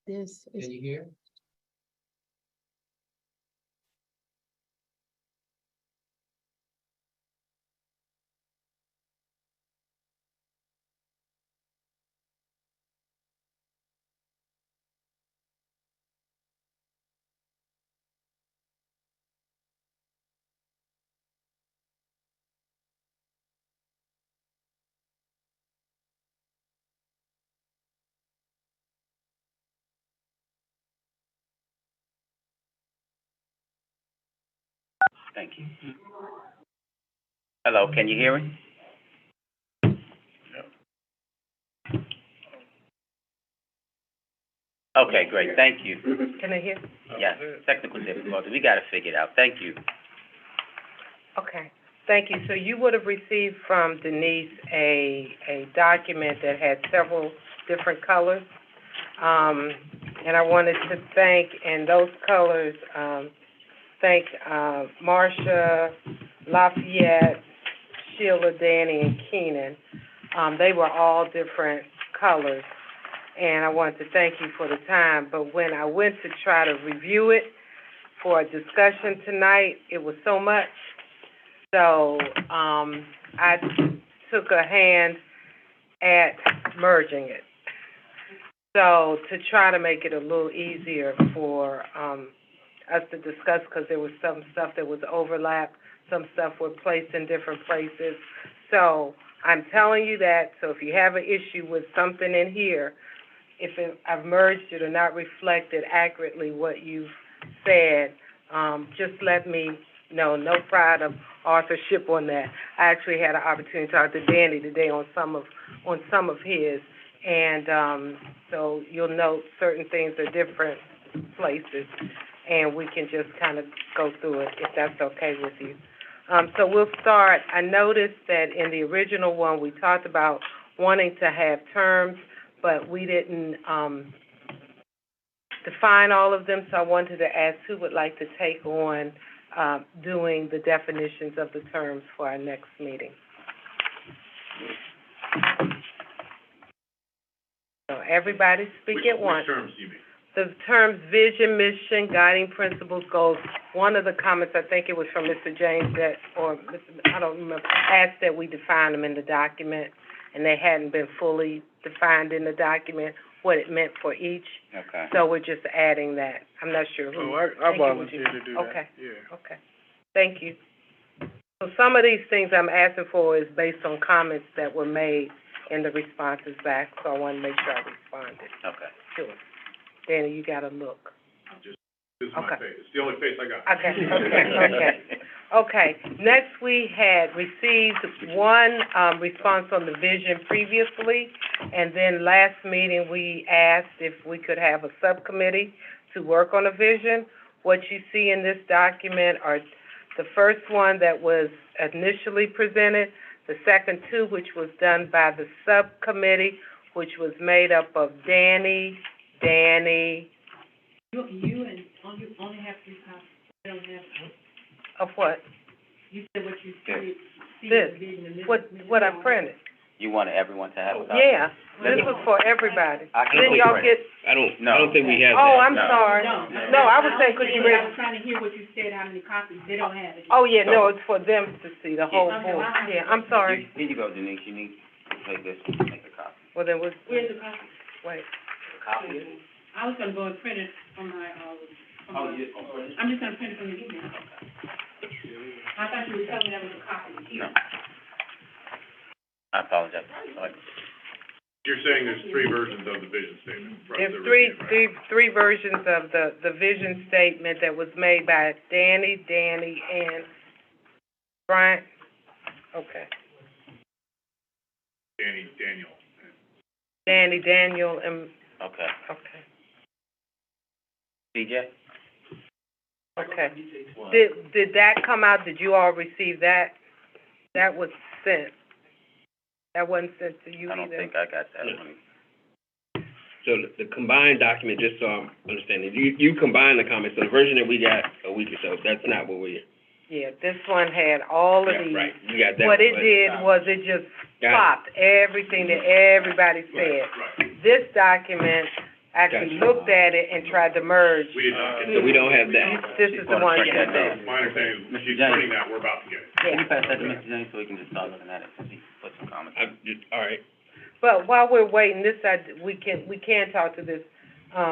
This is. Can you hear? Thank you. Hello, can you hear me? Okay, great, thank you. Can I hear? Yes, technical difficulty, we got it figured out, thank you. Okay, thank you. So you would have received from Denise a document that had several different colors. And I wanted to thank, in those colors, thank, Marcia, Lafayette, Sheila, Danny, and Keenan. They were all different colors, and I wanted to thank you for the time. But when I went to try to review it for a discussion tonight, it was so much. So, I took a hand at merging it. So, to try to make it a little easier for, us to discuss, because there was some stuff that was overlap, some stuff were placed in different places. So, I'm telling you that, so if you have an issue with something in here, I've merged it or not reflected accurately what you've said, just let me know. No pride of authorship on that. I actually had an opportunity to talk to Danny today on some of his, and so you'll note certain things are different places, and we can just kind of go through it if that's okay with you. So we'll start. I noticed that in the original one we talked about wanting to have terms, but we didn't define all of them, so I wanted to ask who would like to take on doing the definitions of the terms for our next meeting. So everybody speak at once. Which terms do you mean? The terms vision, mission, guiding principles, goals. One of the comments, I think it was from Mr. James, I don't remember, asked that we define them in the document, and they hadn't been fully defined in the document, what it meant for each. Okay. So we're just adding that. I'm not sure who. I volunteer to do that. Okay. Yeah. Okay. Thank you. So some of these things I'm asking for is based on comments that were made in the responses back, so I want to make sure I responded Okay. to it. Danny, you got to look. This is my Okay. face. It's the only face I got. Okay. Next, we had received one, response on the vision previously, and then last meeting, we asked if we could have a subcommittee to work on a vision. What you see in this document are the first one that was initially presented, the second two, which was done by the subcommittee, which was made up of Danny. You only have 3 copies. I don't have. Of what? You said what you see. This. What I printed. You wanted everyone to have a copy? Yeah, this was for everybody. I can Then y'all print get, I don't think we have that. oh, I'm No. sorry. No, I was saying, could you I read? was trying to hear what you said, how many copies, they don't have it. Oh, yeah, no, it's for them to see, the whole board. Yeah, I'm sorry. Here you go, Denise, you need to take this, make a copy. Well, then we'll, Where's the copy? wait. Copy it? I was gonna go and print it from my, I'm just gonna print it from the email. I thought you were telling me that was a copy. No. I apologize. Sorry. You're saying there's three versions of the vision statement from There's the three, review, right? three versions of the vision statement that was made by Danny, and Brian. Okay. Daniel. Daniel, and, Okay. okay, CJ? okay. Did that come out, did you all receive that? That was sent. That wasn't sent to you I either? don't think I got that one. So the combined document, just so I'm understanding, you combined the comments, so the version that we got a week or so, that's not what we... Yeah, this one had all of Yeah, these. right, you got that. What it but- did was it just Got it. popped everything that everybody said. Right. This document actually Gotcha. looked at it and tried to merge. We did not get So we don't have that. This is the one. Check that down. My understanding is she's James. printing that, we're about to get it. Can you Yeah. pass that to Mr. James so we can just start looking at it, since he put some comments? All right. But while we're waiting, we can talk to this,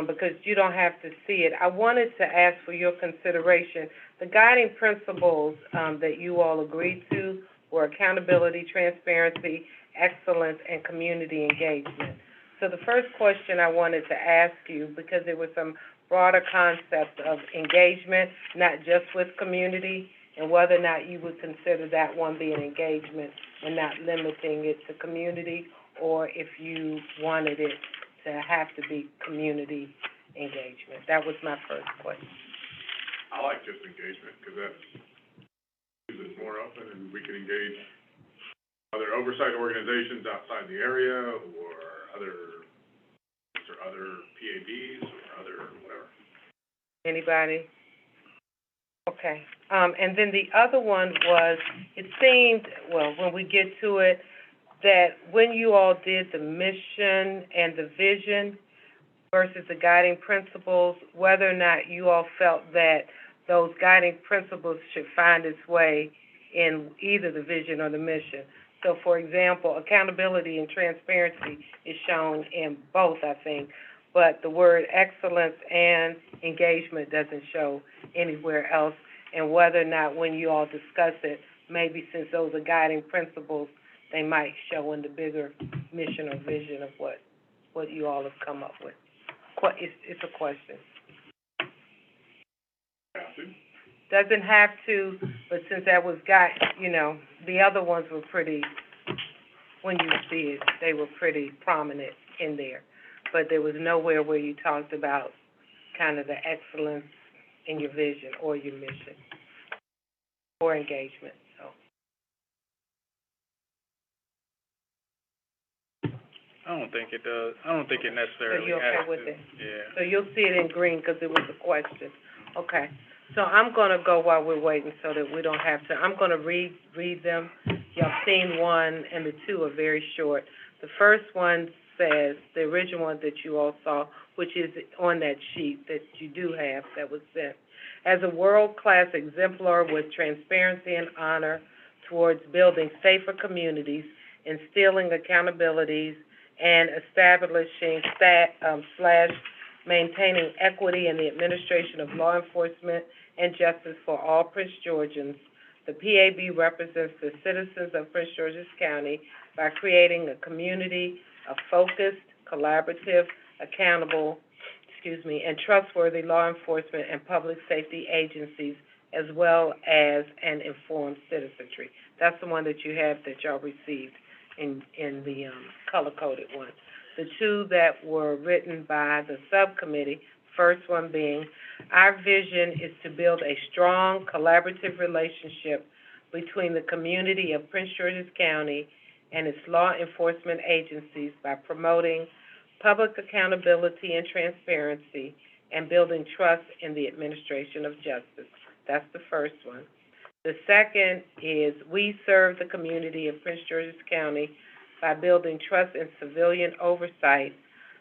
because you don't have to see it. I wanted to ask for your consideration. The guiding principles, that you all agreed to were accountability, transparency, excellence, and community engagement. So the first question I wanted to ask you, because there was some broader concept of engagement, not just with community, and whether or not you would consider that one being engagement and not limiting it to community, or if you wanted it to have to be community engagement. That was my first question. I like just engagement, because that gives us more often, and we can engage other oversight organizations outside the area, or other PABs, or other whatever. Anybody? Okay. And then the other one was, it seemed, well, when we get to it, that when you all did the mission and the vision versus the guiding principles, whether or not you all felt that those guiding principles should find its way in either the vision or the mission. So, for example, accountability and transparency is shown in both, I think, but the word excellence and engagement doesn't show anywhere else, and whether or not when you all discuss it, maybe since those are guiding principles, they might show in the bigger mission or vision of what you all have come up with. It's a question. Have to. Doesn't have to, but since that was the other ones were pretty, when you see it, they were pretty prominent in there. But there was nowhere where you talked about kind of the excellence in your vision or your mission or engagement, so. I don't think it does. I don't think it necessarily So you're okay has to. with it? Yeah. So you'll see it in green because it was a question. Okay. So I'm gonna go while we're waiting so that we don't have to, I'm gonna read them. Y'all seen one, and the two are very short. The first one says, the original one that you all saw, which is on that sheet that you do have that was sent. As a world-class exemplar with transparency and honor towards building safer communities, instilling accountabilities, and establishing maintaining equity in the administration of law enforcement and justice for all Prince Georgians, the PAB represents the citizens of Prince George's County by creating a community of focused, collaborative, accountable, and trustworthy law enforcement and public safety agencies, as well as an informed citizenry. That's the one that you have that y'all received in the color-coded one. The two that were written by the subcommittee, first one being, our vision is to build a strong collaborative relationship between the community of Prince George's County and its law enforcement agencies by promoting public accountability and transparency and building trust in the administration of justice. That's the first one. The second is, we serve the community of Prince George's County by building trust in civilian oversight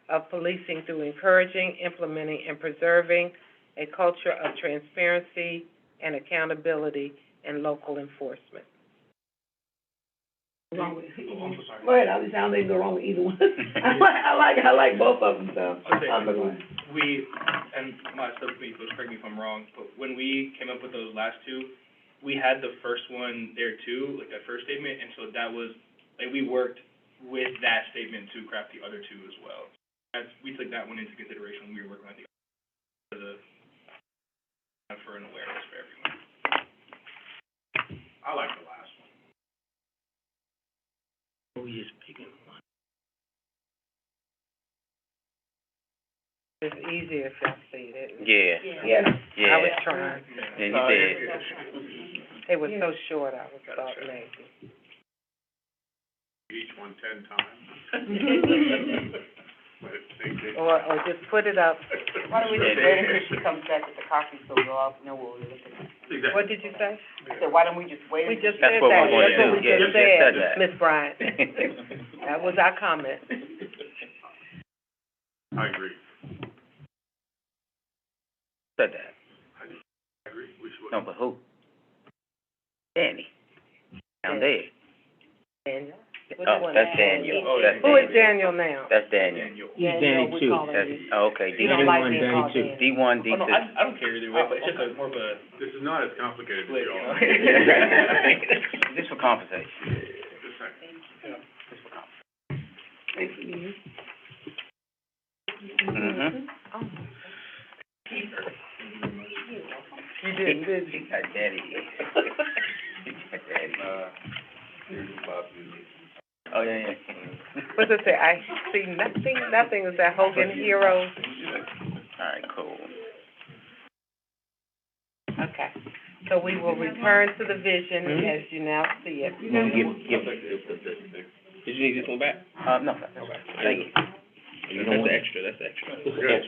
of policing through encouraging, implementing, and preserving a culture of transparency and accountability in local enforcement. Wrong with Go ahead, I don't think go wrong with either one. I like both of them, so. Okay. I'm going. We, and my subcommittee, folks, correct me if I'm wrong, but when we came up with those last two, we had the first one there too, like that first statement, and so that was, like, we worked with that statement to craft the other two as well. We took that one into consideration when we were working on for an awareness for everyone. I like the last one. We just picking one. It's easier if y'all see it. Yeah, Yeah. yeah. I was trying. Yeah, you did. They were so short, I was thought maybe. Each one 10 times. But thank you. Or just put it up. Why don't we just wait until she comes back with the copy so we'll all know what we're looking at? Exactly. What did you say? I said, why don't we just wait? We just That's said what that. we're going That's to what do. we Yeah, just you just said said, that. Ms. Bryant. That was our comment. I agree. Said that. I agree. We should. No, but who? Danny. Down there. Daniel. Oh, that's Daniel. Oh, That's Who is Daniel. Daniel now? That's Daniel. He's Danny too. Oh, okay, You don't like being Danny called too. Danny. D1, D2. Oh, no, I don't care either way, but it's just more of a This is not as complicated as split, you you all. know? Just for conversation. Just saying. Just for conversation. Thank you. Mm-hmm. Oh. You did, didn't you? He got Daddy. He got Daddy. Oh, yeah. What's it say? I see nothing is that Hogan Heroes. All right, cool. Okay. So we will return to the vision as you now see it. You want to give did you need this one back? No, thank you. That's the extra, that's the extra. Yes.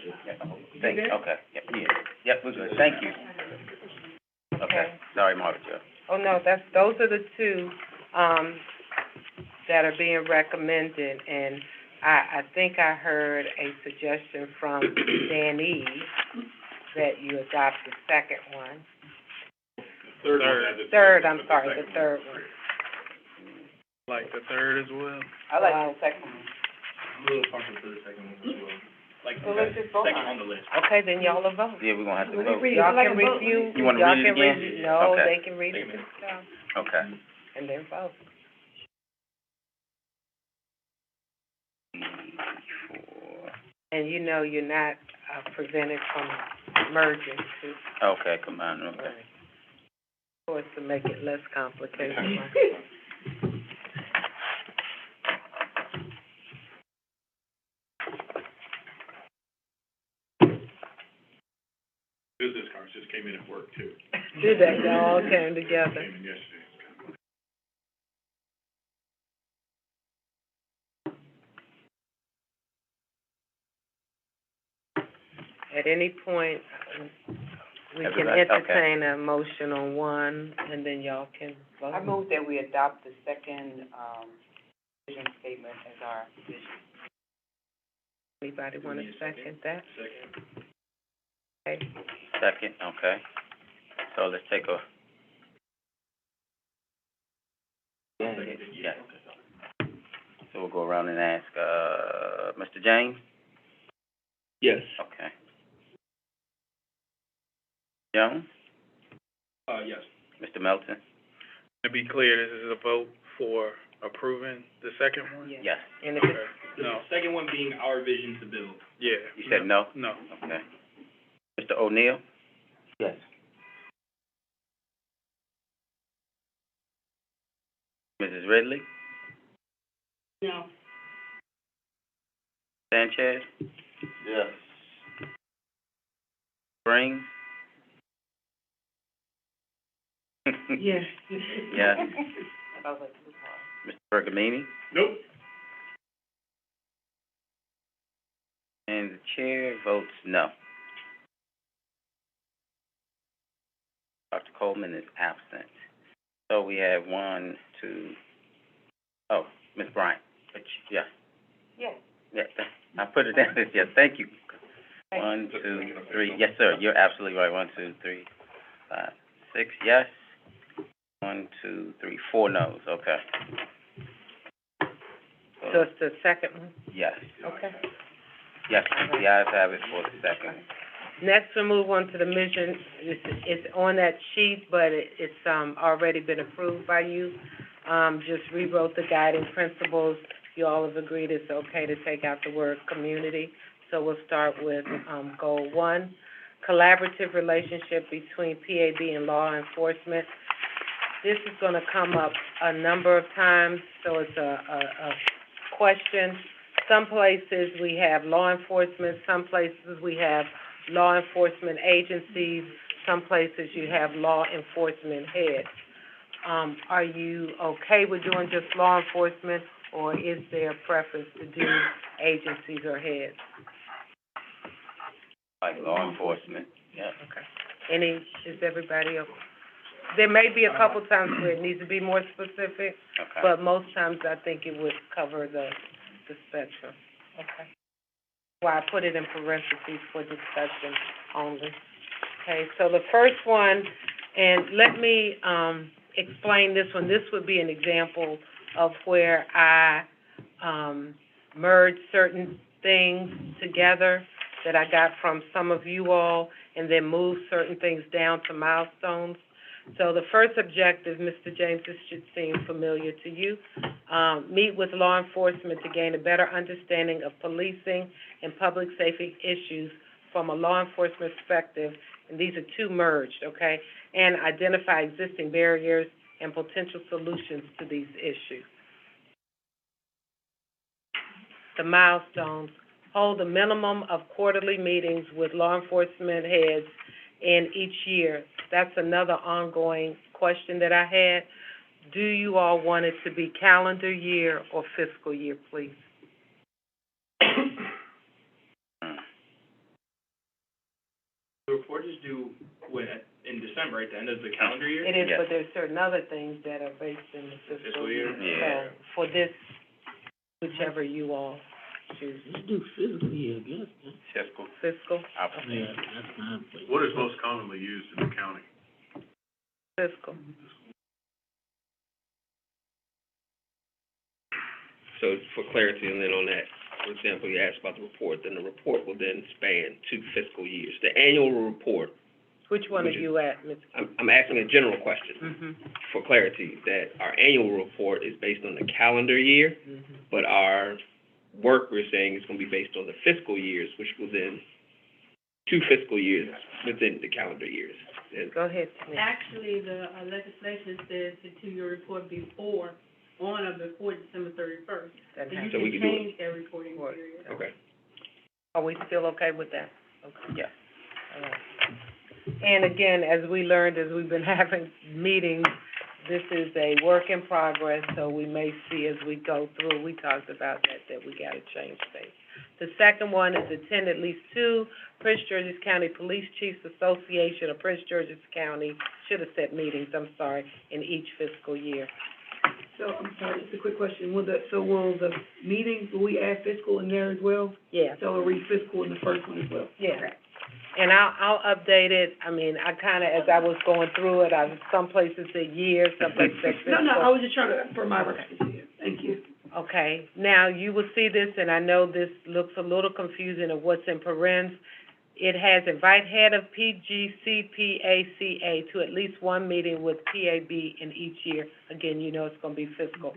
Thank you, okay. Yep, we're good, thank you. Okay, sorry, Margaret. Oh, no, those are the two, that are being recommended, and I think I heard a suggestion from Danny that you adopt the second one. Third one. The third one. Like the third as well. I like the second one. I'm a little partial to the second one as well. Like, let's just vote second on on the list. Okay, then y'all will vote. Yeah, we're gonna have to vote. Y'all can review. You wanna read it again? No, Okay. they can read it themselves, Okay. and then vote. 4. And you know you're not, prevented from merging too, Okay, combine, okay. of course, to make it less complicated. Business cards just came in at work too. Did that, they all came together. Came in yesterday. At any point, we can Everybody- okay. entertain a motion on one, and then y'all can vote. I move that we adopt the second, vision statement as our vision. Anybody want to second that? Second. Okay. Second, okay. So let's take a. Yeah. So we'll go around and ask, Mr. James? Yes. Okay. Jones? Yes. Mr. Melton? To be clear, this is a vote for approving the second one? Yes. And if it's, No. The second one being our vision to build. Yeah. You said no? No. Okay. Mr. O'Neill? Yes. Mrs. Ridley? No. Sanchez? Yes. Springs? Yes. Yes. I was like, too hard. Mr. Bergamini? Nope. And the chair votes no. Dr. Coleman is absent. So we have 1, 2, oh, Ms. Bryant, yeah. Yes. Yeah, I put it down, yes, thank you. 1, 2, 3, yes, sir, you're absolutely right, 1, 2, 3, 5, 6, yes. 1, 2, 3, 4 no's, okay. so it's the second one? Yes, Okay. yes, the ayes have it for the second. Next, we'll move on to the mission. It's on that sheet, but it's already been approved by you. Just rewrote the guiding principles. you all have agreed it's okay to take out the word community. So we'll start with, goal 1, collaborative relationship between PAB and law enforcement. This is gonna come up a number of times, so it's a question. Some places we have law enforcement, some places we have law enforcement agencies, some places you have law enforcement heads. Are you okay with doing just law enforcement, or is there a preference to do agencies or heads? Like law enforcement, yeah. Okay. Is everybody okay? There may be a couple times where it needs to be more specific, Okay. but most times I think it would cover the spectrum. Okay. Well, I put it in parentheses for discussion only. Okay, so the first one, and let me, explain this one. This would be an example of where I, merged certain things together that I got from some of you all, and then moved certain things down to milestones. So the first objective, Mr. James, this should seem familiar to you. Meet with law enforcement to gain a better understanding of policing and public safety issues from a law enforcement perspective, and these are two merged, okay? And identify existing barriers and potential solutions to these issues. The milestones: hold a minimum of quarterly meetings with law enforcement heads in each year. That's another ongoing question that I had. Do you all want it to be calendar year or fiscal year, please? The report is due in December, at the end of the calendar year? It is, Yes. but there's certain other things that are based in the fiscal year. Yeah. So for this, whichever you all choose. Let's do fiscal year, I guess. Fiscal, Fiscal? opposite. That's fine. What is most commonly used in the county? Fiscal. So for clarity, and then on that, for example, you asked about the report, then the report will then span 2 fiscal years. The annual report, Which one are you at, Ms.? I'm asking a general question Mm-hmm. for clarity, that our annual report is based on the calendar year, Mm-hmm. but our work, we're saying, is gonna be based on the fiscal years, which will then 2 fiscal years within the calendar years. And Go ahead, Ms. Actually, the legislation says the 2-year report before, on or before December 31st. That So you has- So we can can do it. change that reporting period. Okay. Are we still okay with that? Okay. Yes. All right. And again, as we learned, as we've been having meetings, this is a work in progress, so we may see as we go through, we talked about that we gotta change things. The second one is attend at least 2 Prince George's County Police Chiefs Association of Prince George's County, should have said meetings, I'm sorry, in each fiscal year. So, I'm sorry, just a quick question. Will the meetings, will we add fiscal in there as well? Yeah. So we'll read fiscal in the first one as well? Yeah. And I'll update it. I mean, I kinda, as I was going through it, some places said years, some places said fiscal. No, I was just trying to, for my reference here. Thank you. Okay, now you will see this, and I know this looks a little confusing of what's in parens. It has invite head of PGCPACA to at least one meeting with PAB in each year. Again, you know it's gonna be fiscal.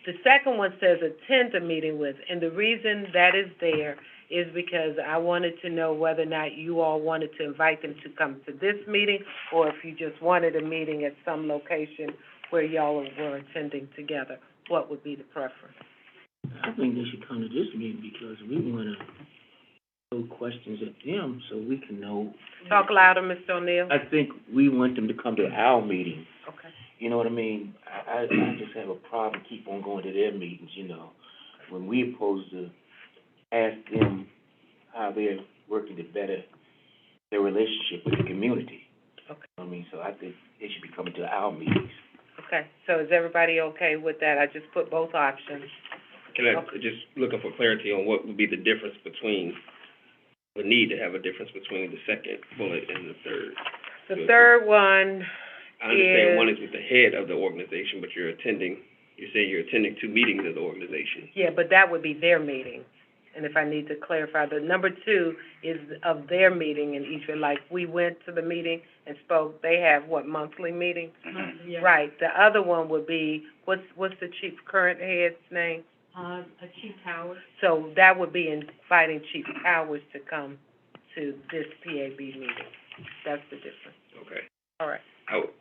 The second one says attend a meeting with, and the reason that is there is because I wanted to know whether or not you all wanted to invite them to come to this meeting, or if you just wanted a meeting at some location where y'all were attending together. What would be the preference? I think they should come to this meeting because we wanna throw questions at them so we can know. Talk louder, Mr. O'Neill. I think we want them to come to our meeting. Okay. You know what I mean? I just have a problem, keep on going to their meetings, you know, when we're supposed to ask them how they're working to better their relationship with the community. Okay. I mean, so I think they should be coming to our meetings. Okay, so is everybody okay with that? I just put both options. Can I, just looking for clarity on what would be the difference between, the need to have a difference between the second bullet and the third? The third one, I understand one is with the head of the organization, but you're saying you're attending 2 meetings of the organization. yeah, but that would be their meeting. And if I need to clarify, the number 2 is of their meeting in each, like, we went to the meeting and spoke, they have, monthly meetings? Yeah. Right, the other one would be, what's the chief current head's name? Chief Howard. So that would be inviting Chief Powers to come to this PAB meeting. That's the difference. Okay. All right.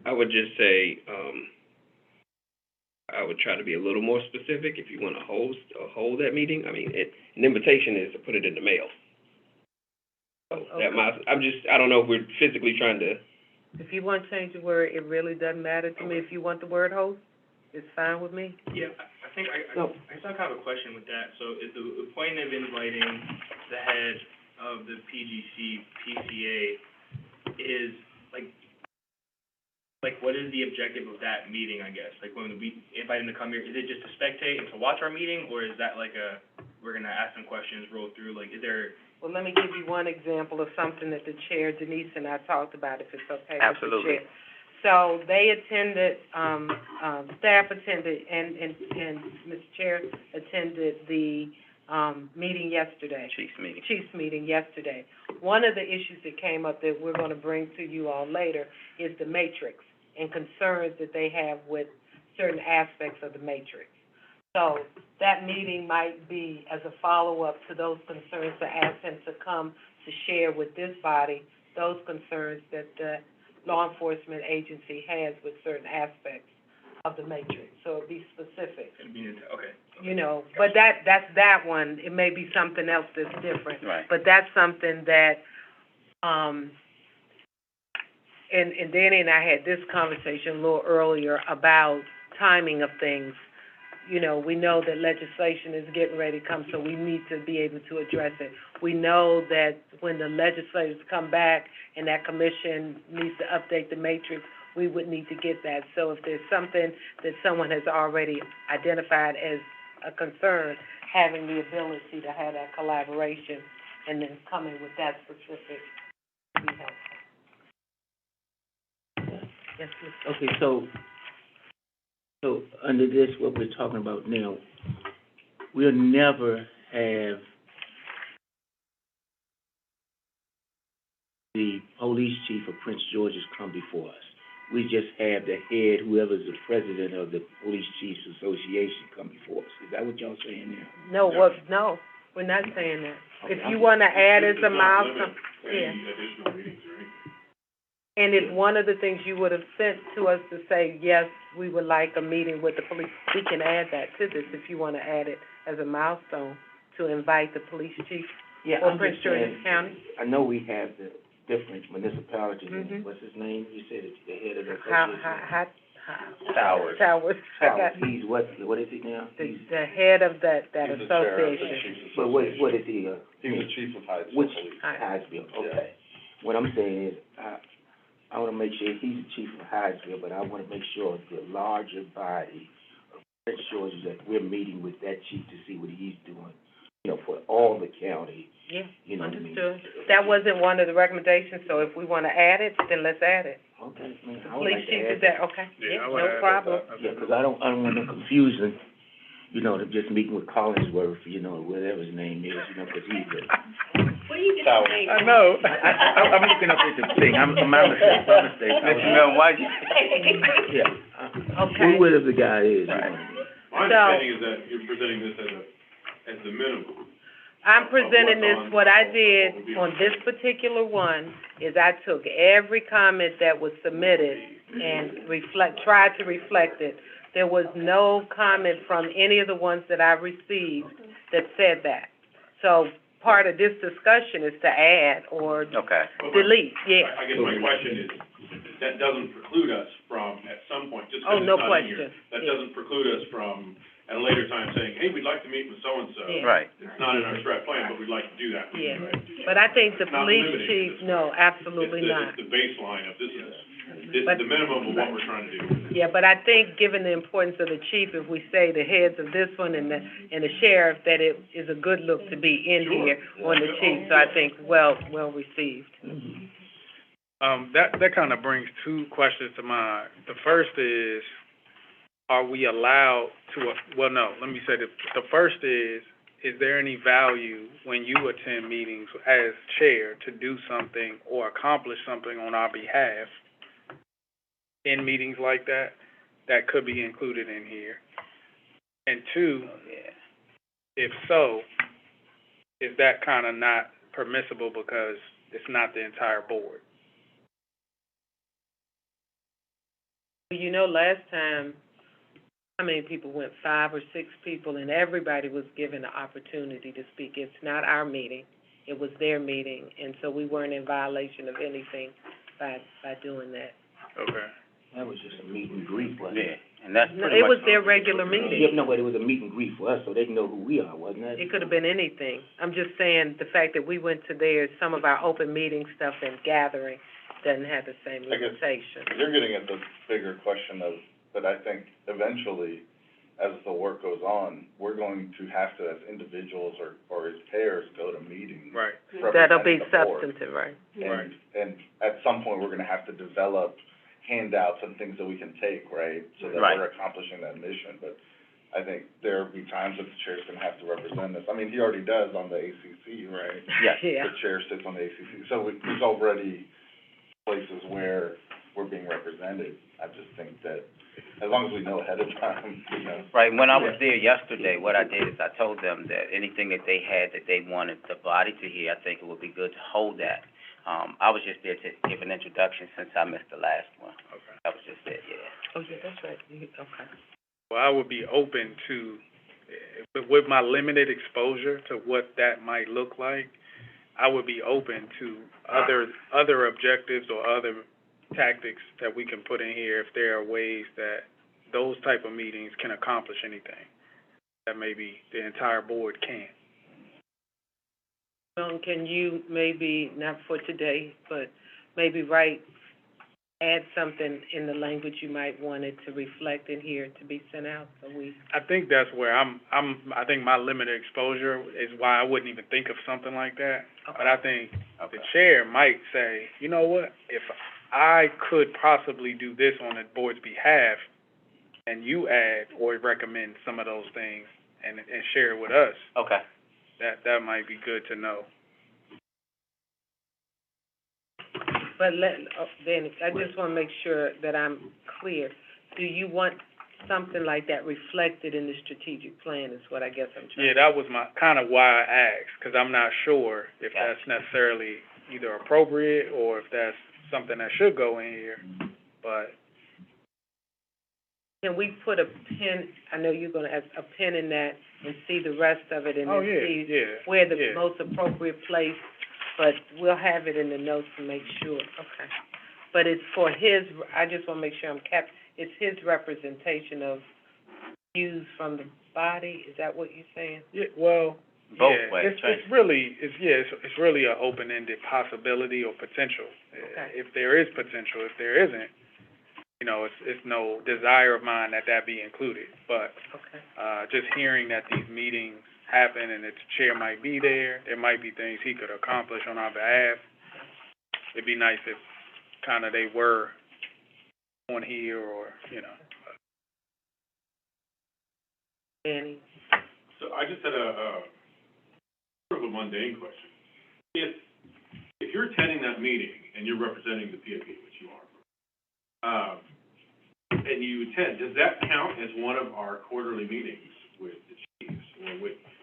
I would just say, I would try to be a little more specific if you want to hold that meeting. I mean, an invitation is to put it in the mail. So Okay. I don't know if we're physically trying to. If you want to change the word, it really doesn't matter to me. If you want the word host, it's fine with me. Yeah, I think I guess I have a question with that. So is the point of inviting the head of the PCA is, like, what is the objective of that meeting, I guess? Like, when we invite him to come here, is it just to spectate and to watch our meeting, or is that like we're gonna ask some questions, roll through, like, is there? Well, let me give you one example of something that the chair, Denise, and I talked about, if it's okay with the Absolutely. chair. So they attended, staff attended, and Mr. Chair attended the, meeting yesterday. Chief's meeting yesterday. One of the issues that came up that we're gonna bring to you all later is the matrix and concerns that they have with certain aspects of the matrix. So that meeting might be as a follow-up to those concerns, to ask him to come to share with this body those concerns that the law enforcement agency has with certain aspects of the matrix. So it'd be specific. Okay. You know, but that's that one. It may be something else that's different. Right. But that's something that, and Danny and I had this conversation a little earlier about timing of things. You know, we know that legislation is getting ready to come, so we need to be able to address it. We know that when the legislators come back and that commission needs to update the matrix, we would need to get that. So if there's something that someone has already identified as a concern, having the ability to have that collaboration and then coming with that specific would be helpful. Yes, Mr. Okay, so under this, what we're talking about now, we'll never have the police chief of Prince George's come before us. We just have the head, whoever's the president of the Police Chiefs Association come before us. Is that what y'all saying now? No, no, we're not saying that. Okay, If you wanna add as a milestone, Any additional meetings or anything. and if one of the things you would have sent to us to say, yes, we would like a meeting with the police, we can add that to this if you wanna add it as a milestone to invite the police chief Yeah, or I'm Prince just George's saying, County. I know we have the different municipalities, Mhm. what's his name? You said it's the head of the Towers. Towers. I got He's what is he now? the head of that association. But what is he, He was chief of Hydesville which, Police. Hydesville, okay. What I'm saying is, I wanna make sure he's the chief of Hydesville, but I wanna make sure the larger body of Prince George is that we're meeting with that chief to see what he's doing, you know, for all the county, Yeah, you know what I mean? understood. That wasn't one of the recommendations, so if we wanna add it, then let's add it. Okay, man, The I would police like to chief add is that, okay? Yeah, I would No add problem. that. Yeah, 'cause I don't want no confusion, you know, to just meeting with Collinsworth, you know, whatever his name is, you know, 'cause he's Where do you get Towers. the name? I know. I'm looking up at the thing, my mistake. Mr. Milton, why you? Yeah, Okay. whoever the guy is, you know. Right. My understanding is that you're presenting this as the minimum. I'm presenting this, what I did on this particular one is I took every comment that was submitted and tried to reflect it. There was no comment from any of the ones that I received that said that. So part of this discussion is to add or Okay. delete, yeah. I guess my question is, that doesn't preclude us from, at some point, just Oh, because no it's not in here, question. that Yeah. doesn't preclude us from, at a later time, saying, hey, we'd like to meet with so-and-so. Yeah. Right. It's not in our strat plan, but we'd like to do that. Yeah. But I think the It's not police limiting chief, this. no, absolutely not. It's the baseline of this is But- the minimum of what we're trying to do. Yeah, but I think, given the importance of the chief, if we say the heads of this one and the sheriff, that it is a good look to be in here on the chief, so I think well received. That kind of brings two questions to mind. The first is, are we allowed to, well, no, let me say this. The first is there any value when you attend meetings as chair to do something or accomplish something on our behalf in meetings like that could be included in here? And two, If so, is that kind of not permissible because it's not the entire board? You know, last time, how many people went? 5 or 6 people, and everybody was given the opportunity to speak. It's not our meeting. It was their meeting, and so we weren't in violation of anything by doing that. Okay. That was just a meet and greet, wasn't Yeah, it? and that's No, pretty it much. was their regular meeting. Yeah, no, but it was a meet and greet for us, so they can know who we are, wasn't it? It could have been anything. I'm just saying the fact that we went to theirs, some of our open meeting stuff and gathering doesn't have the same I guess- limitation. You're getting at the bigger question of, but I think eventually, as the work goes on, we're going to have to, as individuals or as pairs, go to meetings. Right. That'll be representing the board. substantive, right? Right. And at some point, we're gonna have to develop handouts and things that we can take, right? So that Right. we're accomplishing that mission, but I think there'll be times that the chair's gonna have to represent us. I mean, he already does on the ACC, right? Yes. Yeah. The chair sits on the ACC, so there's already places where we're being represented. I just think that as long as we know ahead of time, you know. Right, when I was there yesterday, what I did is I told them that anything that they had that they wanted the body to hear, I think it would be good to hold that. I was just there to give an introduction since I missed the last one. Okay. That was just it, yeah. Oh, yeah, that's right. Okay. Well, I would be open to, with my limited exposure to what that might look like, I would be open to other objectives or other tactics that we can put in here if there are ways that those type of meetings can accomplish anything that maybe the entire board can't. Can you maybe, not for today, but maybe add something in the language you might want it to reflect in here to be sent out, so we... I think that's where I think my limited exposure is why I wouldn't even think of something like that. Okay. But I think Okay. the chair might say, you know what, if I could possibly do this on the board's behalf, and you add or recommend some of those things and share it with us, Okay. that might be good to know. But then, I just want to make sure that I'm clear. Do you want something like that reflected in the strategic plan is what I guess I'm trying Yeah, that was my, kind of why I asked, because I'm not sure if Gotcha. that's necessarily either appropriate or if that's something that should go in here, but Can we put a pin, I know you're going to have a pin in that and see the rest of it and then see where the most appropriate place, but we'll have it in the notes to make sure, okay. But it's for his, I just want to make sure it's his representation of views from the body, is that what you're saying? Yeah, well, Both yeah, ways, it's really a open-ended possibility or potential. Okay. If there is potential, if there isn't, you know, it's no desire of mine that be included. But, Okay. just hearing that these meetings happen and that the chair might be there might be things he could accomplish on our behalf. It'd be nice if kind of they were on here or, you know. Danny? So I just had a sort of a mundane question. If you're attending that meeting and you're representing the PAP, which you are, and you attend, does that count as one of our quarterly meetings with the chiefs?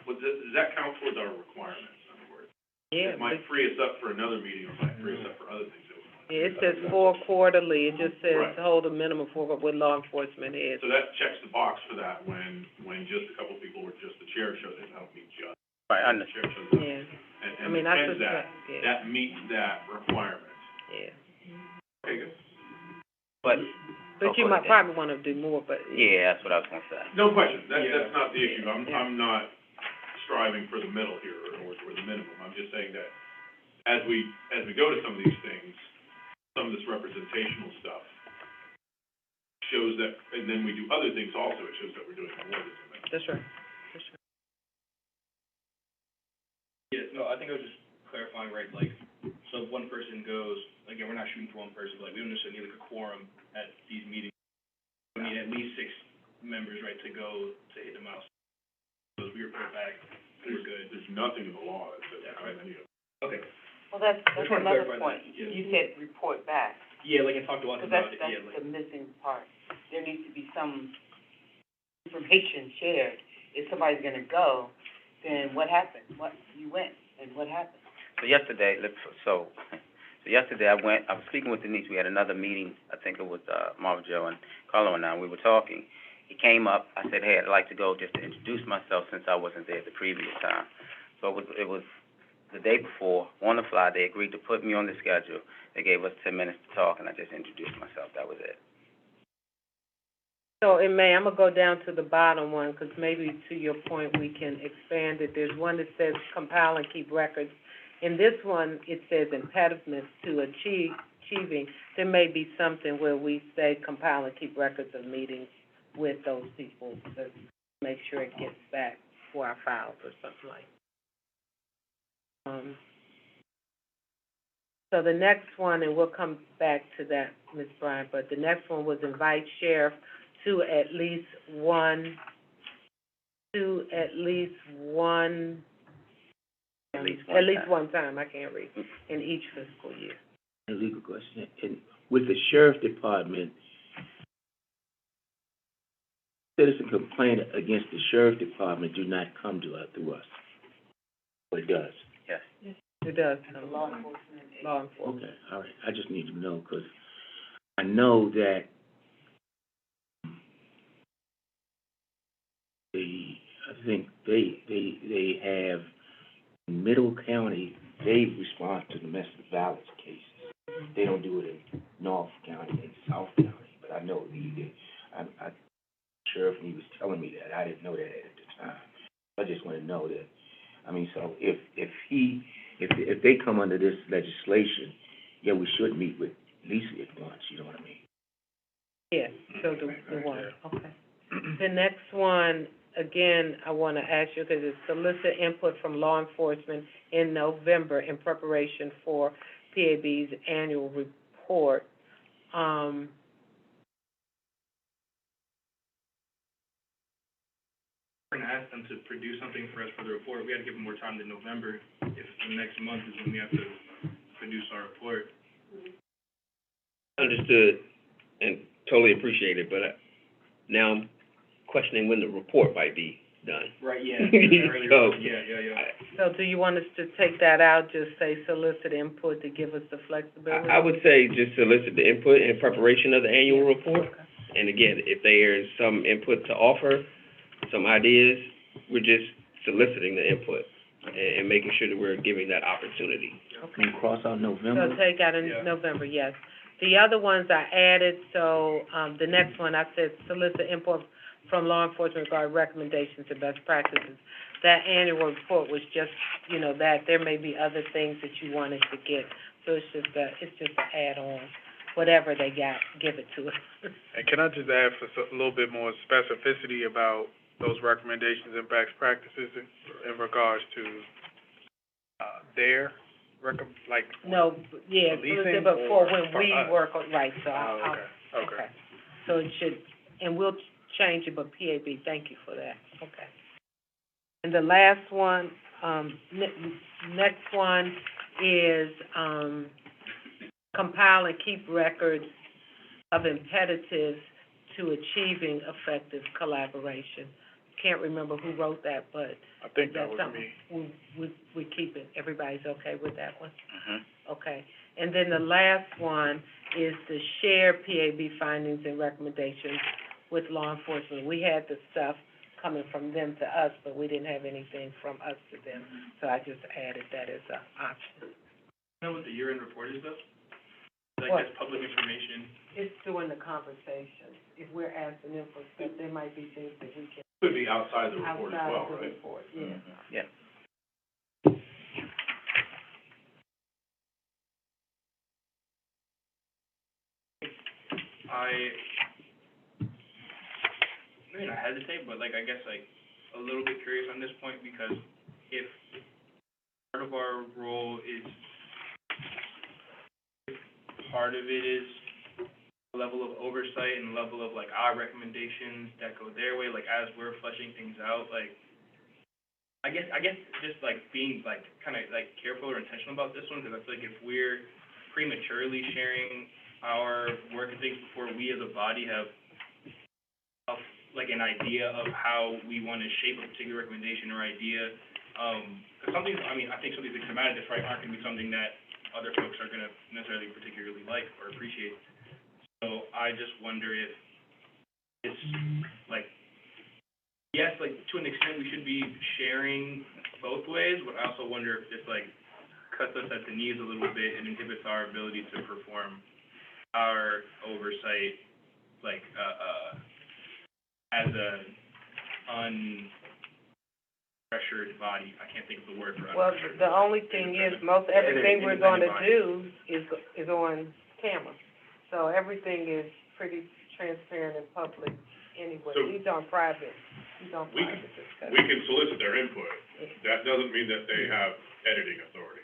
Or does that count towards our requirements, in other words? Yeah. It might free us up for another meeting or might free us up for other things that we want. Yeah, it says 4 quarterly, it just says Right. to hold a minimum 4 with law enforcement heads. So that checks the box for that when just a couple people or just the chair shows up, I don't mean just. Right, I The understand. chair shows up. Yeah, And I mean, that's attends what, that, yeah, that meets that requirement. yeah. Okay, good. But, But you go might ahead. probably want to do more, but. yeah, that's what I was gonna say. No question, that's Yeah. not the issue, I'm Yeah. not striving for the middle here, or the minimum, I'm just saying that as we go to some of these things, some of this representational stuff shows that, and then we do other things also, it shows that we're doing more than that. That's right, that's right. Yeah, no, I think I was just clarifying, right, like, so if one person goes, again, we're not shooting for one person, but like, we don't necessarily need like a quorum at these meetings. We need at least 6 members, right, to go to hit the milestone. So as we report back, we're good. There's nothing in the law that says Yeah, how many of. Okay. Well, that's Just wanted to another clarify point. that, yeah. You said report back, Yeah, like I talked to us because about it, that's yeah, like, the missing part. There needs to be some information shared. If somebody's gonna go, then what happened? You went, and what happened? So yesterday, yesterday I was speaking with Denise, we had another meeting, I think it was, Marvin Joe and Carlo and I, we were talking. He came up, I said, hey, I'd like to go just to introduce myself since I wasn't there the previous time. So it was the day before, on the fly, they agreed to put me on the schedule. They gave us 10 minutes to talk, and I just introduced myself, that was it. So, in May, I'm gonna go down to the bottom one, because maybe to your point, we can expand it. There's one that says compile and keep records. In this one, it says impediments to achieving. There may be something where we say compile and keep records of meetings with those people to make sure it gets back for our files or something like that. So the next one, and we'll come back to that, Ms. Bryant, but the next one was invite sheriff to at least one time, I can't read, in each fiscal year. A legal question, and with the sheriff department, citizen complaint against the sheriff department do not come to us, through us. But it does. Yes. It does. Law enforcement. Law enforcement. Okay, all right, I just need to know, because I know that I think they have, in Middle County, they respond to domestic violence cases. They don't do it in North County and South County, but I know I'm sheriff, and he was telling me that. I didn't know that at the time. I just want to know that. I mean, so if they come under this legislation, yeah, we should meet with Lisa at once, you know what I mean? Yeah, so the one, okay. The next one, again, I want to ask you, because it's solicit input from law enforcement in November in preparation for PAB's annual report. We're gonna ask them to produce something for us for the report. We gotta give them more time than November. If the next month is when we have to produce our report. Understood and totally appreciate it, but now I'm questioning when the report might be done. Right, yeah. So, Yeah. So do you want us to take that out, just say solicit input to give us the flexibility? I would say just solicit the input in preparation of the annual report. Okay. And again, if there's some input to offer, some ideas, we're just soliciting the input and making sure that we're giving that opportunity. Can you cross out November? So take out in Yeah. November, yes. The other ones I added, so, the next one, I said solicit input from law enforcement regarding recommendations and best practices. That annual report was just, that there may be other things that you wanted to get, so it's just an add-on. Whatever they got, give it to us. And can I just add for a little bit more specificity about those recommendations and best practices in regards to, their No, yeah, Policing but for or when for we us? work on, right, so Okay. So it should, and we'll change it, but PAB, thank you for that, okay. And the last one, next one is, compile and keep records of impeditives to achieving effective collaboration. Can't remember who wrote that, but I think that that's was something me. we keep it. Everybody's okay with that one? Mm-hmm. Okay. And then the last one is to share PAB findings and recommendations with law enforcement. We had the stuff coming from them to us, but we didn't have anything from us to them, so I just added that as an option. You know what the year-end report is, though? Like, What? that's public information. It's during the conversation. If we're asking them for stuff, there might be things that we can, Could be outside the report as outside well, of the right? report, yeah. Yeah. I hesitate, but, I guess, a little bit curious on this point, because if part of our role is, part of it is a level of oversight and level of, our recommendations that go their way, as we're fleshing things out, I guess just, being, kind of, careful or intentional about this one, because I feel like if we're prematurely sharing our work and things before we as a body have an idea of how we want to shape a particular recommendation or idea, 'cause some things, I mean, I think some of these things come out of this, right, aren't gonna be something that other folks are gonna necessarily particularly like or appreciate. So I just wonder if it's, like, yes, like, to an extent, we should be sharing both ways, but I also wonder if this, like, cuts us at the knees a little bit and inhibits our ability to perform our oversight, like, as a unpressured body. I can't think of the word for Well, unpressured. the only thing is, most everything we're gonna do is on camera. So everything is pretty transparent and public anyway. So- These aren't private We discussions. we can solicit their input. That doesn't mean that they have editing authority.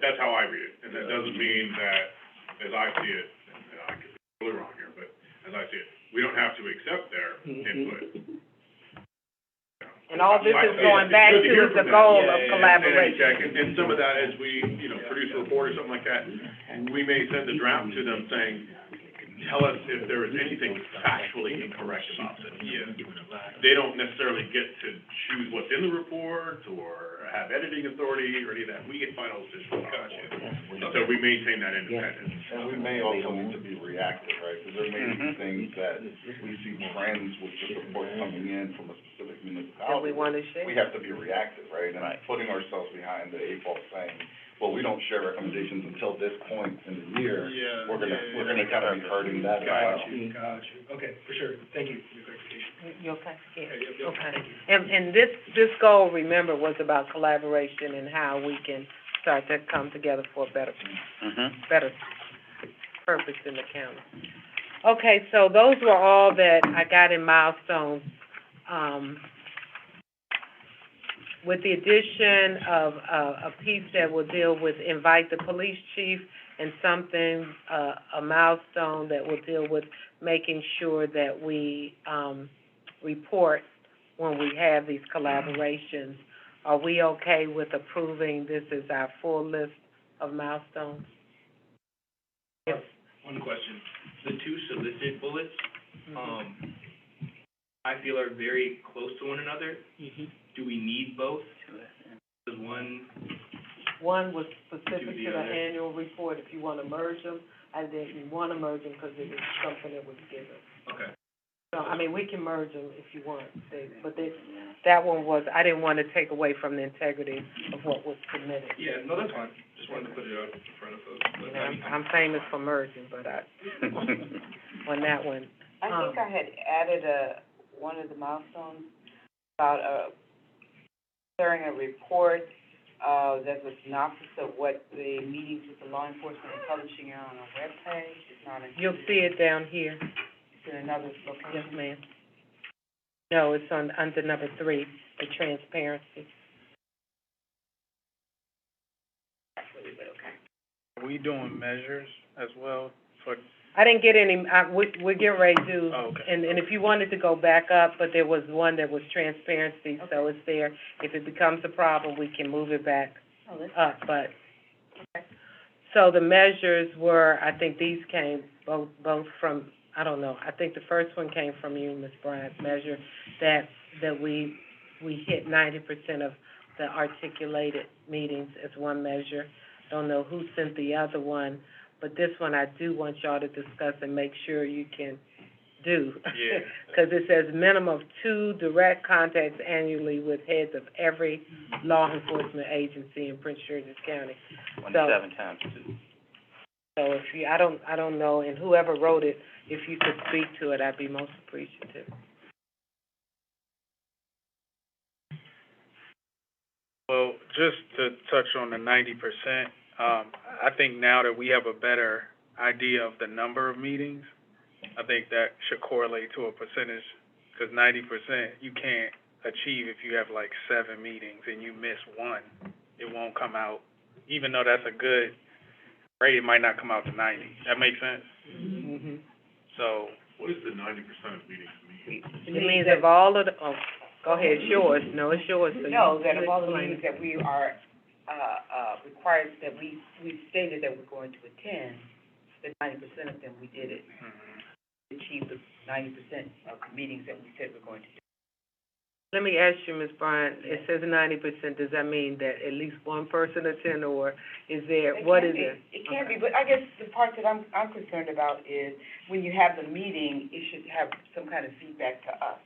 That's how I read it. And that doesn't mean that, as I see it, and I could be totally wrong here, but as I see it, we don't have to accept their input. And all this is going back to the goal of collaboration. And some of that, as we, produce a report or something like that, we may send a draft to them saying, tell us if there is anything factually incorrect about this. They don't necessarily get to choose what's in the report or have editing authority or any of that. We get final decisions. Gotcha. So we maintain that independence. And we may also need to be reactive, right? Because there may be things that we see trends with the report coming in from a specific That municipality. we wanna share. We have to be reactive, right? And Right. putting ourselves behind the eight ball saying, well, we don't share recommendations until this point in the year. We're gonna kind of be hurting that as well. Got you. Okay, for sure. Thank you for your clarification. You okay? Yeah. Yep, Okay. And this goal, remember, was about collaboration and how we can start to come together for a better purpose in the county. Okay, so those were all that I got in milestones. With the addition of a piece that will deal with invite the police chief and something, a milestone that will deal with making sure that we, report when we have these collaborations. Are we okay with approving this as our full list of milestones? One question. The two solicited bullets, I feel are very close to one another. Do we need both? Does one? One was specific Do the to the other. annual report, if you wanna merge them. I didn't wanna merge them because it was something that was given. Okay. So, I mean, we can merge them if you want, that one was, I didn't wanna take away from the integrity of what was submitted. Yeah, no, that's fine. Just wanted to put it out in front of folks. You know, I'm famous for merging, but on that one. I think I had added one of the milestones about, sharing a report, that's a synopsis of what the meetings with the law enforcement and publishing are on our webpage. It's not in. You'll see it down here. It's in another location. Yes, ma'am. No, it's under number 3, the transparency. Are we doing measures as well for, I didn't get any, we're getting ready to, oh, okay. and if you wanted to go back up, but there was one that was transparency, so it's there. If it becomes a problem, we can move it back up, but. So the measures were, I think these came both from, I don't know, I think the first one came from you, Ms. Bryant's measure, that we hit 90% of the articulated meetings as one measure. Don't know who sent the other one, but this one I do want y'all to discuss and make sure you can do. Yeah. Because it says minimum of 2 direct contacts annually with heads of every law enforcement agency in Prince George's County. 27 times 2. So if you, I don't know, and whoever wrote it, if you could speak to it, I'd be most appreciative. Well, just to touch on the 90%, I think now that we have a better idea of the number of meetings, I think that should correlate to a percentage, because 90% you can't achieve if you have like 7 meetings and you miss one. It won't come out, even though that's a good rate, it might not come out to 90. That makes sense? Mm-hmm. So, What does the 90% of meetings mean? It means of all of the, go ahead, it's yours. No, it's yours. So No, you that of all the explain meetings that we are, required, that we've stated that we're going to attend, the 90% of them, we did it. Achieve the 90% of the meetings that we said we're going to do. Let me ask you, Ms. Bryant, it says 90%, does that mean that at least one person attend, or is there, what is it? It can be, but I guess the part that I'm concerned about is when you have the meeting, it should have some kind of feedback to us.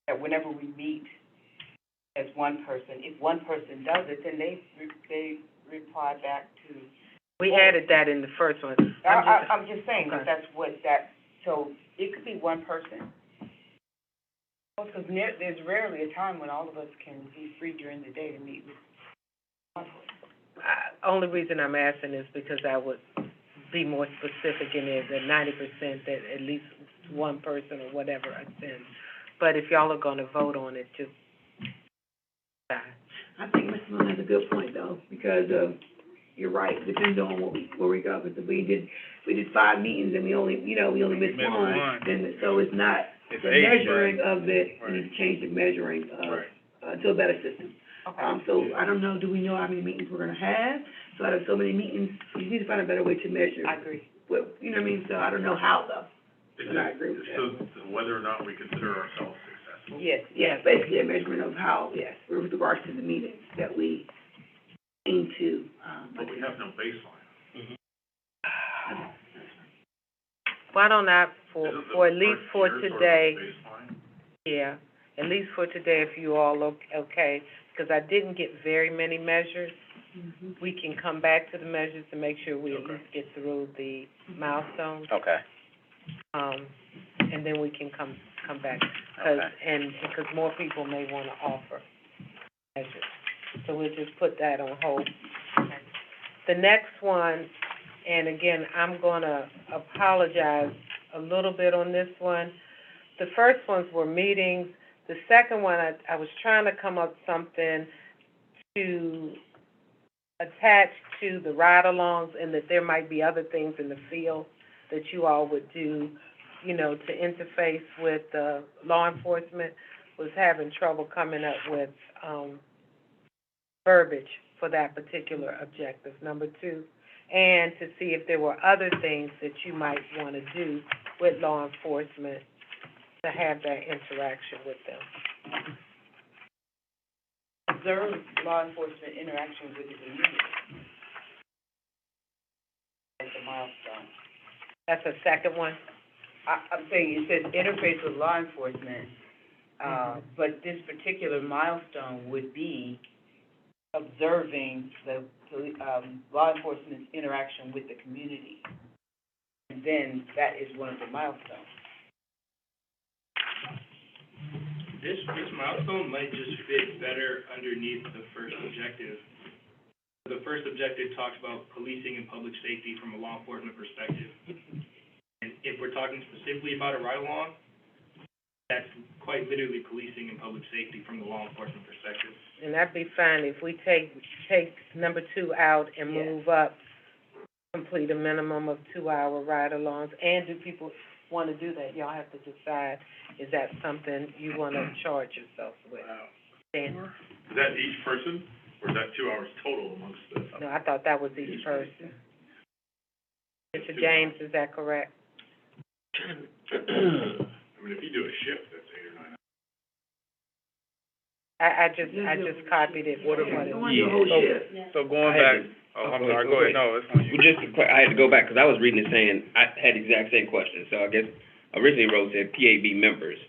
That whenever we meet as one person, if one person does it, then they reply back to. We added that in the first one. I'm just saying okay. that's so it could be one person. Because there's rarely a time when all of us can be free during the day to meet with one person. Only reason I'm asking is because I would be more specific in it, that 90%, that at least one person or whatever attends. But if y'all are gonna vote on it, just, I think Mr. Moon has a good point though, because, you're right, depending on where we go, because we did 5 meetings and we only missed one, then, so it's not, the measuring of it, we need to change the measuring of, to a better system. Okay. So I don't know, do we know how many meetings we're gonna have? So out of so many meetings, we need to find a better way to measure. I agree. Well, you know what I mean? So I don't know how though, but I agree with that. So whether or not we consider ourselves successful. Yes. Yes, basically a measurement of how, yes, with regards to the meetings that we aim to, But we have no baseline. why don't I, for at least for today, Baseline? yeah, at least for today, if you all look okay, because I didn't get very many measures. We can come back to the measures to make sure we at least get through the milestones. Okay. And then we can come back, because more people may want to offer measures. So we'll just put that on hold. The next one, and again, I'm gonna apologize a little bit on this one. The first ones were meetings. The second one, I was trying to come up with something to attach to the ride-alongs, and that there might be other things in the field that you all would do, you know, to interface with law enforcement. Was having trouble coming up with verbiage for that particular objective, number 2, and to see if there were other things that you might want to do with law enforcement to have that interaction with them. Observe law enforcement interaction with the community. That's a milestone. That's a second one? I'm saying it says interface with law enforcement, but this particular milestone would be observing the law enforcement's interaction with the community. And then that is one of the milestones. This milestone might just fit better underneath the first objective. The first objective talks about policing and public safety from a law enforcement perspective. And if we're talking specifically about a ride-along, that's quite literally policing and public safety from the law enforcement perspective. And that'd be fine if we take number 2 out and move up, complete a minimum of 2-hour ride-alongs. And do people want to do that? Y'all have to decide, is that something you want to charge yourself with? Dan? Is that each person, or is that 2 hours total amongst the? No, I thought that was each person. Mr. James, is that correct? I mean, if you do a shift, that's 8 or 9 hours. I just copied it. So going back, I'm sorry, go ahead, no, it's on you. I had to go back, because I was reading it saying, I had the exact same question, so I guess originally wrote said PAB members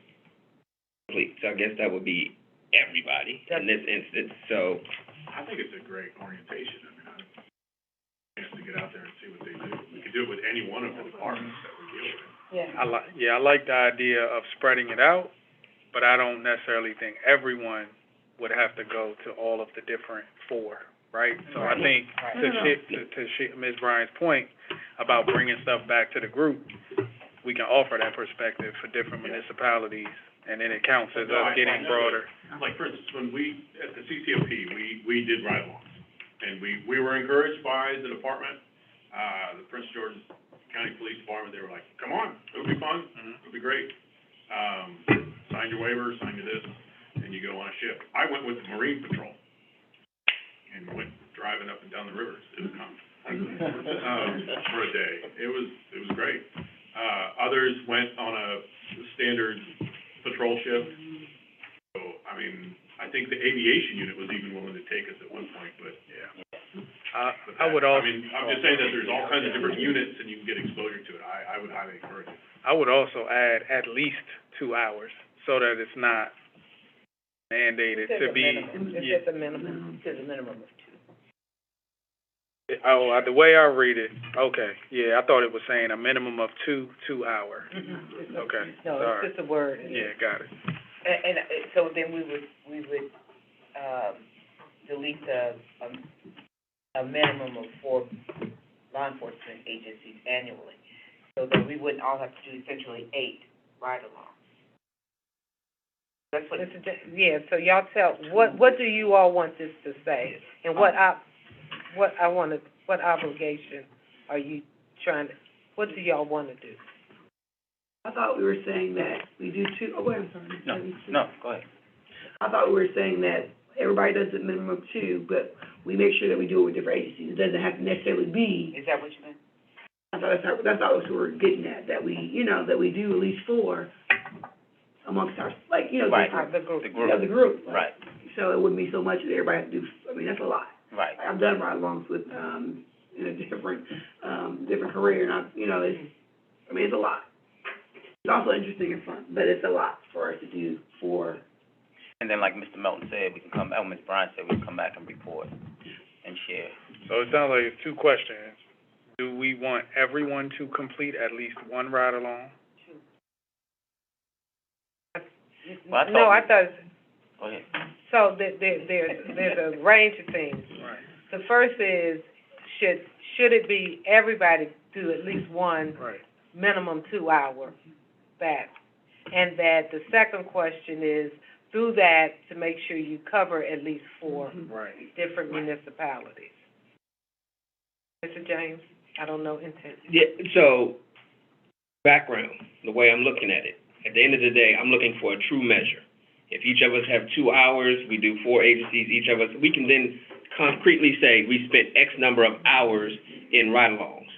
complete, so I guess that would be everybody in this instance, so. I think it's a great orientation. I mean, chance to get out there and see what they do. We could do it with any one of the departments that we deal with. I like the idea of spreading it out, but I don't necessarily think everyone would have to go to all of the different 4, right? So I think to Ms. Bryant's point about bringing stuff back to the group, we can offer that perspective for different municipalities, and then it counts as us getting broader. Like, for instance, when we, at the CCOP, we did ride-alongs, and we were encouraged by the department, the Prince George's County Police Department. They were like, come on, it'll be fun, it'll be great. Sign your waiver, sign your this, and you go on a shift. I went with the Marine Patrol and went driving up and down the rivers. It was for a day. It was great. Others went on a standard patrol shift. So think the aviation unit was even willing to take us at one point, but, I would also. I mean, I'm just saying that there's all kinds of different units and you can get exposure to it. I would highly encourage it. I would also add at least 2 hours, so that it's not mandated to be. It's just a minimum. It says a minimum of 2. Oh, the way I read it, okay, yeah, I thought it was saying a minimum of 2 hour. Okay, No, sorry. it's just a word. Yeah, got it. And so then we would, delete a minimum of 4 law enforcement agencies annually, so that we wouldn't all have to do essentially 8 ride-alongs. That's what. Yeah, so y'all tell, what do you all want this to say? And what obligation are you trying to, what do y'all want to do? I thought we were saying that we do 2, oh, wait, I'm sorry. No, go ahead. I thought we were saying that everybody does a minimum of 2, but we make sure that we do it with different agencies. It doesn't have to necessarily be. Is that what you meant? I thought that's what we were getting at, that we, that we do at least 4 amongst our, like, Right. different, The group. the group. Like, Right. So it wouldn't be so much that everybody has to do, I mean, that's a lot. Right. I've done ride-alongs with, in a different career, and it's a lot. It's also interesting and fun, but it's a lot for us to do for. And then like Mr. Melton said, we can come, Ms. Bryant said, we can come back and report and share. So it sounds like it's 2 questions. Do we want everyone to complete at least 1 ride-along? Well, I thought, Go ahead. so there's a range of things. Right. The first is, should it be everybody do at least 1 Right. minimum 2 hour that? And that the second question is, do that to make sure you cover at least 4 Right. different municipalities. Mr. James, I don't know intent. Yeah, so, background, the way I'm looking at it, at the end of the day, I'm looking for a true measure. If each of us have 2 hours, we do 4 agencies, each of us, we can then concretely say we spent X number of hours in ride-alongs.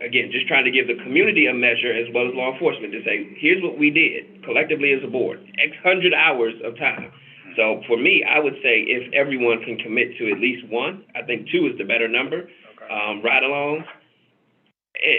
Again, just trying to give the community a measure as well as law enforcement to say, here's what we did collectively as a board, X hundred hours of time. So for me, I would say if everyone can commit to at least 1, I think 2 is the better number, Okay. ride-alongs.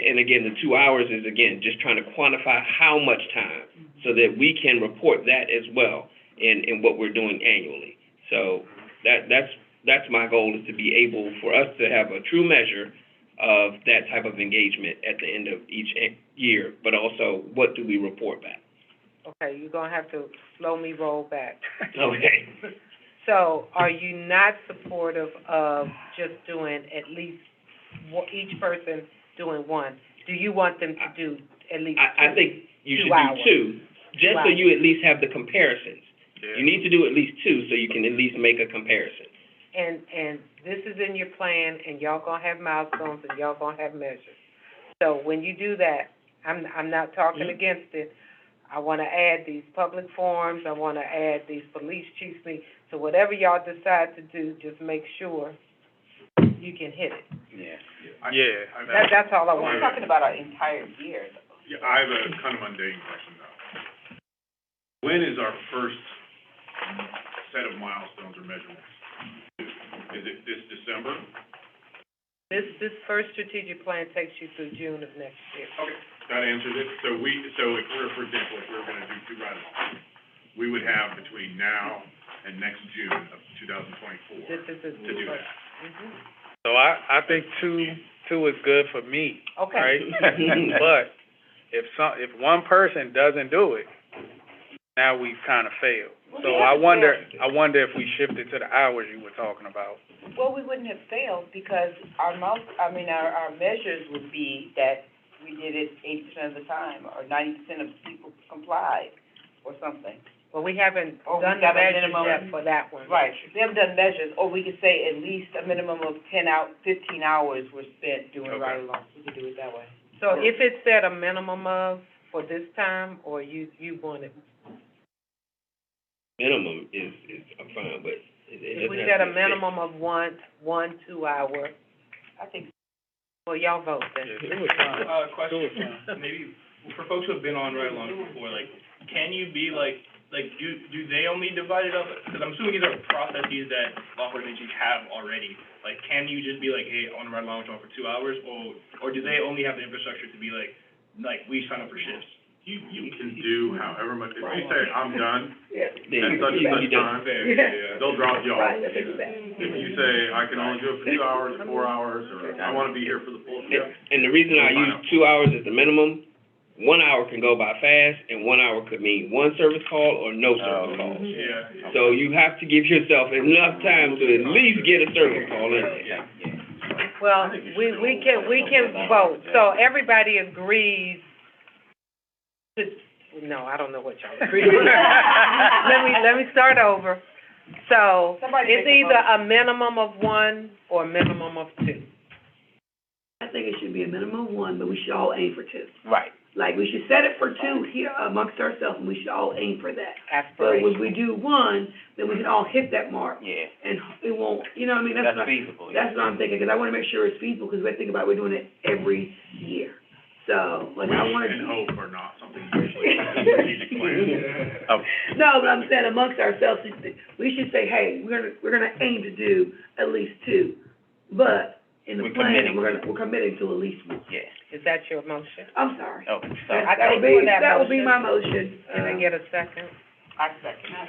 And again, the 2 hours is, again, just trying to quantify how much time so that we can report that as well in what we're doing annually. So that's my goal, is to be able for us to have a true measure of that type of engagement at the end of each year, but also what do we report back? Okay, you're gonna have to slow me roll back. Okay. So, are you not supportive of just doing at least, each person doing 1? Do you want them to do at least 2? I think you 2 should hours. do 2, just so you at least have the comparisons. Yeah. You need to do at least 2 so you can at least make a comparison. And this is in your plan, and y'all gonna have milestones, and y'all gonna have measures. So when you do that, I'm not talking against it. I wanna add these public forums, I wanna add these police chiefs meetings. So whatever y'all decide to do, just make sure you can hit it. Yeah. Yeah. That's all I We're want. talking about our entire year, though. Yeah, I have a kind of mundane question, though. When is our first set of milestones or measurements? Is it this December? This first strategic plan takes you through June of next year. Okay, that answers it. So if we're, for example, if we're gonna do 2 ride-alongs, we would have between now and next June of 2024 This is to do that. So I think 2 is good for me. Okay. Right? But if one person doesn't do it, now we've kind of failed. So I wonder if we shifted to the hours you were talking about. Well, we wouldn't have failed because our measures would be that we did it 80% of the time, or 90% of people complied, or something. Well, we haven't Or we done the got a measures minimum. yet for that one. Right, we haven't done measures, or we could say at least a minimum of 15 hours were spent doing Okay. ride-alongs. We could do it that way. So if it's at a minimum of for this time, or you want it? Minimum is I'm fine, but it If doesn't we have set to a be minimum of 2 hour, I think, well, y'all vote then. Yeah, 2 is fine. Question, maybe, for folks who have been on ride-alongs before, like, can you be like like, do they only divide it up? Because I'm assuming these are processes that law enforcement agencies have already. Like, can you just be like, hey, I want to ride along with someone for 2 hours, or do they only have the infrastructure to be like, we sign up for shifts? You can do however much, if you say, I'm done, Yeah. Then at such and such time, Yeah. they'll drop you off. Right, that's exactly. If you say, I can only do it for 2 hours, 4 hours, or I wanna be here for the full shift, And the reason I use 2 hours as the minimum, 1 hour can go by fast, and 1 hour could mean one service call or no service call. Yeah. So you have to give yourself enough time to at least get a service call in there. Well, we can vote, so everybody agrees to, no, I don't know what y'all agree. Let me start over. So, Somebody it's make a either a minimum of 1 or a minimum of 2. I think it should be a minimum of 1, but we should all aim for 2. Right. Like, we should set it for 2 here amongst ourselves, and we should all aim for that. But Aspiration. when we do 1, then we can all hit that mark, Yeah, and it won't, you know what I mean? that's feasible, yeah. That's what I'm thinking, because I wanna make sure it's feasible, because we think about we're doing it every year. So, like, I wanna. and hope are not something usually strategic plan. Oh, No, but I'm saying amongst ourselves, we should say, hey, we're gonna aim to do at least 2, but in the We're plan, committing. we're committing to at least 1. yeah. Is that your motion? I'm sorry. Oh, That sorry. that would be my motion. Can I get a second? I second that.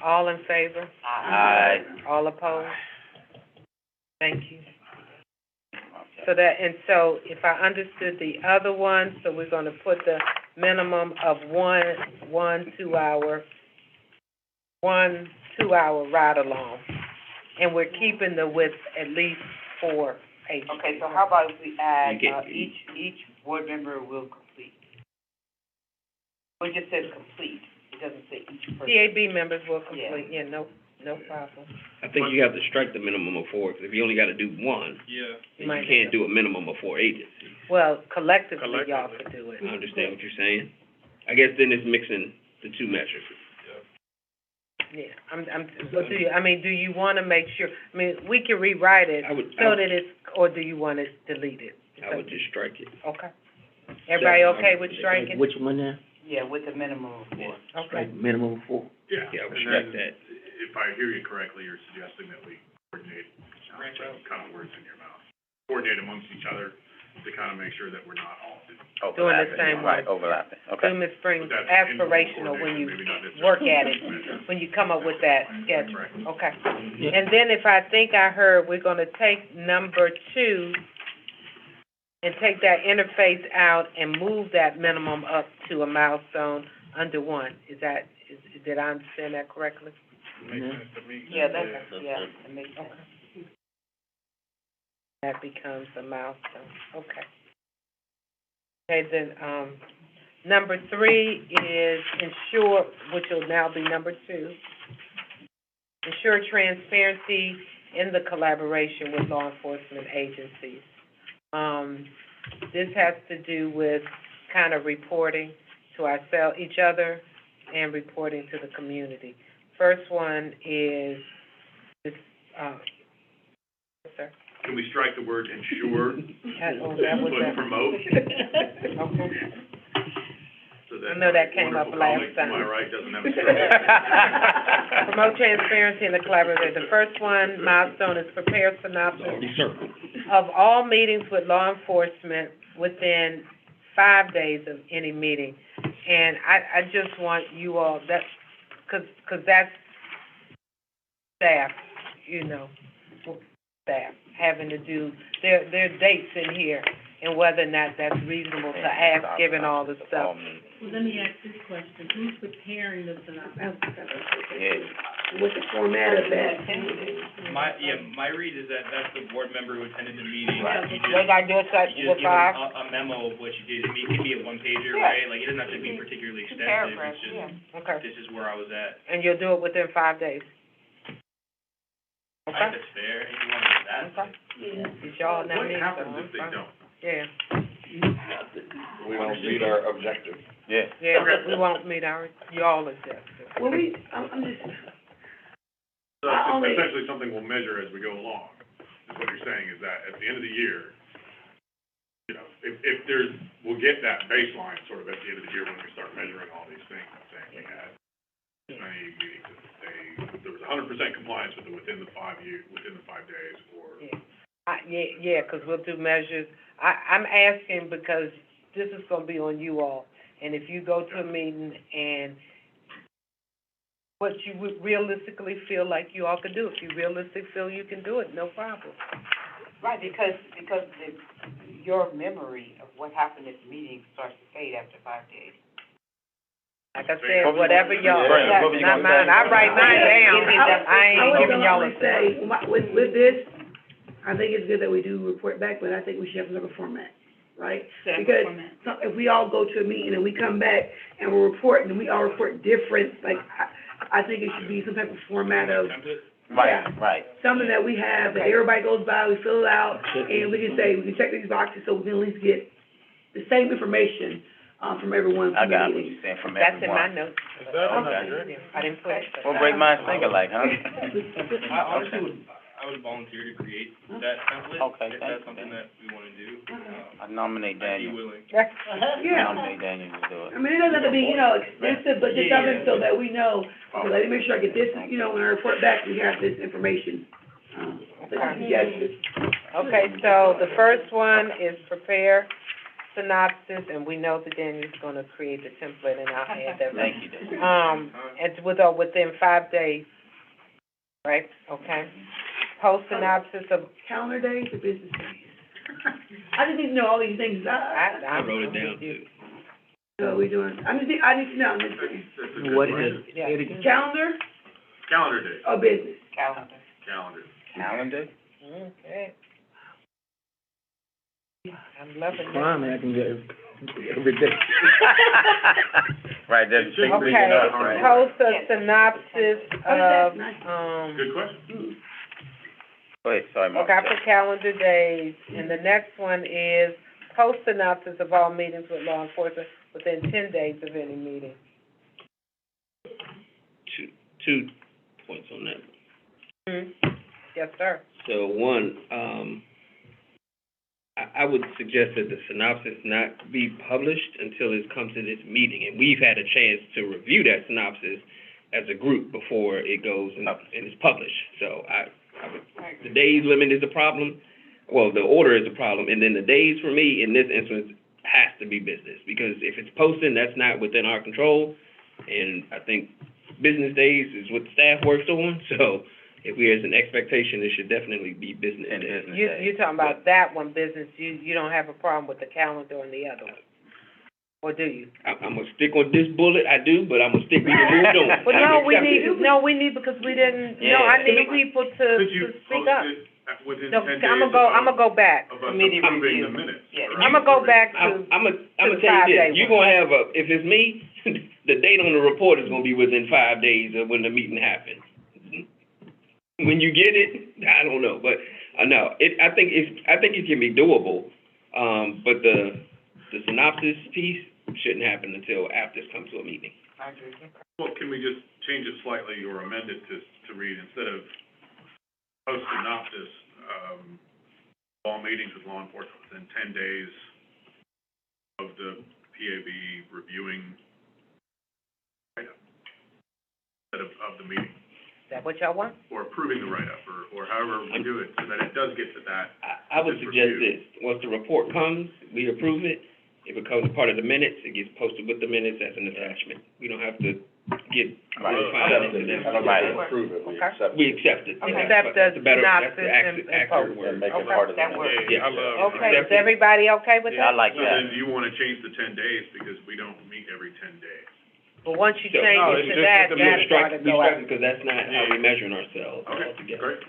All in favor? Aye. All opposed? Thank you. So so if I understood the other one, so we're gonna put the minimum of one 2-hour ride along. And we're keeping the with at least 4 agents. Okay, so how about if we add, You get- each board member will complete? It just says complete, it doesn't say each person. CAB members will complete, yeah, no problem. I think you have to strike the minimum of 4, because if you only gotta do 1, Yeah. then you can't do a minimum of 4 agencies. Well, collectively, y'all could do it. I understand what you're saying. I guess then it's mixing the 2 measures. Yeah, but do you wanna make sure, we can rewrite it I would that it's, or do you want it deleted? I would just strike it. Okay. Everybody okay with striking? Which one now? Yeah, with a minimum of 4. Okay. Like minimum of 4? Yeah, Yeah, I would and strike then, that. if I hear you correctly, you're suggesting that we coordinate, kind of words in your mouth, coordinate amongst each other to kind of make sure that we're not all Doing the Overlapping, same right, way. overlapping, okay. Do Ms. Springs, But that's aspirational when you maybe not necessarily work at it, measure. when you come up with that schedule, Right. okay. And then if I think I heard, we're gonna take number 2 and take that interface out and move that minimum up to a milestone under 1. Did I understand that correctly? Makes sense to me. Yeah, it makes sense. That becomes a milestone, okay. Okay, then, number 3 is ensure, which will now be number 2. Ensure transparency in the collaboration with law enforcement agencies. This has to do with kind of reporting to each other and reporting to the community. First one is this, sir. Can we strike the word ensure, That was put that. promote, Okay. so that I know that my came up wonderful last colleague to my time. right doesn't have a stroke. Promote transparency in the collaboration. The first one, milestone, is prepare synopsis Already circled. of all meetings with law enforcement within 5 days of any meeting. And I just want you all, cause that's staff, staff having to do, there are dates in here, and whether or not that's reasonable to ask, given all the stuff. Well, let me ask this question, who's preparing the synopsis? What's the format of that? My read is that that's the board member who attended the meeting. You They gotta do it just with give 5? a memo of what you did. It could be a one-pager, Yeah. right? Like, it doesn't have to be particularly extensive. Paragraphs, It's just, Okay. this is where I was at. And you'll do it within 5 days? I think Okay? that's fair, if you want to do that. Okay. It's y'all now What me, so happens I'm if they fine. don't? Yeah, We don't meet our objective. Yeah. yeah, Okay. we won't meet y'all objectives. Well, I'm just, So I it's only- essentially something we'll measure as we go along, is what you're saying, is that at the end of the year, if we'll get that baseline sort of at the end of the year when we start measuring all these things, and saying we had any meeting to say there was 100% compliance with it within the 5 days, or? Yeah, 'cause we'll do measures. I'm asking because this is gonna be on you all. And if you go to a meeting and what you would realistically feel like you all could do, if you realistically feel you can do it, no problem. Right, because your memory of what happened at the meeting starts to fade after 5 days. Like I said, whatever y'all, Yeah, that's not mine, I write mine down, I ain't giving y'all a say, with this, I think it's good that we do report back, but I think we should have another format, right? Because if we all go to a meeting and we come back and we're reporting, and we all report different, like, I think it should be some type of format of, Right. something that we have, that everybody goes by, we fill it out, and we can say, we can check these boxes, so we can at least get the same information, from everyone I from the got what meeting. you're saying from That's in my everyone. notes. Is that Okay. I didn't put it. What great minds think alike, huh? I would volunteer to create that template, Okay, if thank that's you, something Dan. that we wanna do. I nominate I'd be Daniel. willing. Yeah. Nominate Daniel to do I it. mean, it doesn't have to be, expensive, but just something so that we know, okay, let me make sure I get this, when I report back, we have this information. Yes. Okay, so the first one is prepare synopsis, and we know that Daniel's gonna create the template, and I'll add that. Thank you, Daniel. And within 5 days, right, okay? Post synopsis of, Calendar days or business days? I just need to know all these things. I wrote it down too. So we doing, I need to know, What is it? yeah. Say it again? calendar Calendar day, or business? Calendar. calendar. Calendar? Okay. I'm loving this. Crime happening every day. Right, there's a Okay, you know, post a synopsis of, Good question. Go ahead, sorry, Mark. okay, I put calendar days, and the next one is post synopsis of all meetings with law enforcement within 10 days of any meeting. Two points on that. Yes, sir. So one, I would suggest that the synopsis not be published until it comes to this meeting, and we've had a chance to review that synopsis as a group before it goes and is published. So the days limit is a problem, well, the order is a problem, and then the days for me in this instance has to be business, because if it's posting, that's not within our control, and I think business days is what staff works on, so if there's an expectation, it should definitely be business And days. business You're talking about that one, business, you don't have a problem with the calendar on the other one? Or do you? I'm gonna stick on this bullet, I do, but I'm gonna stick with the moved on. Well, no, we Accept it. need, because we didn't, Yeah. I need people to Could you speak post up. it within No, 10 days I'm gonna go back. of us Committee approving the review. minutes? Yeah. right? I'm gonna go back I'm to, gonna the tell you 5-day this, you're one. gonna have if it's me, the date on the report is gonna be within 5 days of when the meeting happened. When you get it, I don't know, but, no, I think it can be doable, but the synopsis piece shouldn't happen until after it comes to a meeting. I agree. Well, can we just change it slightly or amend it to read, instead of post synopsis, all meetings with law enforcement within 10 days of the PAB reviewing write-up, instead of the meeting, is that what y'all want? or approving the write-up, or however we do it, so that it does get to that. I would Just suggest review. this, once the report comes, we approve it, it becomes a part of the minutes, it gets posted with the minutes as an attachment. We don't have to get Right. really fine into I that. don't Right. think we approve it, we Okay. accept it. We accept it. Okay. That's Accept the better, that's synopsis the and accurate post. word. And make it Okay, part of the that minutes. works. Yeah. I love Okay, is Accept it. everybody okay with I that? like So that. then, do you wanna change the 10 days, because we don't meet every 10 days? But once you So- change No, it it's to just that, the We that's strike, part we go strike out. it, because that's not how we're measuring ourselves Okay, altogether. great.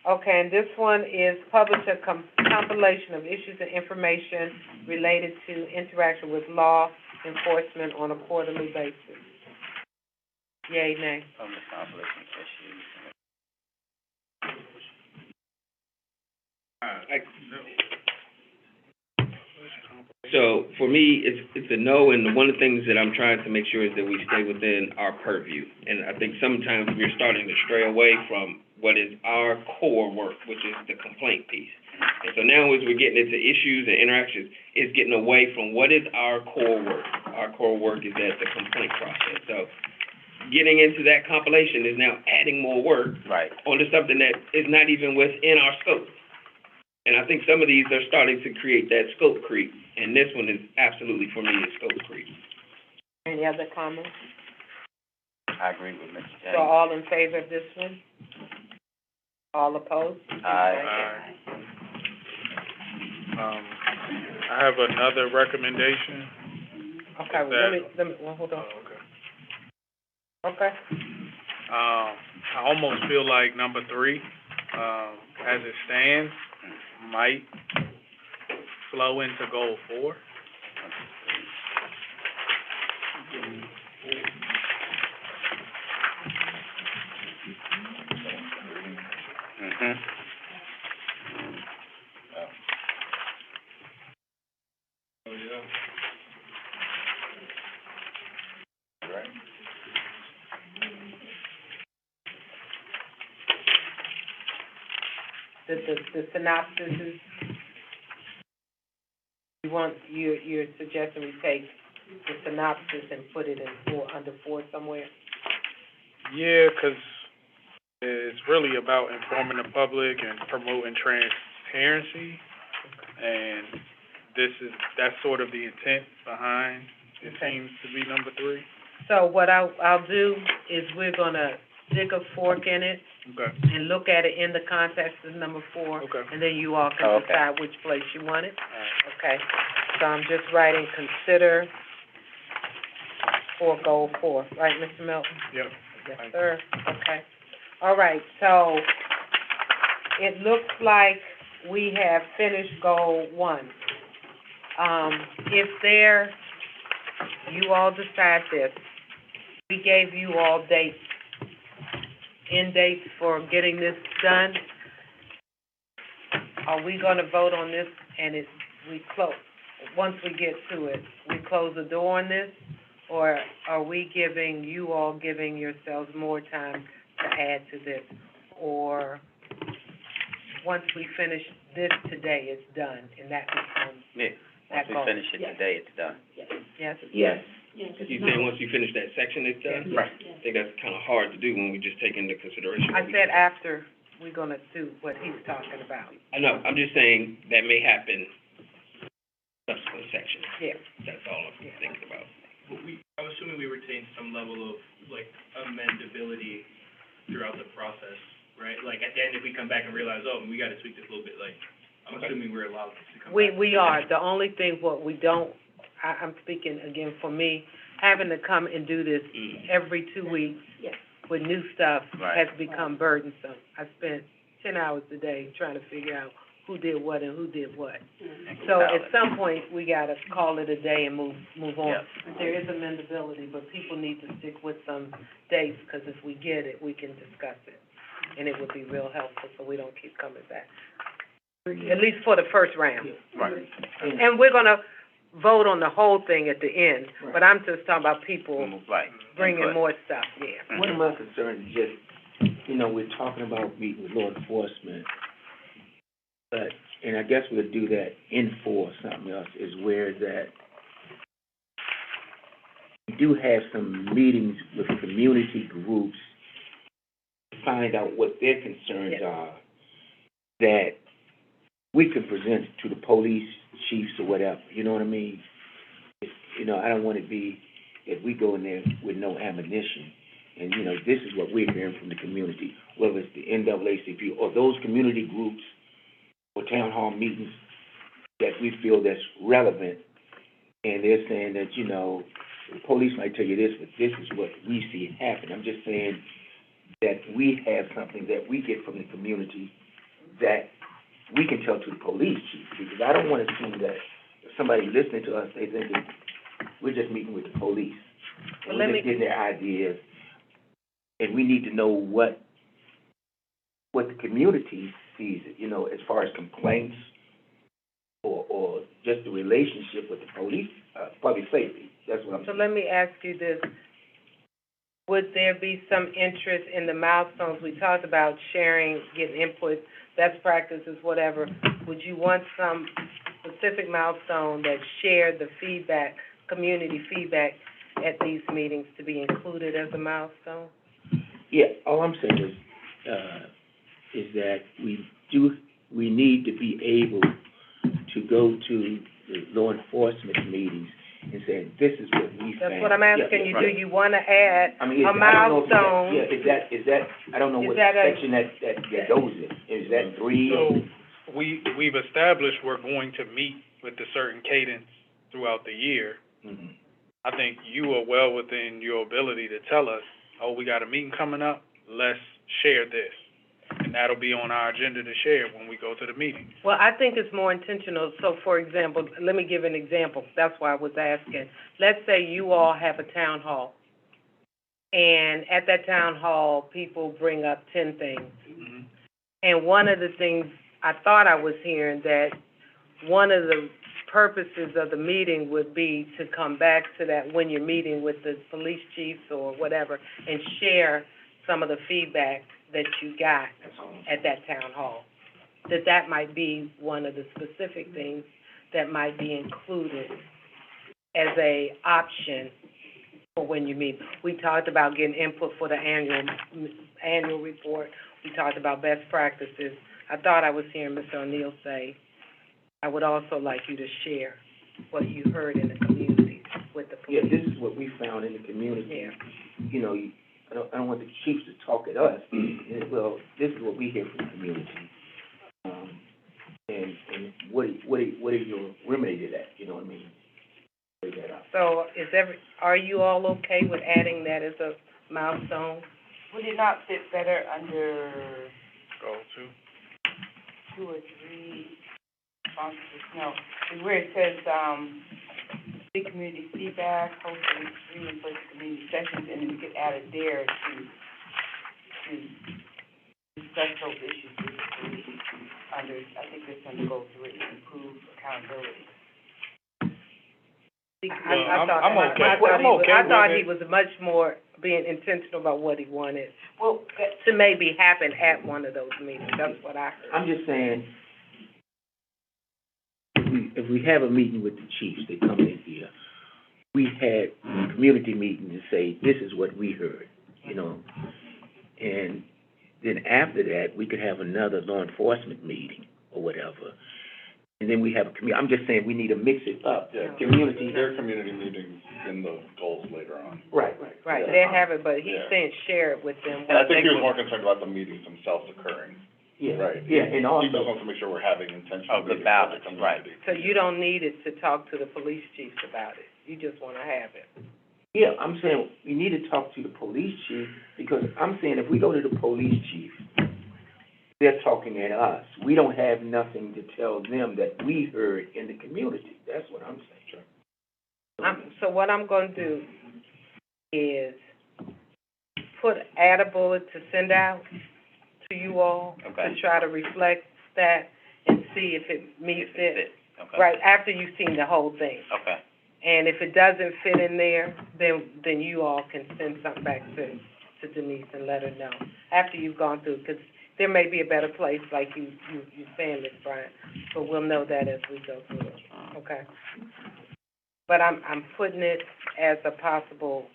Okay, and this one is publish a compilation of issues and information related to interaction with law enforcement on a quarterly basis. Yay, nay? From the compilation issues. So for me, it's a no, and one of the things that I'm trying to make sure is that we stay within our purview. And I think sometimes we're starting to stray away from what is our core work, which is the complaint piece. And so now as we're getting into issues and interactions, it's getting away from what is our core work. Our core work is at the complaint process. So getting into that compilation is now adding more work Right. onto something that is not even within our scope. And I think some of these are starting to create that scope creep, and this one is absolutely, for me, a scope creep. Any other comments? I agree with Mr. So James. all in favor of this one? All opposed? Aye. I have another recommendation. Okay, well, let me, well, hold on. Okay. I almost feel like number 3, as it stands, might flow into goal 4. Mhm. Oh, yeah. Right. The synopsis is, you're suggesting we take the synopsis and put it in 4, under 4 somewhere? Yeah, 'cause it's really about informing the public and promoting transparency, and that's sort of the intent behind, it seems to be number 3. So what I'll do is we're gonna stick a fork in it Okay. and look at it in the context of number 4. Okay. And then you all can Okay. decide which place you want it. All right. Okay, so I'm just writing consider for goal 4, right, Mr. Melton? Yep. Yes, sir, okay. All right, so it looks like we have finished goal 1. If you all decide this, we gave you all dates, end dates for getting this done. Are we gonna vote on this and once we get to it, we close the door on this? Or are we giving yourselves more time to add to this? Or once we finish this today, it's done, and that becomes, Yeah. Once we finish it today, it's done. yes? Yes. You say once you finish that section, it's done? Right. I think that's kind of hard to do when we just take into consideration. I said after we're gonna do what he's talking about. I know, I'm just saying that may happen subsequent sections. Yeah. That's all I'm thinking about. I'm assuming we retain some level of, like, amendability throughout the process, right? Like, at the end, if we come back and realize, oh, we gotta tweak this a little bit, like, I'm assuming we're allowed to come back. We are. The only thing what we don't, I'm speaking again for me, having to come and do this every 2 weeks with new stuff Right. has become burdensome. I spent 10 hours a day trying to figure out who did what and who did what. So at some point, we gotta call it a day and move on. Yep. There is amendability, but people need to stick with some dates, because if we get it, we can discuss it. And it would be real helpful, so we don't keep coming back. At least for the first round. Right. And we're gonna vote on the whole thing at the end, but I'm just talking about people Right. bringing Input. more stuff, yeah. One of my concerns is just, we're talking about meeting with law enforcement, but, and I guess we'll do that in 4, something else, is where that we do have some meetings with community groups to find out what their concerns Yeah. are, that we could present to the police chiefs or whatever, you know what I mean? I don't want to be, if we go in there with no ammunition, and, this is what we're hearing from the community, whether it's the NAACP or those community groups or town hall meetings that we feel that's relevant, and they're saying that, the police might tell you this, but this is what we see happen. I'm just saying that we have something that we get from the community that we can tell to the police chief, because I don't want to seem that if somebody listening to us, they thinking we're just meeting with the police. Well, We're just getting their ideas, and we need to know what the community sees, as far as complaints or just the relationship with the police, public safety. That's what I'm So saying. let me ask you this. Would there be some interest in the milestones? We talked about sharing, getting input, best practices, whatever. Would you want some specific milestone that shared the feedback, community feedback, at these meetings to be included as a milestone? Yeah, all I'm saying is that we need to be able to go to the law enforcement meetings and say, this is what we found. That's what I'm asking you, do right. you wanna add I mean, a milestone? Is that, I don't know Is what that a- section that goes in. Is that 3? So, we've established we're going to meet with a certain cadence throughout the year. Mhm. I think you are well within your ability to tell us, oh, we got a meeting coming up, let's share this. And that'll be on our agenda to share when we go to the meeting. Well, I think it's more intentional. So, for example, let me give an example. That's why I was asking. Let's say you all have a town hall, and at that town hall, people bring up 10 things. Mhm. And one of the things I thought I was hearing, that one of the purposes of the meeting would be to come back to that when you're meeting with the police chiefs or whatever, and share some of the feedback that you got at that town hall. That might be one of the specific things that might be included as a option for when you meet. We talked about getting input for the annual report. We talked about best practices. I thought I was hearing Mr. O'Neill say, I would also like you to share what you heard in the community with the police. Yeah, this is what we found in the community. Yeah. You know, I don't want the chiefs to talk at us. Well, this is what we hear from the community. And what is your remedy to that? You know what I mean? Figure that out. So are you all okay with adding that as a milestone? Would it not fit better under Go to. 2 or 3 responses? No, it's where it says, big community feedback, host at least 3 in-person community sessions, and we could add it there to discuss those issues with the police under, I think it's under goal 3, improve accountability. I thought he was much more being intentional about what he wanted Well, to maybe happen at one of those meetings. That's what I heard. I'm just saying, if we have a meeting with the chiefs, they come in here, we had a community meeting to say, this is what we heard, you know. And then after that, we could have another law enforcement meeting or whatever. And then we have a I'm just saying, we need to mix it up. Yeah, Community. their community meetings in the goals later on. Right. Right, Yeah. they have it, but he's Yeah. saying share it with them. And I think he was more concerned about the meetings themselves occurring. Yeah. Right. Yeah, and He just also, wants to make sure we're having intentional Oh, good meetings with balance, the right. community. So you don't need it to talk to the police chiefs about it. You just want to have it. yeah, I'm saying, we need to talk to the police chief, because I'm saying, if we go to the police chief, they're talking at us. We don't have nothing to tell them that we heard in the community. That's what I'm saying. So what I'm going to do is add a bullet to send out to you all Okay. to try to reflect that and see if it meets it, Okay. right, after you've seen the whole thing. Okay. And if it doesn't fit in there, then you all can send something back to Denise and let her know after you've gone through, because there may be a better place, like you're saying, Ms. Bryant, but we'll know that as we go through it, okay? But I'm putting it as a possible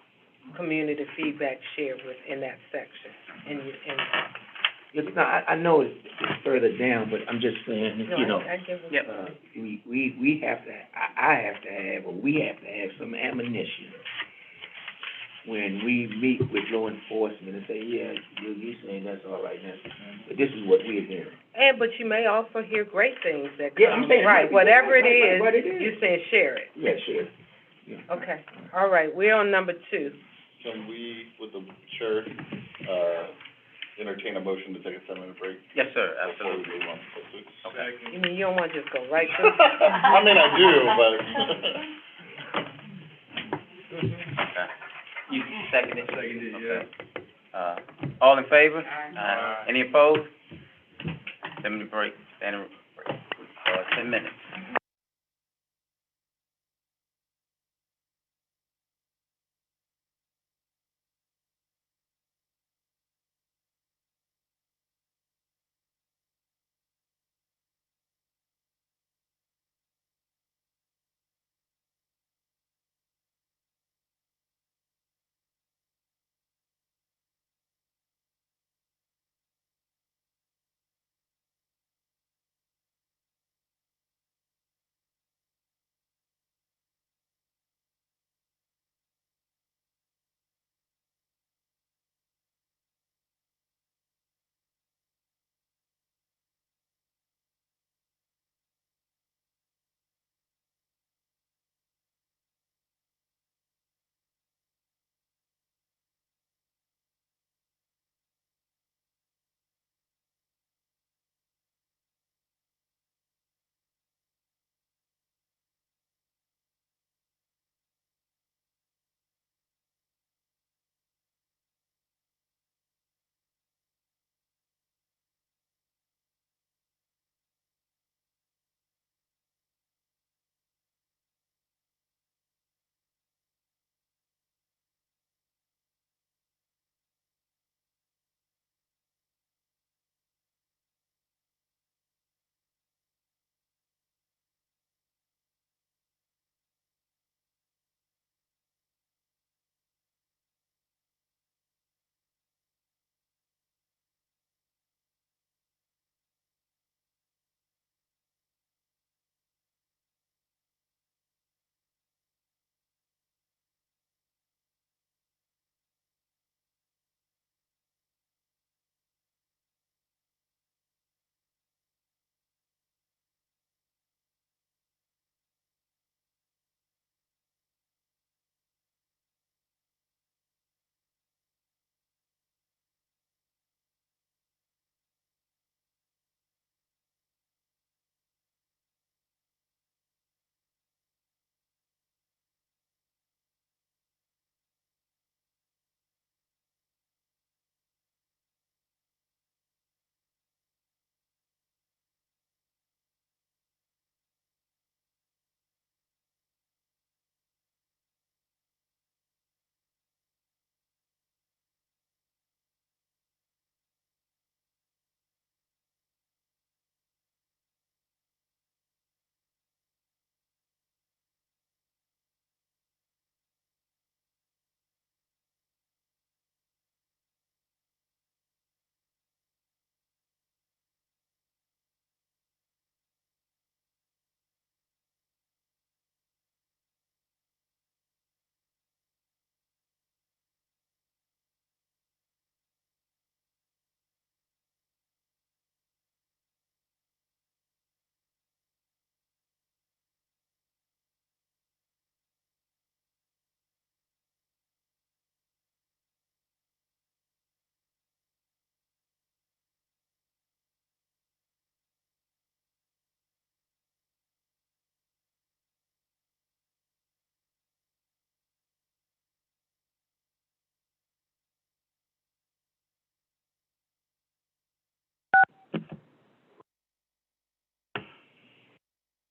community feedback share in that section, No, I know it's further down, but I'm just saying, you know, I get what Yep. we have to, I have to have, or we have to have some ammunition when we meet with law enforcement and say, yeah, you saying that's all right now, but this is what we're hearing. but you may also hear great things that come. Yeah, I'm saying, right, whatever it is, what it is. you're saying share it. Yeah, sure. Yeah. Okay, all right, we're on number 2. Can we, with the chair, entertain a motion to take a 7-minute break? Yes, sir, Before we absolutely. move on to pursuits? Okay. You mean you don't want to just go right through? I mean, I do, but. Okay. You seconded? Seconded, Okay. All in favor? Aye. Any opposed? 7-minute break, standing break, 10 minutes.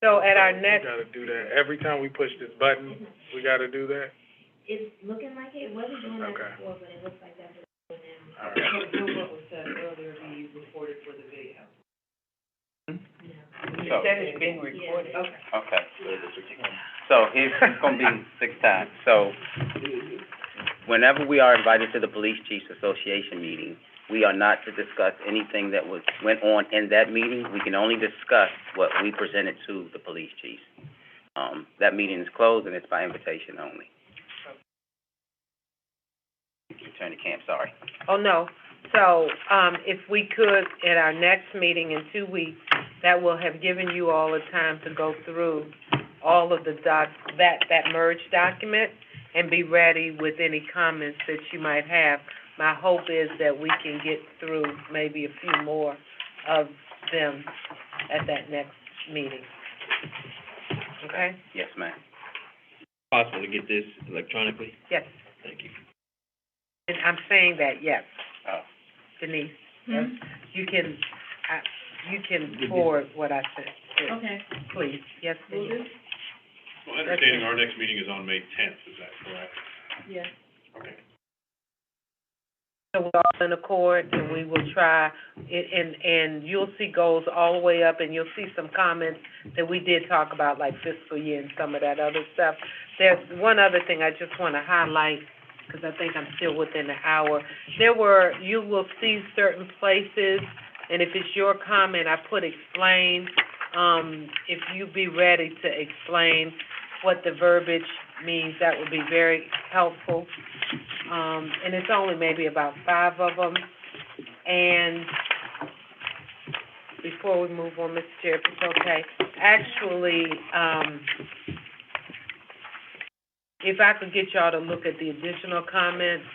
So at our We next, gotta do that. Every time we push this button, we gotta do that? It's looking like it wasn't doing that Okay. before, but it looks like that's what it's doing now. All right. What was said earlier be reported for the video. You So- said it's being recorded. Yeah. Okay. Okay. So it's gonna be 6 times. So whenever we are invited to the Police Chiefs Association meeting, we are not to discuss anything that went on in that meeting. We can only discuss what we presented to the police chiefs. That meeting is closed and it's by invitation only. Attorney Camp, sorry. oh, no. So, if we could, at our next meeting in 2 weeks, that will have given you all the time to go through all of the that merged document and be ready with any comments that you might have. My hope is that we can get through maybe a few more of them at that next meeting. Okay? Yes, ma'am. Possible to get this electronically? Yes. Thank you. And I'm saying that, yes. Oh. Denise, Hmm? you can forward what I said, Okay. please. Yes, Will Denise. do? My understanding, our next meeting is on May 10th, is that correct? Yeah. Okay. So we're all in accord, and we will try, and you'll see goals all the way up, and you'll see some comments that we did talk about, like fiscal year and some of that other stuff. There's one other thing I just want to highlight, because I think I'm still within the hour. You will see certain places, and if it's your comment, I put explain. If you be ready to explain what the verbiage means, that would be very helpful. And it's only maybe about 5 of them. And before we move on, Mr. Chair, if it's okay, actually, if I could get y'all to look at the additional comments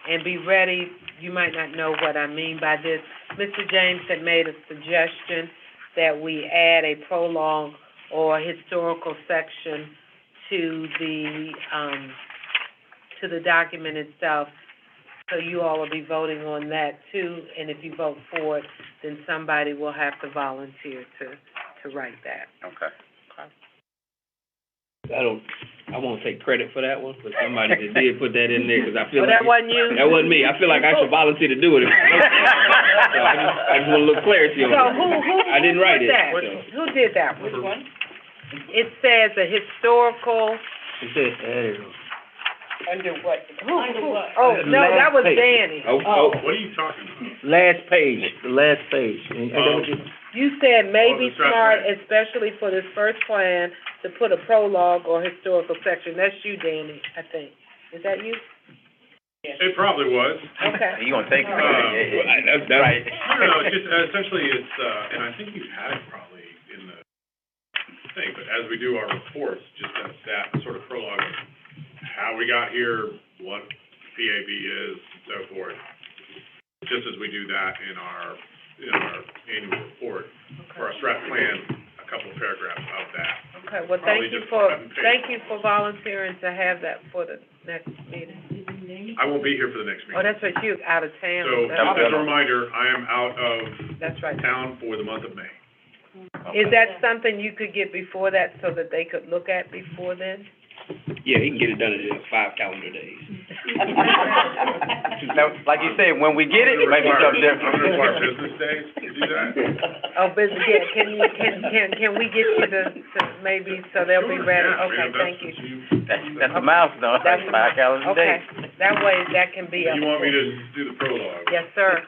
and be ready, you might not know what I mean by this. Mr. James had made a suggestion that we add a prologue or historical section to the document itself. So you all will be voting on that too, and if you vote for it, then somebody will have to volunteer to write that. Okay. I won't take credit for that one, but somebody that did put that in there, because I feel Oh, like. that wasn't you? That wasn't me. I feel like I should volunteer to do it. So I just want a little clarity on it. So who I didn't write did it. that? So. Who did that one? Which one? It says a historical, It says added on. Under what? oh, no, that was Last page. Danny. Oh. What are you talking about? Last page, the last page. And You said may be the draft smart, plan. especially for this first plan, to put a prologue or historical section. That's you, Danny, I think. Is that you? It probably was. Okay. You gonna take it? That's right. No, it's just, essentially, it's, and I think you've had it probably in the thing, but as we do our reports, just that sort of prologue of how we got here, what PAB is, and so forth, just as we do that in our annual report. For our strat plan, a couple of paragraphs of that. Okay, well, Probably just cut and paste. for volunteering to have that for the next meeting. I won't be here for the next meeting. Oh, that's right, you out of town. So, That's just as a right. reminder, I am out of That's right. town for the month of May. Is that something you could get before that so that they could look at before then? Yeah, he can get it done in 5 calendar days. Now, like you said, when we get it, it might be something I'm gonna different. require business days to do that. Oh, business, yeah, can we get you to maybe, so they'll be Sure, ready? yeah, Okay, man, thank you. That's a milestone, that's 5 calendar Okay, days. that way, that can be up. You want me to do the prologue? Yes, sir.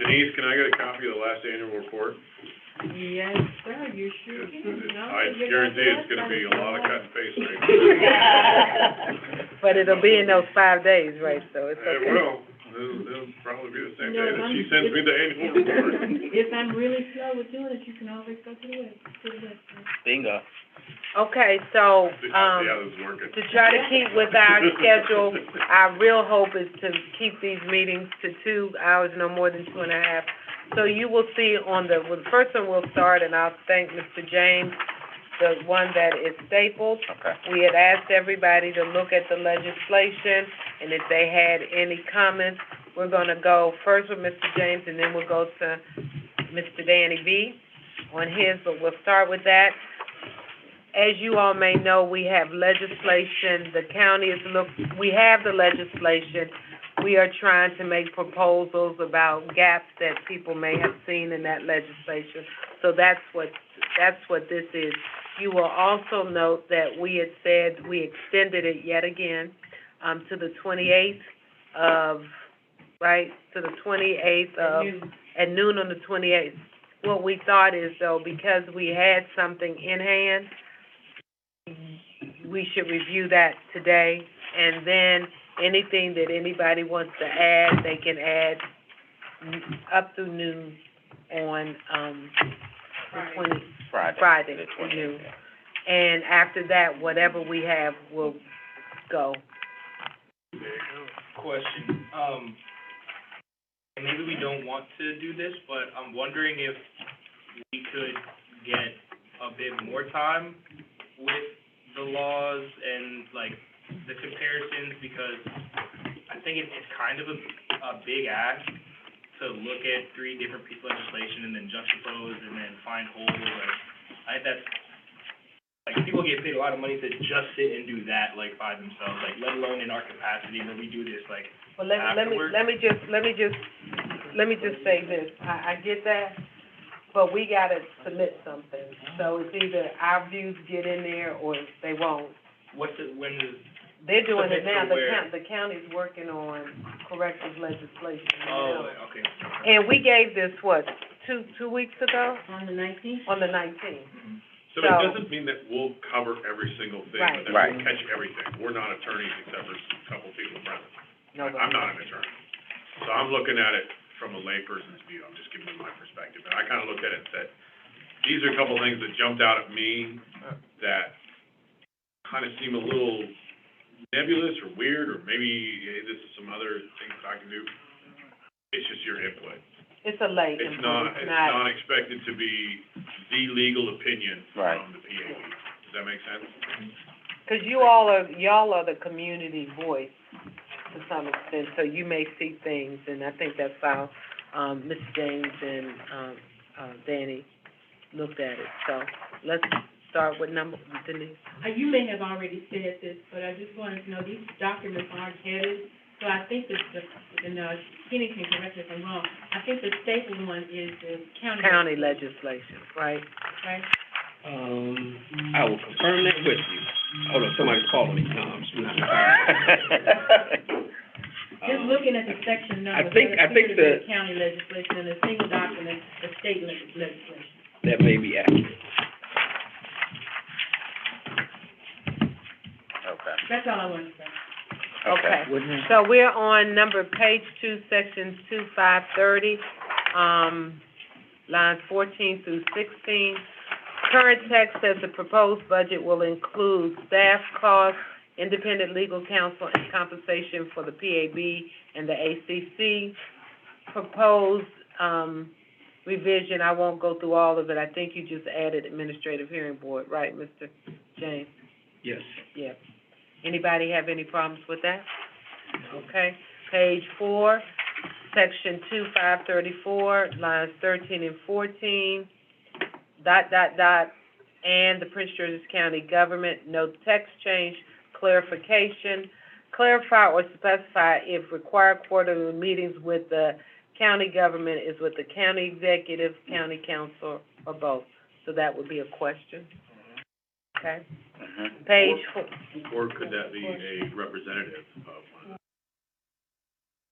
Denise, can I get a copy of the last annual report? Yes, sir, you sure can. I guarantee it's gonna be a lot of cut and paste right But it'll be in those 5 days, right, so it's It okay. will. It'll probably be the same No, day that she I'm- sends me the annual report. If I'm really slow with doing it, you can always go to the website. Bingo. Okay, so, See how this is working. to try to keep with our schedule, our real hope is to keep these meetings to 2 hours, no more than 2.5. So you will see the first one we'll start, and I'll thank Mr. James, the one that is stapled. Okay. We had asked everybody to look at the legislation, and if they had any comments, we're gonna go first with Mr. James, and then we'll go to Mr. Danny V. on his, but we'll start with that. As you all may know, we have legislation, the county we have the legislation. We are trying to make proposals about gaps that people may have seen in that legislation. So that's what this is. You will also note that we had said we extended it yet again, to the 28th of, right, to the 28th of, at noon on the 28th. What we thought is, though, because we had something in hand, we should review that today, and then anything that anybody wants to add, they can add up through noon on, Friday the noon. And after that, whatever we have will go. Question, and maybe we don't want to do this, but I'm wondering if we could get a bit more time with the laws and, like, the comparisons, because I think it's kind of a big ask to look at 3 different pieces of legislation and then juxtapose and then find holes. Like, I think that's, like, people get paid a lot of money to just sit and do that, like, by themselves, like, let alone in our capacity where we do this, like, Well, let me just say this. I get that, but we gotta submit something. So it's either our views get in there or they won't. They're doing it now. The county's working on corrective legislation. Oh, okay. And we gave this, what, two weeks ago? On the 19th? On the 19th. Mm-hmm. So it doesn't mean that we'll cover every single thing, Right. but that we'll catch everything. We're not attorneys except for a couple people present. No, I'm not an attorney. So I'm looking at it from a layperson's view. I'm just giving you my perspective. And I kind of looked at it and said, these are a couple things that jumped out at me that kind of seem a little nebulous or weird, or maybe hey, this is some other things that I can do. It's just your input. It's a late It's input. not, it's not expected to be the legal opinion Right. from the PAB. Does that make sense? Because y'all are the community voice to some extent, so you may see things, and I think that's how, Ms. James and, Danny looked at it. So let's start with Denise. You may have already said this, but I just wanted to know, these documents aren't headed, so I think that Kenny can correct me if I'm wrong, I think the staple one is the county legislation, right? right? I will confirm that with you. Hold on, somebody's calling me. No, I'm not. Just looking at the section number, I think the county legislation and a single document, the state legislation. that may be accurate. Okay. That's all I wanted to say. Okay. So we're on page 2, sections 2530, lines 14 through 16. Current text says the proposed budget will include staff costs, independent legal counsel, and compensation for the PAB and the ACC. Proposed, revision, I won't go through all of it. I think you just added administrative hearing board, right, Mr. James? Yes. Yeah. Anybody have any problems with that? Okay. Page 4, section 2534, lines 13 and 14, ... and the Prince George's County government, no text change, clarification, clarify or specify if required quarterly meetings with the county government is with the county executive, county council, or both. So that would be a question. Okay? Page 4. Or could that be a representative of one?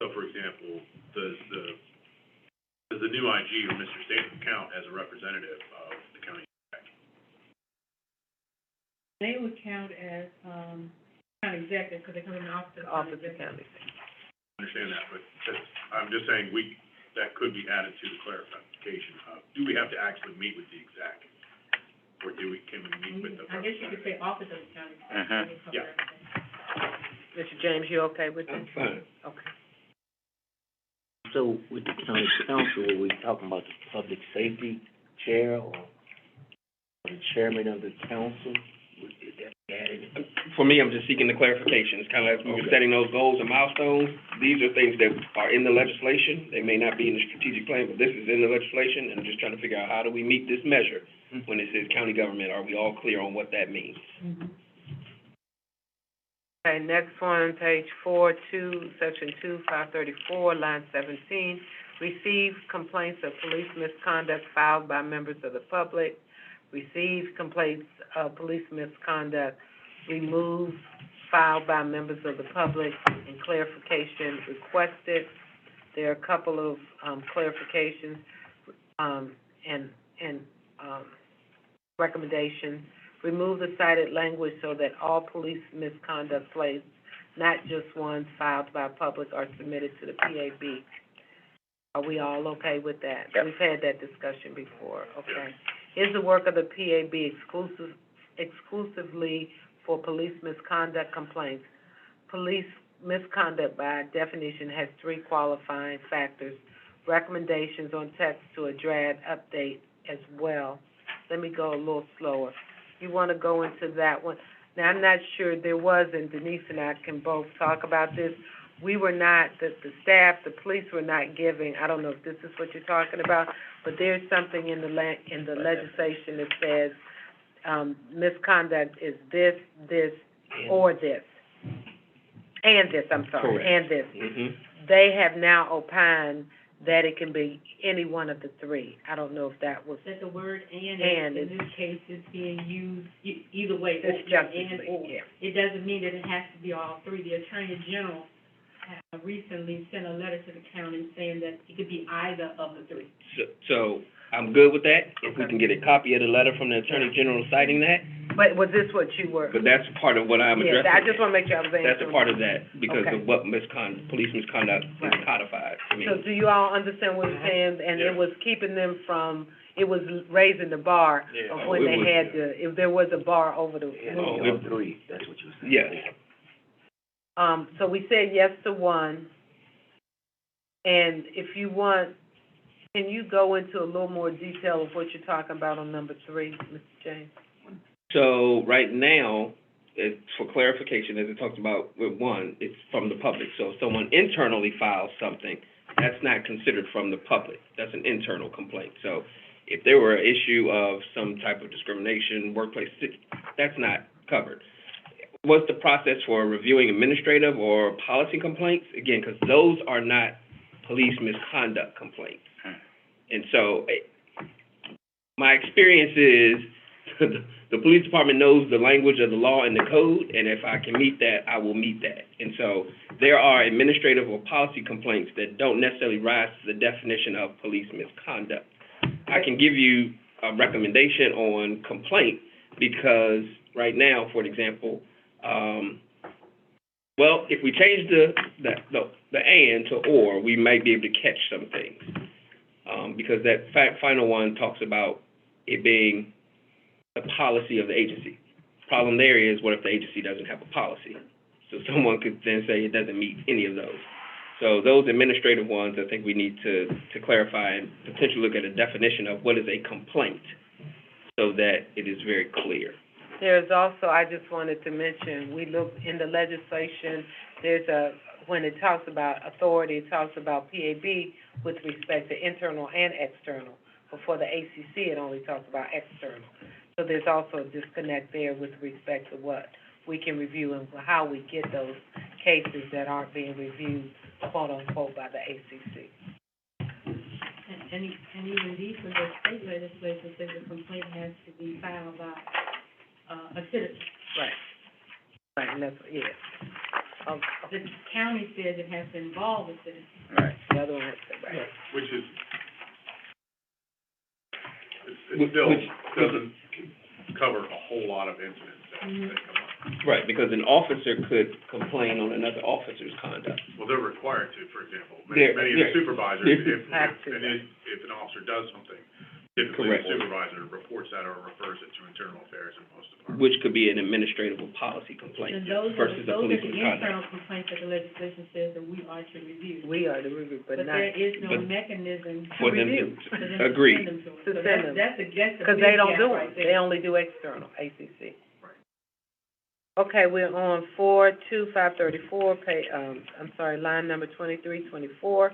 So, for example, does the new IG or Mr. Stanton count as a representative of the county? They would count as, county executive, because they come in the office of the county. I understand that, but I'm just saying that could be added to the clarification of, do we have to actually meet with the exec? Or can we meet with the representative? I guess you could say office of the county. Yeah. Mr. James, you okay with that? I'm fine. Okay. So with the county council, are we talking about the public safety chair or the chairman of the council? Is that added? for me, I'm just seeking the clarifications, kind of as we were setting those goals and milestones. These are things that are in the legislation. They may not be in the strategic plan, but this is in the legislation, and I'm just trying to figure out how do we meet this measure when it says county government. Are we all clear on what that means? Okay, next one, page 4, section 534, line 17. Receive complaints of police misconduct filed by members of the public. Receive complaints of police misconduct removed, filed by members of the public, and clarification requested. There are a couple of clarifications and recommendations. Remove the cited language so that all police misconduct claims, not just ones filed by public, are submitted to the PAB. Are we all okay with that? Yep. We've had that discussion before, okay. Is the work of the PAB exclusively for police misconduct complaints? Police misconduct, by definition, has 3 qualifying factors. Recommendations on text to a draft update as well. Let me go a little slower. You want to go into that one? Now, I'm not sure there was, and Denise and I can both talk about this. We were not, the staff, the police were not giving, I don't know if this is what you're talking about, but there's something in the legislation that says misconduct is this, or this. And this, I'm sorry, Correct. and this. They have now opined that it can be any one of the 3. I don't know if that was. That the word and And in this case is being used either way, It's or just and or. yeah. It doesn't mean that it has to be all 3. The Attorney General recently sent a letter to the county saying that it could be either of the 3. So I'm good with that. If we can get a copy of the letter from the Attorney General citing that, But was this what you were? but that's part of what I'm addressing. Yeah, I just want to make sure I was answering. That's a part of that, because Okay. of what police misconduct is Right. codified to me. So do you all understand what you're saying? And it was keeping them from, it was raising the bar Yeah. of when Oh, it they was- had to, if there was a bar over the. Yeah, Oh, all it- 3, that's what you were saying. Yes. So we said yes to 1. And if you want, can you go into a little more detail of what you're talking about on number 3, Mr. James? So right now, for clarification, as it talks about with 1, it's from the public. So if someone internally files something, that's not considered from the public. That's an internal complaint. So if there were an issue of some type of discrimination, workplace, that's not covered. What's the process for reviewing administrative or policy complaints? Again, because those are not police misconduct complaints. And so my experience is the police department knows the language of the law and the code, and if I can meet that, I will meet that. And so there are administrative or policy complaints that don't necessarily rise to the definition of police misconduct. I can give you a recommendation on complaint because right now, for example, well, if we change the and to or, we might be able to catch some things. Because that final one talks about it being the policy of the agency. Problem there is, what if the agency doesn't have a policy? So someone could then say it doesn't meet any of those. So those administrative ones, I think we need to clarify and potentially look at a definition of what is a complaint so that it is very clear. There's also, I just wanted to mention, we look in the legislation, when it talks about authority, it talks about PAB with respect to internal and external. But for the ACC, it only talks about external. So there's also a disconnect there with respect to what we can review and how we get those cases that aren't being reviewed, quote unquote, by the ACC. And even these, with the state legislation, says the complaint has to be filed by a citizen. Right, and that's, yeah. The county says it has to involve a citizen. Right, the other one has to, right. Which is, it still doesn't cover a whole lot of incidents that come up. Right, because an officer could complain on another officer's conduct. Well, they're required to, for example, They're- many of the supervisors, if an officer does something, typically Correct. the supervisor reports that or refers it to internal affairs in most departments. Which could be an administrative or policy complaint And those are versus a police the misconduct. internal complaints that the legislation says that we are to review. We are the review, but But not, there is no But- mechanism to For them review, to, for them to agreed. send them to us. To So send them. that's a because they big don't gap do right it, there. they only do external, ACC. Okay, we're on 42534, line number 2324.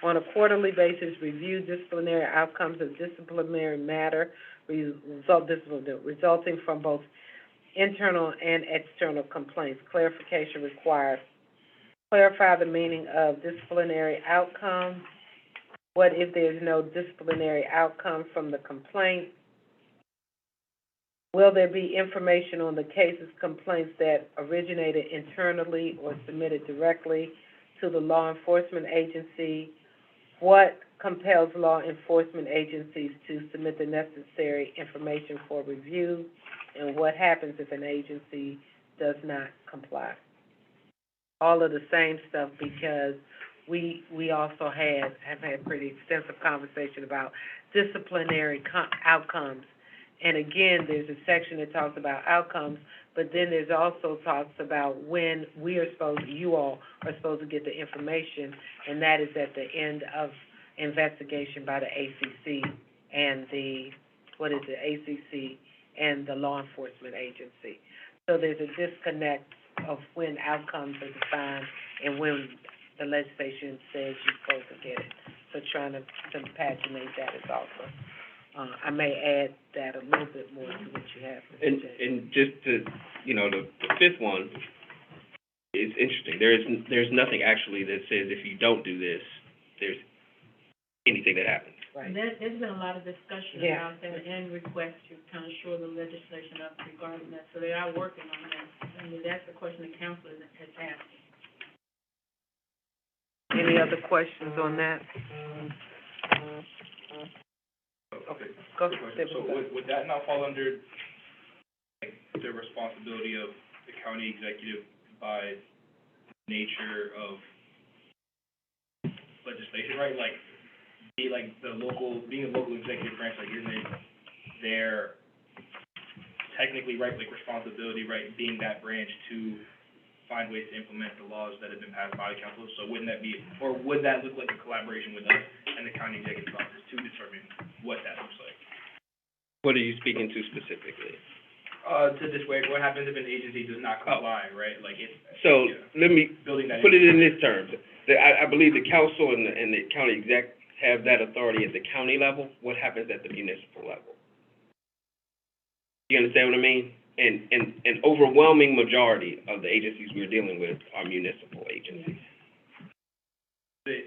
On a quarterly basis, review disciplinary outcomes of disciplinary matter resulting from both internal and external complaints. Clarification required. Clarify the meaning of disciplinary outcome. What if there's no disciplinary outcome from the complaint? Will there be information on the cases, complaints that originated internally or submitted directly to the law enforcement agency? What compels law enforcement agencies to submit the necessary information for review? And what happens if an agency does not comply? All of the same stuff, because we also have had pretty extensive conversation about disciplinary outcomes. And again, there's a section that talks about outcomes, but then there's also talks about when you all are supposed to get the information, and that is at the end of investigation by the ACC and the ACC and the law enforcement agency. So there's a disconnect of when outcomes are defined and when the legislation says you're supposed to get it. So trying to paginate that is also. I may add that a little bit more to what you have. And just to, the fifth one is interesting. There's nothing actually that says if you don't do this, there's anything that happens. Right. And there's been a lot of discussion about that and requests to kind of shore the legislation up regarding that, so they are working on that. I mean, that's the question the council has asked. Any other questions on that? Okay. Go Quick ahead. question. So would that not fall under, like, the responsibility of the county executive by nature of legislation, right? Like, being a local executive branch, like they're technically, right, like responsibility, right, being that branch to find ways to implement the laws that have been passed by the council. So wouldn't that be, or would that look like a collaboration with us and the county executive's office to determine what that looks like? What are you speaking to specifically? To this way, what happens if an agency does not comply, right? Like So let me building that put it in this terms. I believe the council and the county exec have that authority at the county level. What happens at the municipal level? You understand what I mean? And an overwhelming majority of the agencies we're dealing with are municipal agencies. But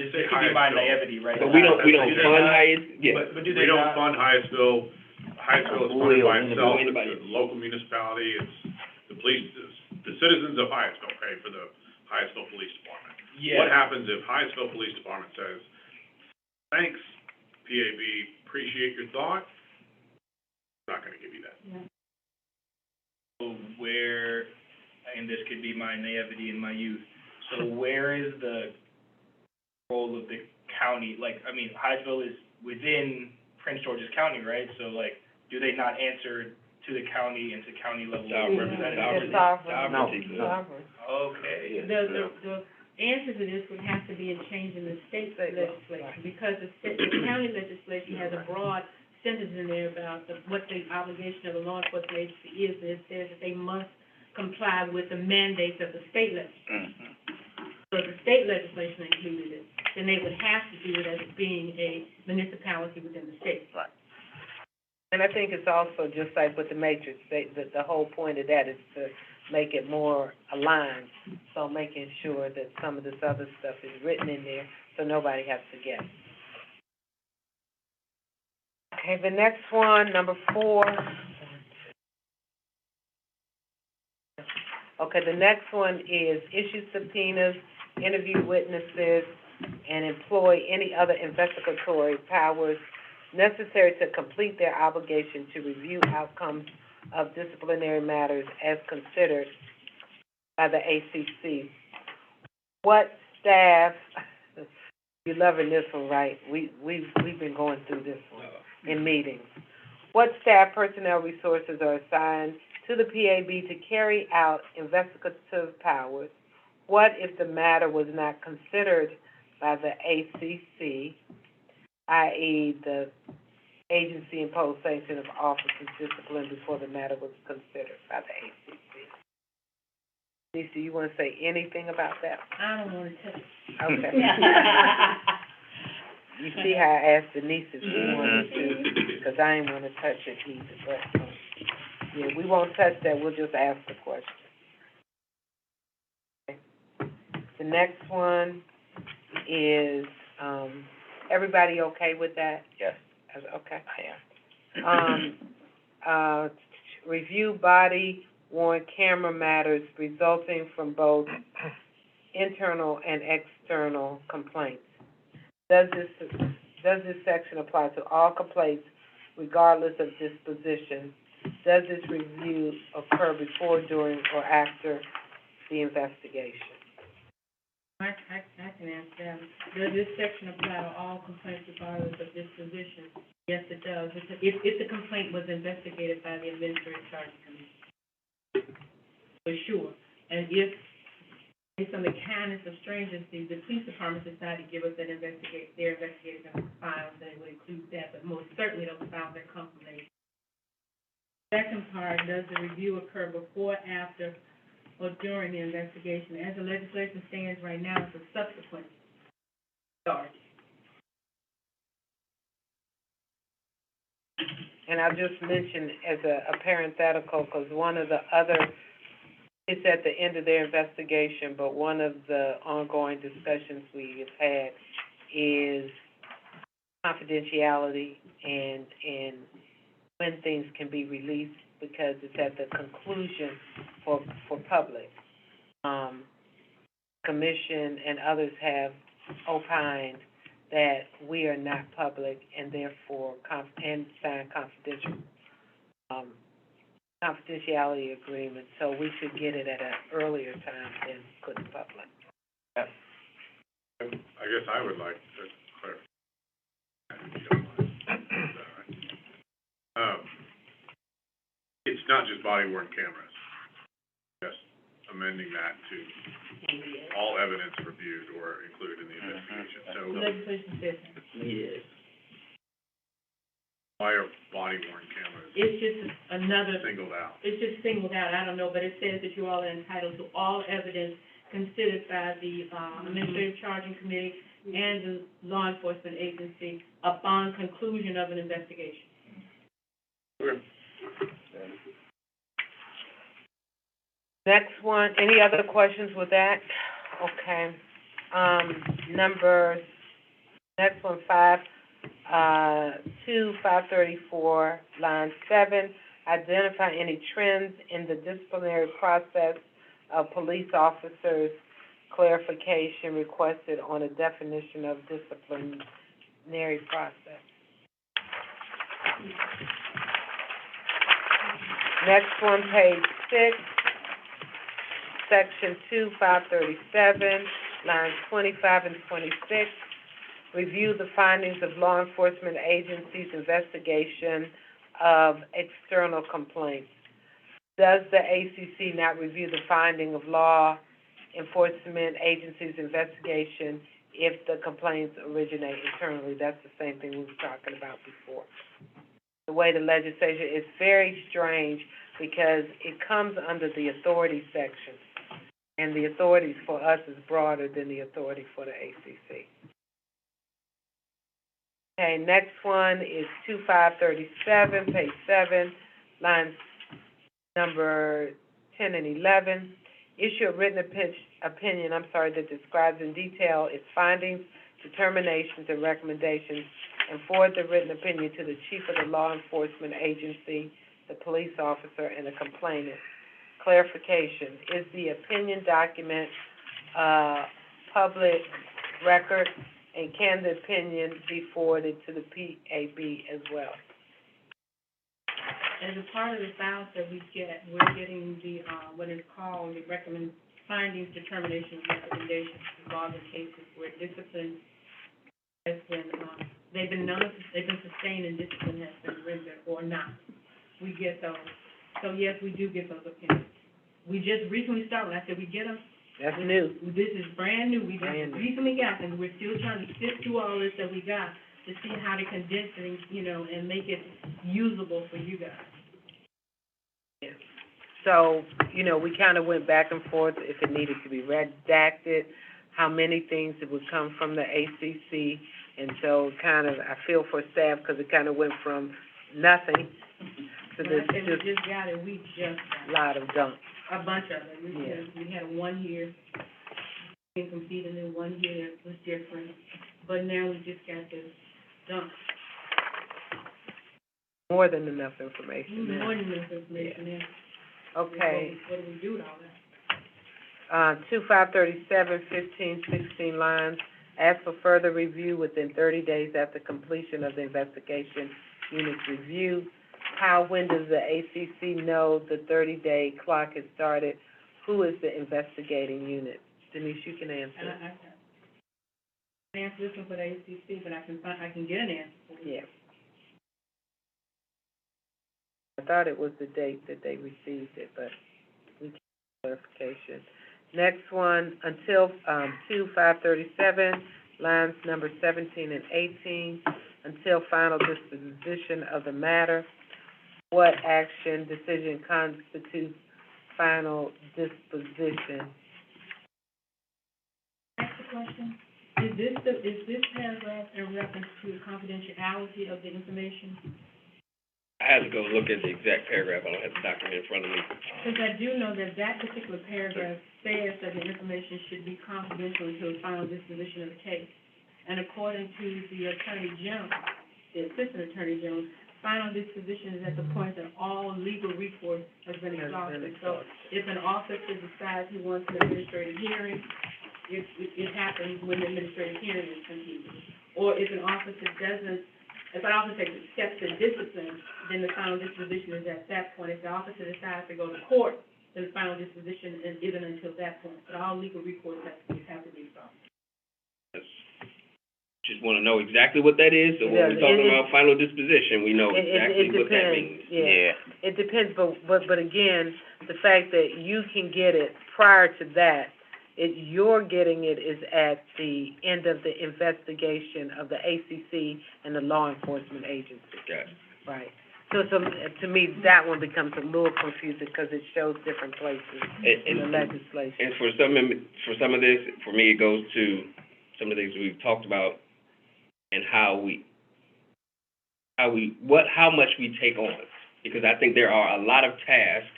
it could be my naivety, right? But we don't fund highest, But do they We don't not? fund Hyattsville. Hyattsville is funded by itself, Anybody. it's a local municipality, it's the police, the citizens of Hyattsville pay for the Hyattsville Police Department. Yeah. What happens if Hyattsville Police Department says, thanks, PAB, appreciate your thought, I'm not gonna give you that. So where, and this could be my naivety in my youth, so where is the role of the county? Like, I mean, Hyattsville is within Prince George's County, right? So like, do they not answer to the county and to county level representatives? Sovereignty. Okay. The answer to this would have to be a change in the state legislation, because the county legislation has a broad sentence in there about what the obligation of a law enforcement agency is, and it says that they must comply with the mandates of the state legislation. So if the state legislation included it, then they would have to do it as being a municipality within the state. Right. And I think it's also just like with the matrix, the whole point of that is to make it more aligned. So making sure that some of this other stuff is written in there so nobody has to guess. Okay, the next one, number 4. Okay, the next one is issue subpoenas, interview witnesses, and employ any other investigatory powers necessary to complete their obligation to review outcomes of disciplinary matters as considered by the ACC. What staff, you're loving this one, right? We've been going through this one in meetings. What staff personnel resources are assigned to the PAB to carry out investigative powers? What if the matter was not considered by the ACC, i.e. the agency imposed sanction of officers' discipline before the matter was considered by the ACC. Lisa, you want to say anything about that? I don't wanna touch it. Okay. You see how I asked Denise if she wanted to, because I ain't want to touch it either, but, yeah, we won't touch that, we'll just ask the question. Okay. The next one is, everybody okay with that? Yes, Okay. I am. Review body worn camera matters resulting from both internal and external complaints. Does this section apply to all complaints regardless of disposition? Does this review occur before, during, or after the investigation? I can answer that. Does this section apply to all complaints regardless of disposition? Yes, it does. If the complaint was investigated by the administrative charging committee. For sure. And if, based on the kindness of strangers, the police department decided to give us their investigative files, then it would include that, but most certainly those files that come from the second part, does the review occur before, after, or during the investigation? As the legislation stands right now, it's a subsequent charge. And I'll just mention as a parenthetical, because one of the other, it's at the end of their investigation, but one of the ongoing discussions we have had is confidentiality and when things can be released, because it's at the conclusion for public. Commission and others have opined that we are not public and therefore and sign confidentiality agreement, so we should get it at an earlier time than put in public. I guess I would like to clarify, if you don't mind. Is that right? It's not just body-worn cameras, just amending that to all evidence reviewed or included in the investigation. The So legislation says that. Yes. why are body-worn cameras It's just another, singled out? it's just singled out, I don't know, but it says that you all are entitled to all evidence considered by the, administrative charging committee and the law enforcement agency upon conclusion of an investigation. Next one, any other questions with that? Okay. Next one, 534, line 7, identify any trends in the disciplinary process of police officers, clarification requested on a definition of disciplinary process. Next one, page 6, section 2, 537, lines 25 and 26. Review the findings of law enforcement agencies' investigation of external complaints. Does the ACC not review the finding of law enforcement agencies' investigation if the complaints originate internally? That's the same thing we were talking about before. The way the legislation is very strange because it comes under the authority section, and the authorities for us is broader than the authority for the ACC. Okay, next one is 2537, page 7, lines number 10 and 11. Issue a written opinion that describes in detail its findings, determinations, and recommendations, and forward the written opinion to the chief of the law enforcement agency, the police officer, and the complainant. Clarification, is the opinion document public record, and can the opinion be forwarded to the PAB as well? As a part of the files that we get, we're getting the, what is called the findings, determinations, recommendations involving cases where discipline has been, they've been sustained and discipline has been rendered or not. We get those. So yes, we do get those opinions. We just recently started, when I said we get them. That's new. This is brand new. We just recently got them. We're still trying to sift through all this that we got to see how to condense it, and make it usable for you guys. So, we kind of went back and forth if it needed to be redacted, how many things it would come from the ACC. And so I feel for staff because it kind of went from nothing to this When I say we just got it, we just got lot of junk. a bunch of it. We had 1 year, completed in 1 year, it was different. But now we just got this done. More than enough information. More than enough information, yeah. Okay. What do we do with all that? 2537, 16 lines. Ask for further review within 30 days after completion of the investigation unit's review. When does the ACC know the 30-day clock has started? Who is the investigating unit? Denise, you can answer. And I can answer this one for the ACC, but I can get an answer for it. Yeah. I thought it was the date that they received it, but we can get clarification. Next one, until, 2537, lines number 17 and 18, until final disposition of the matter. What action, decision constitutes final disposition? Ask the question. Is this paragraph in reference to the confidentiality of the information? I had to go look at the exact paragraph. I don't have the document in front of me. Because I do know that particular paragraph says that the information should be confidential until the final disposition of the case. And according to the Attorney General, the Assistant Attorney General, final disposition is at the point that all legal recourse has been exhausted. So if an officer decides he wants an administrative hearing, it happens when the administrative hearing is completed. Or if an officer takes steps to discipline, then the final disposition is at that point. If the officer decides to go to court, then the final disposition isn't until that point. But all legal recourse have to be exhausted. Just want to know exactly what that is, so when we're talking about final disposition, we know exactly what that means. Yeah. It depends, but again, the fact that you can get it prior to that, you're getting it is at the end of the investigation of the ACC and the law enforcement agency. Gotcha. Right. So to me, that one becomes a little confusing because it shows different places in the legislation. And for some of this, for me, it goes to some of the things we've talked about and how much we take on. Because I think there are a lot of tasks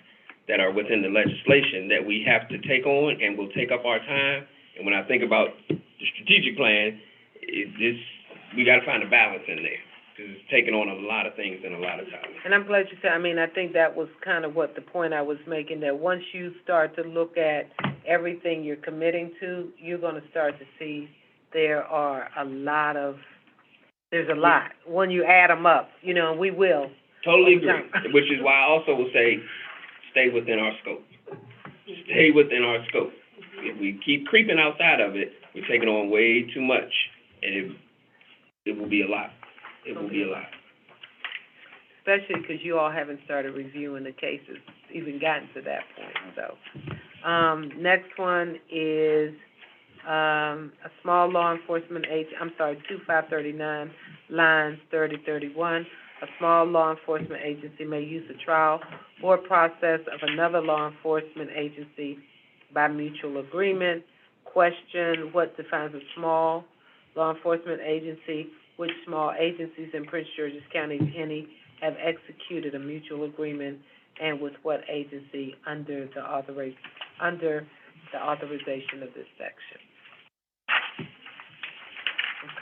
that are within the legislation that we have to take on and will take up our time. And when I think about the strategic plan, we got to find a balance in there, because it's taking on a lot of things and a lot of time. And I'm glad you said, I think that was kind of what the point I was making, that once you start to look at everything you're committing to, you're going to start to see there's a lot. When you add them up, and we will. Totally agree, which is why I also will say, stay within our scope. Stay within our scope. If we keep creeping outside of it, we're taking on way too much, and it will be a lot. It will be a lot. Especially because you all haven't started reviewing the cases, even gotten to that point, so. Next one is, a small law enforcement 2539, lines 30-31. A small law enforcement agency may use the trial or process of another law enforcement agency by mutual agreement. Question, what defines a small law enforcement agency? Which small agencies in Prince George's County, if any, have executed a mutual agreement, and with what agency under the authorization of this section?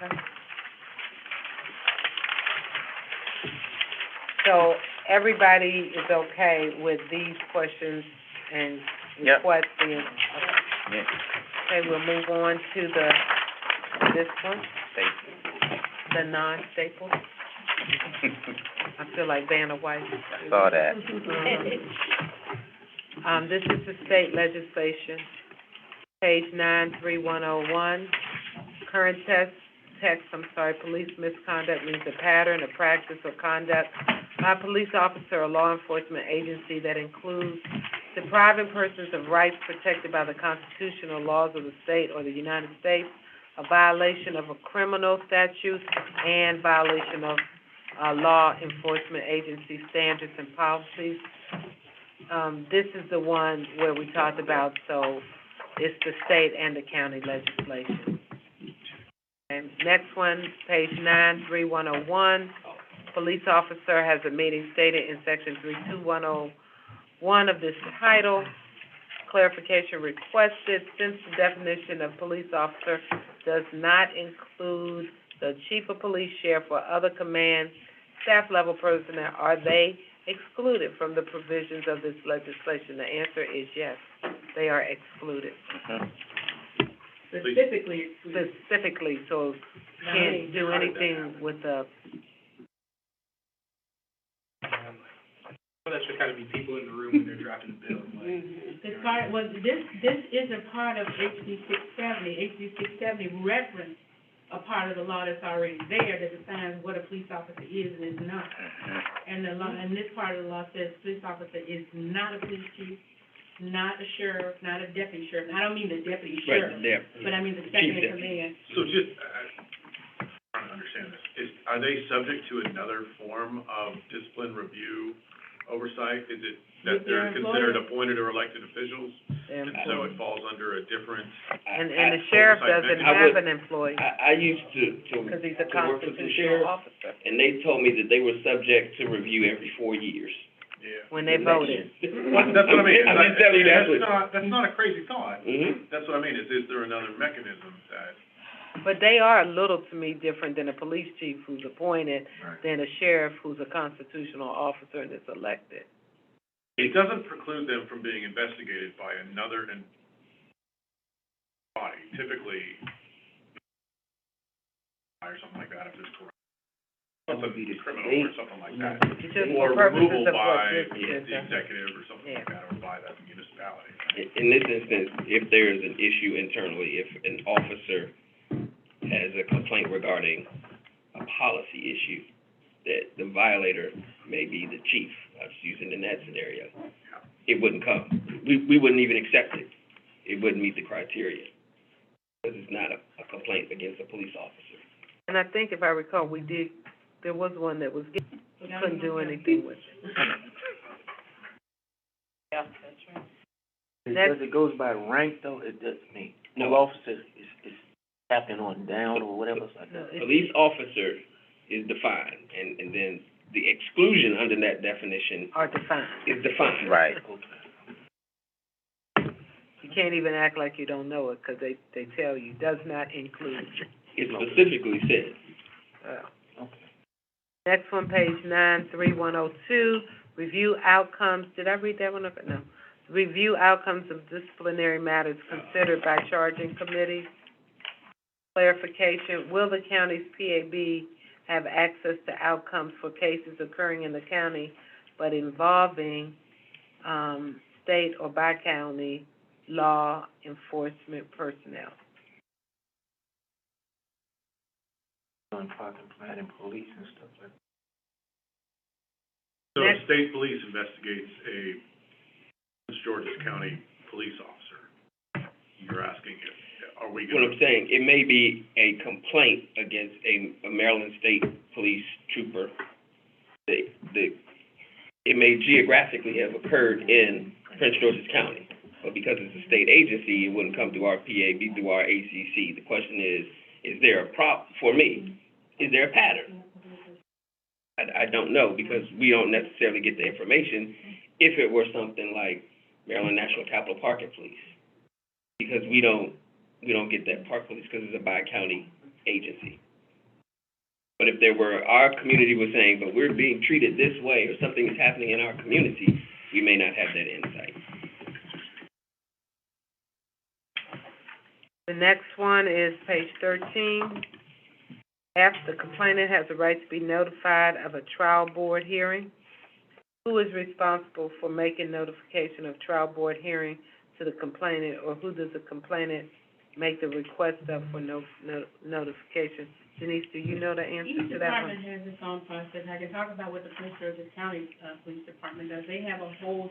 Okay. So everybody is okay with these questions and requests being, okay. Yep. Okay, we'll move on to this one, the non-staple. I feel like Vanna White. I saw that. This is the state legislation, page 93101. Current police misconduct means a pattern, a practice, or conduct by a police officer or law enforcement agency that includes depriving persons of rights protected by the constitutional laws of the state or the United States, a violation of a criminal statute, and violation of, law enforcement agency standards and policies. This is the one where we talked about, so it's the state and the county legislation. And next one, page 93101, police officer has a meeting stated in section 32101 of this title. Clarification requested, since the definition of police officer does not include the chief of police, sheriff, or other command, staff level personnel, are they excluded from the provisions of this legislation? The answer is yes, they are excluded. Specifically excluded. Specifically, so can't do anything with the, Well, that should kind of be people in the room when they're drafting the bill, like. As part, well, this isn't part of HB 670. HB 670 reference a part of the law that's already there that defines what a police officer is and is not. And the law, and this part of the law says police officer is not a police chief, not a sheriff, not a deputy sheriff. And I don't mean the deputy sheriff, but I mean the second in command. So just, trying to understand this, are they subject to another form of discipline review oversight? Is it that they're considered appointed or elected officials, and so it falls under a different? and the sheriff doesn't have an employee, I used to because he's a work with the constitutional sheriff, officer, and they told me that they were subject to review every 4 years. Yeah. when they voted. Well, that's what I mean. I'm just telling you That's not a crazy thought. Mm-hmm. That's what I mean, is there another mechanism that? But they are a little, to me, different than a police chief who's appointed, Right. than a sheriff who's a constitutional officer and is elected. It doesn't preclude them from being investigated by another body, typically, or something like that, if it's corrupt. That would be the Criminal state. or something like that. It's just Or for purposes removal of what by this the is. executive or something like Yeah. that, or by the municipality. In this instance, if there is an issue internally, if an officer has a complaint regarding a policy issue, that the violator may be the chief, I was using in that scenario, it wouldn't come. We wouldn't even accept it. It wouldn't meet the criteria, because it's not a complaint against a police officer. And I think if I recall, there was one that was, couldn't do anything with it. Yeah, that's right. Because it goes by rank though, it does, I mean, no officer is tapping on down or whatever, it's like that. Police officer is defined, and then the exclusion under that definition Are defined. is defined. Right. You can't even act like you don't know it, because they tell you, does not include. It specifically says. Okay. Next one, page 93102, review outcomes, did I read that one up? No. Review outcomes of disciplinary matters considered by charging committees. Clarification, will the county's PAB have access to outcomes for cases occurring in the county but involving, state or by-county law enforcement personnel? On parking plan and police and stuff like that. So Next. the state police investigates a Prince George's County police officer. You're asking are we What I'm saying, it may be a complaint against a Maryland State Police trooper. It may geographically have occurred in Prince George's County, but because it's a state agency, it wouldn't come through our PAB, through our ACC. The question is there a for me, is there a pattern? I don't know, because we don't necessarily get the information if it were something like Maryland National Capital Parking Police, because we don't get that park police because it's a bi-county agency. But if there were, our community was saying, but we're being treated this way, or something is happening in our community, we may not have that insight. The next one is page 13. F, the complainant has a right to be notified of a trial board hearing. Who is responsible for making notification of trial board hearing to the complainant, or who does the complainant make the request of for notification? Denise, do you know the answer to that one? Each department has its own process. I can talk about what the Prince George's County, Police Department does. They have a whole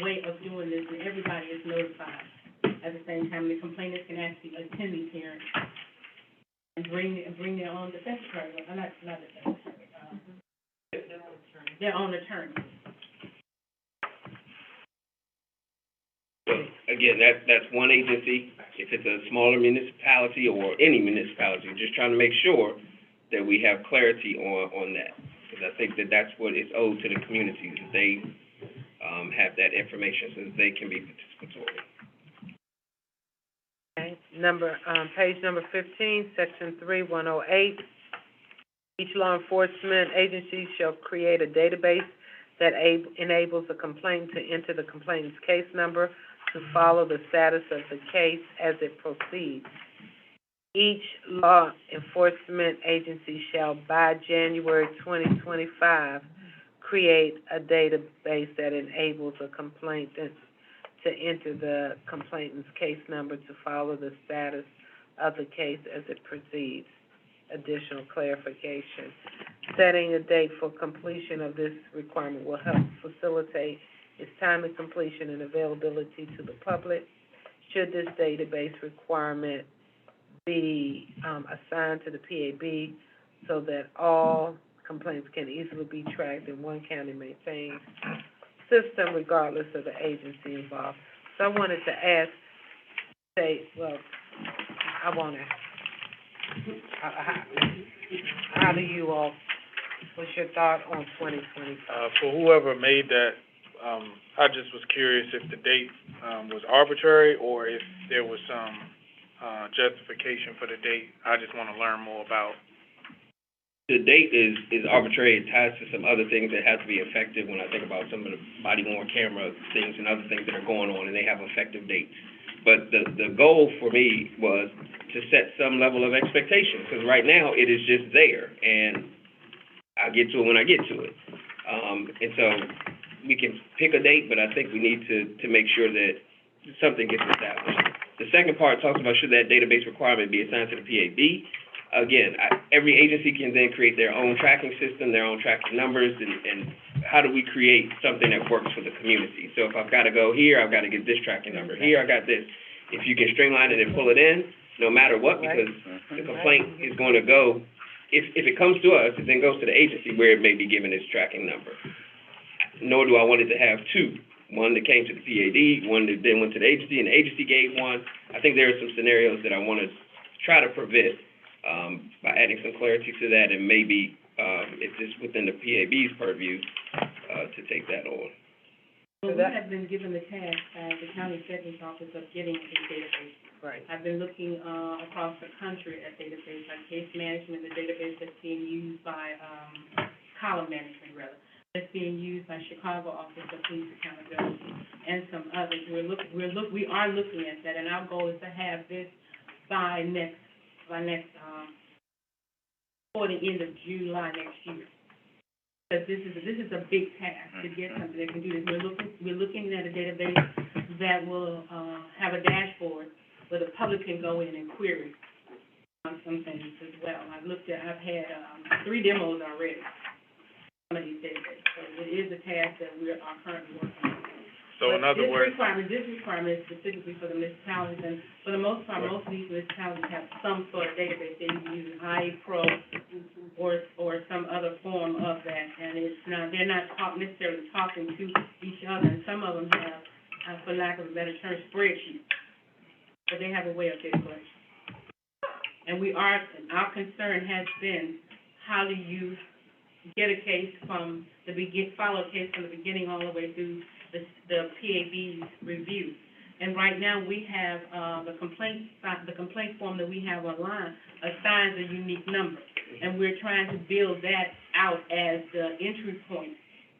way of doing this, and everybody is notified at the same time. The complainants can actually attend these hearings. and bring their own defense attorney, not defense attorney, their own attorney. So, again, that's one agency. If it's a smaller municipality or any municipality, just trying to make sure that we have clarity on that. Because I think that that's what is owed to the communities, that they, have that information so that they can be participatory. Okay, page number 15, section 3108. Each law enforcement agency shall create a database that enables a complainant to enter the complainant's case number to follow the status of the case as it proceeds. Each law enforcement agency shall, by January 2025, create a database that enables a complainant to enter the complainant's case number to follow the status of the case as it proceeds. Additional clarification. Setting a date for completion of this requirement will help facilitate its timely completion and availability to the public. Should this database requirement be assigned to the PAB so that all complaints can easily be tracked in one county maintained system regardless of the agency involved. So I wanted to ask, how do you all, what's your thought on 2025? For whoever made that, I just was curious if the date, was arbitrary or if there was some, justification for the date. I just want to learn more about. The date is arbitrary. It ties to some other things that have to be effective when I think about some of the body-worn camera things and other things that are going on, and they have effective dates. But the goal for me was to set some level of expectation, because right now it is just there, and I get to it when I get to it. And so we can pick a date, but I think we need to make sure that something gets established. The second part talks about should that database requirement be assigned to the PAB. Again, every agency can then create their own tracking system, their own tracking numbers, and how do we create something that works for the community? So if I've got to go here, I've got to get this tracking number. Here, I got this. If you can streamline it and pull it in, no matter what, because the complaint is going to go, if it comes to us, it then goes to the agency where it may be given its tracking number. Nor do I want it to have two. One that came to the PAD, one that then went to the agency, and the agency gave one. I think there are some scenarios that I want to try to prevent by adding some clarity to that, and maybe if it's within the PAB's purview to take that on. Well, we have been given the task by the county executive's office of getting a database. Right. I've been looking across the country at database, like case management, the database that's being used by column management, rather. That's being used by Chicago Office of Police Accountability and some others. We are looking at that, and our goal is to have this by next for the end of July next year. Because this is a big task to get something that can do this. We're looking at a database that will have a dashboard where the public can go in and query on some things as well. I've had 3 demos already. Some of these databases. So it is a task that we are currently working on. So in other words, this requirement is specifically for the municipalities, and for the most part, most of these municipalities have some sort of database. They're using IAPRO or some other form of that, and they're not necessarily talking to each other, and some of them have, for lack of a better term, spreadsheets, but they have a way of data collection. And our concern has been, how do you get a case from follow a case from the beginning all the way through the PAB's review. And right now, we have the complaint form that we have online assigns a unique number. And we're trying to build that out as the entry point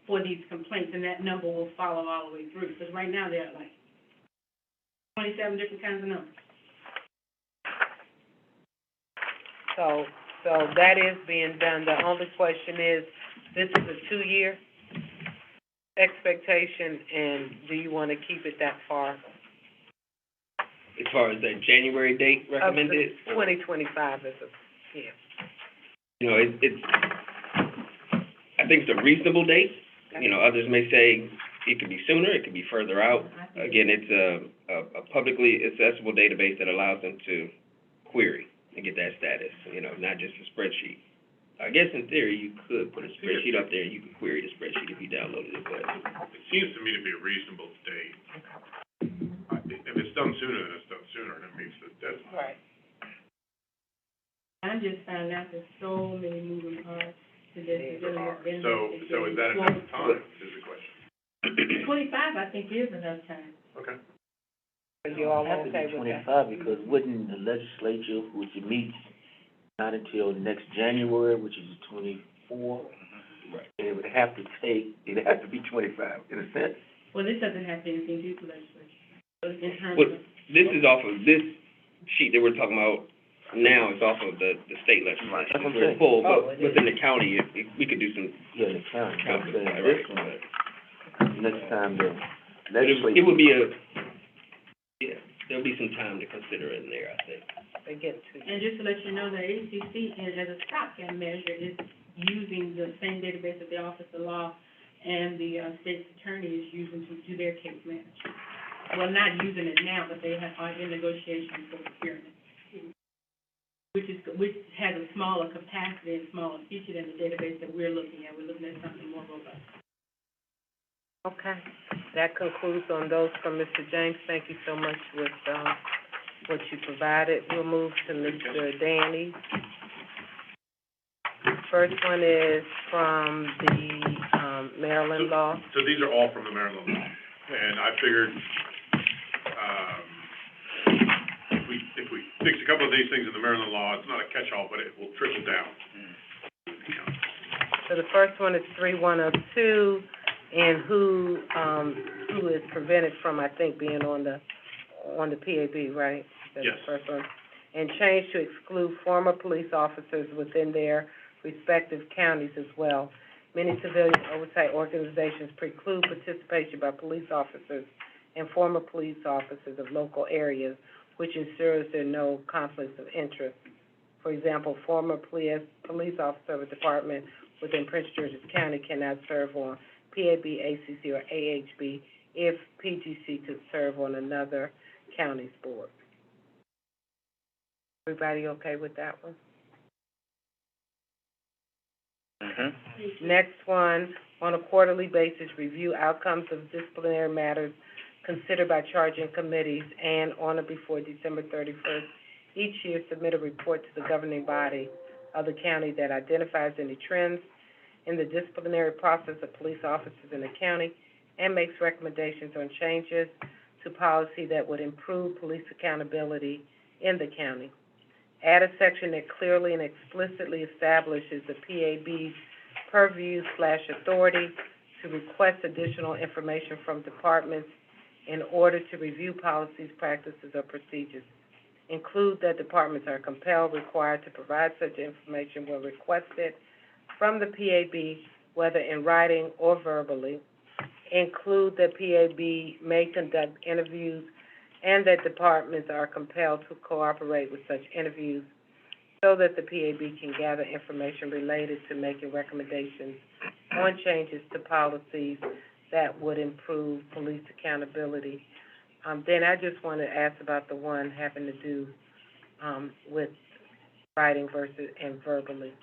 for these complaints, and that number will follow all the way through. Because right now, there are like 27 different kinds of numbers. So that is being done. The only question is, this is a 2-year expectation, and do you want to keep it that far? As far as the January date recommended? 2025 is You know, it's I think it's a reasonable date. You know, others may say it could be sooner, it could be further out. Again, it's a publicly accessible database that allows them to query. and get that status, not just a spreadsheet. I guess in theory, you could put a spreadsheet up there and you could query the spreadsheet if you downloaded it, but It seems to me to be a reasonable date. If it's done sooner, then it's done sooner, and it meets the deadline. Right. I'm just finding out there's so many moving parts to this, dealing with vendors. So is that enough time, is the question? 25, I think, is enough time. Okay. Are you all Have to okay be with that? 25, because wouldn't the legislature, which it meets not until next January, which is the 24th, Right. it would have to be 25, in a sense. Well, this doesn't have anything to do with legislation. In terms Well, of, this is off of this sheet that we're talking about now, it's off of the state legislation. That's what I'm It's very saying. full, Oh, but it within the county, we could do some Yeah, the county, county, I'm saying right, this right. one, next time the But legislature. it would be there'll be some time to consider it in there, I think. They get to you. and just to let you know, the ACC, as a stopgap measure, is using the same database that the Office of Law and the state's attorney is using to do their case management. Well, not using it now, but they are in negotiations for procurement, which has a smaller capacity and smaller feature than the database that we're looking at. We're looking at something more robust. Okay, that concludes on those from Mr. James. Thank you so much with, what you provided. We'll move to Mr. Danny. First one is from the, Maryland law. So these are all from the Maryland law, and I figured, if we fix a couple of these things in the Maryland law, it's not a catch-all, but it will trickle down. So the first one is 3102, and who is prevented from, I think, being on the PAB, right? That's Yes. the first one. And change to exclude former police officers within their respective counties as well. Many civilian oversight organizations preclude participation by police officers and former police officers of local areas, which ensures there are no conflicts of interest. For example, former police officer of a department within Prince George's County cannot serve on PAB, ACC, or AHB if PGC could serve on another county's board. Everybody okay with that one? Mm-hmm. Next one, on a quarterly basis, review outcomes of disciplinary matters considered by charging committees, and on or before December 31st, each year submit a report to the governing body of the county that identifies any trends in the disciplinary process of police officers in the county and makes recommendations on changes to policy that would improve police accountability in the county. Add a section that clearly and explicitly establishes the PAB's purview/authority to request additional information from departments in order to review policies, practices, or procedures. Include that departments are compelled, required to provide such information when requested from the PAB, whether in writing or verbally. Include that PAB may conduct interviews and that departments are compelled to cooperate with such interviews so that the PAB can gather information related to making recommendations on changes to policies that would improve police accountability. Then I just want to ask about the one having to do, with writing versus and verbally.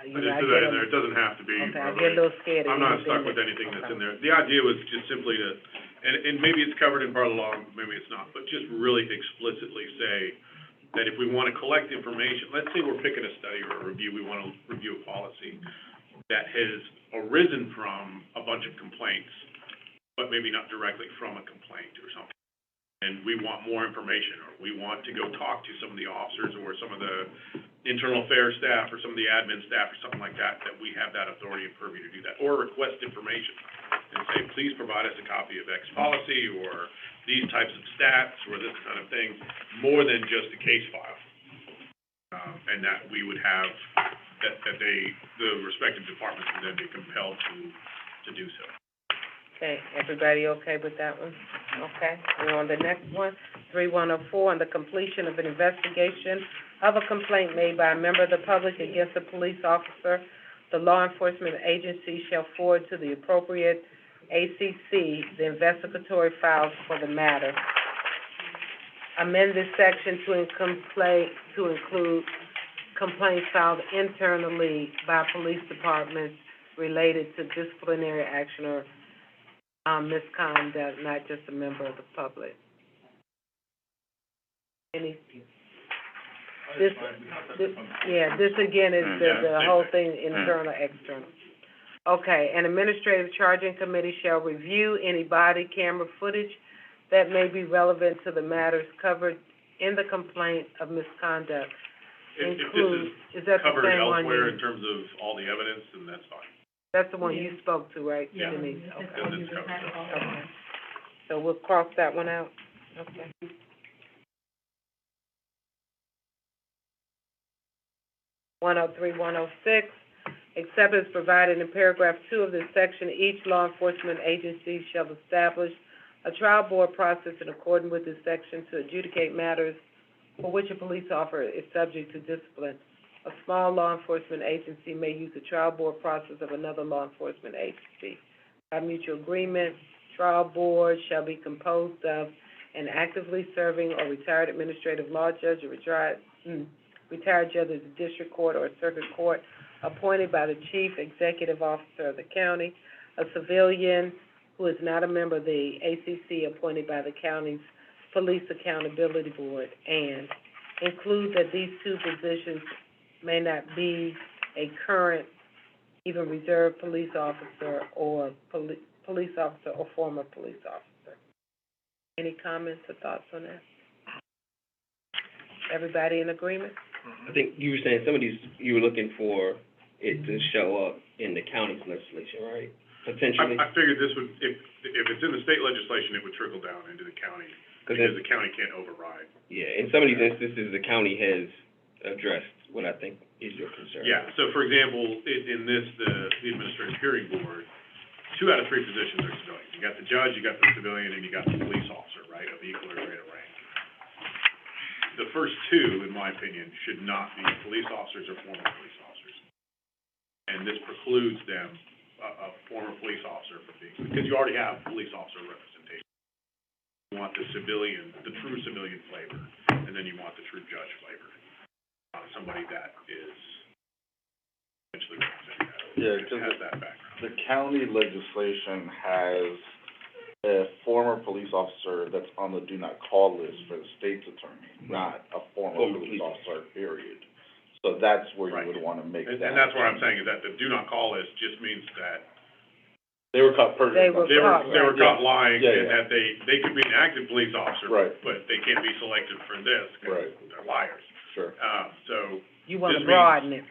I just put that in there, it doesn't have to be. Okay, I get a little scared. I'm not stuck with anything that's in there. The idea was just simply to, and maybe it's covered in part of the law, maybe it's not, but just really explicitly say that if we want to collect information, let's say we're picking a study or a review, we want to review a policy that has arisen from a bunch of complaints, but maybe not directly from a complaint or something. And we want more information, or we want to go talk to some of the officers or some of the internal affairs staff or some of the admin staff or something like that, that we have that authority and purview to do that. Or request information and say, please provide us a copy of X policy or these types of stats or this kind of thing, more than just a case file. And that we would have, the respective departments would then be compelled to do so. Okay, everybody okay with that one? Okay, we're on the next one, 3104, on the completion of an investigation of a complaint made by a member of the public against a police officer. The law enforcement agency shall forward to the appropriate ACC the investigatory files for the matter. amend this section to include complaints filed internally by police departments related to disciplinary action or, misconduct, not just a member of the public. Any, this again is the whole thing, internal, external. Okay, an administrative charging committee shall review any body camera footage that may be relevant to the matters covered in the complaint of misconduct. If Include, this is that the covered same one elsewhere you, in terms of all the evidence, then that's fine. that's the one you spoke to, right, Yeah. Denise? That's Okay. all you just had to follow. Okay. So we'll cross that one out, okay. 103, 106, except as provided in paragraph 2 of this section, each law enforcement agency shall establish a trial board process in accordance with this section to adjudicate matters for which a police officer is subject to discipline. A small law enforcement agency may use the trial board process of another law enforcement agency. By mutual agreement, trial board shall be composed of an actively serving or retired administrative law judge or retired judge of the district court or circuit court appointed by the chief executive officer of the county, a civilian who is not a member of the ACC appointed by the county's police accountability board, and include that these two positions may not be a current, even reserve police officer or police officer or former police officer. Any comments or thoughts on that? Everybody in agreement? I think you were saying some of these, you were looking for it to show up in the county's legislation, right? Potentially? I figured this would, if it's in the state legislation, it would trickle down into the county, because the county can't override. Yeah, in some of these instances, the county has addressed what I think is your concern. Yeah, so for example, in this, the administrative hearing board, 2 out of 3 positions are civilian. You got the judge, you got the civilian, and you got the police officer, right, of equal or greater rank. The first 2, in my opinion, should not be police officers or former police officers. And this precludes them, a former police officer from being, because you already have police officer representation. You want the civilian, the true civilian flavor, and then you want the true judge flavor. Somebody that is essentially representing that, has that background. The county legislation has a former police officer that's on the do not call list for the state's attorney, not a former police officer, period. So that's where you would wanna make that. And that's what I'm saying, is that the do not call list just means that They were caught perjury. They were caught lying, Yeah, and yeah. that they could be an active police officer, Right. but they can't be selected for this, because Right. they're liars. Sure. So, You want to This means- broaden it.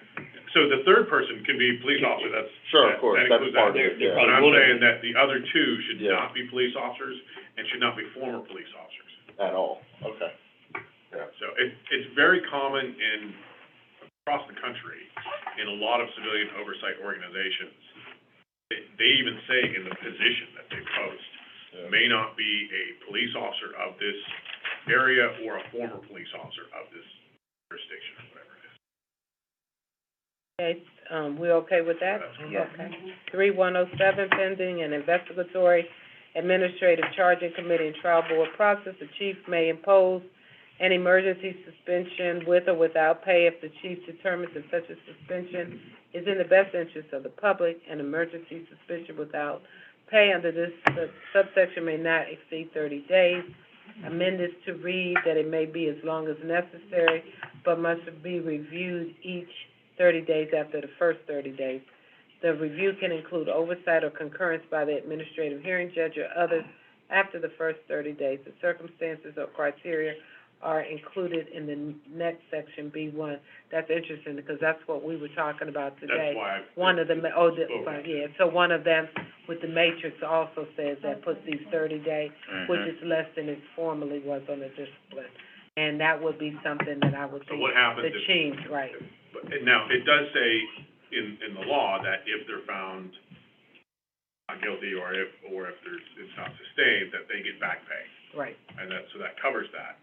so the third person can be police officer, that's. Sure, of course, that that's includes part of that. it, yeah. But I'm saying that the other 2 should Yeah. not be police officers, and should not be former police officers. At all, okay. So it's very common across the country, in a lot of civilian oversight organizations. They even say in the position that they post, may not be a police officer of this area or a former police officer of this jurisdiction, or whatever it is. Okay, we okay with that? Okay. 3107, pending an investigatory administrative charging committee and trial board process, the chief may impose an emergency suspension with or without pay if the chief determines that such a suspension is in the best interest of the public. An emergency suspension without pay under this subsection may not exceed 30 days. Amend this to read that it may be as long as necessary, but must be reviewed each 30 days after the first 30 days. The review can include oversight or concurrence by the administrative hearing judge or others after the first 30 days. The circumstances or criteria are included in the next section, B1. That's interesting, because that's what we were talking about today. That's why. One of them, so one of them with the matrix also says that puts these 30-day, which is less than it formerly was on the discipline. And that would be something that I would So think what happens the if? change, right. But, now, it does say in the law that if they're found not guilty, or if it's not sustained, that they get back pay. Right. And so that covers that.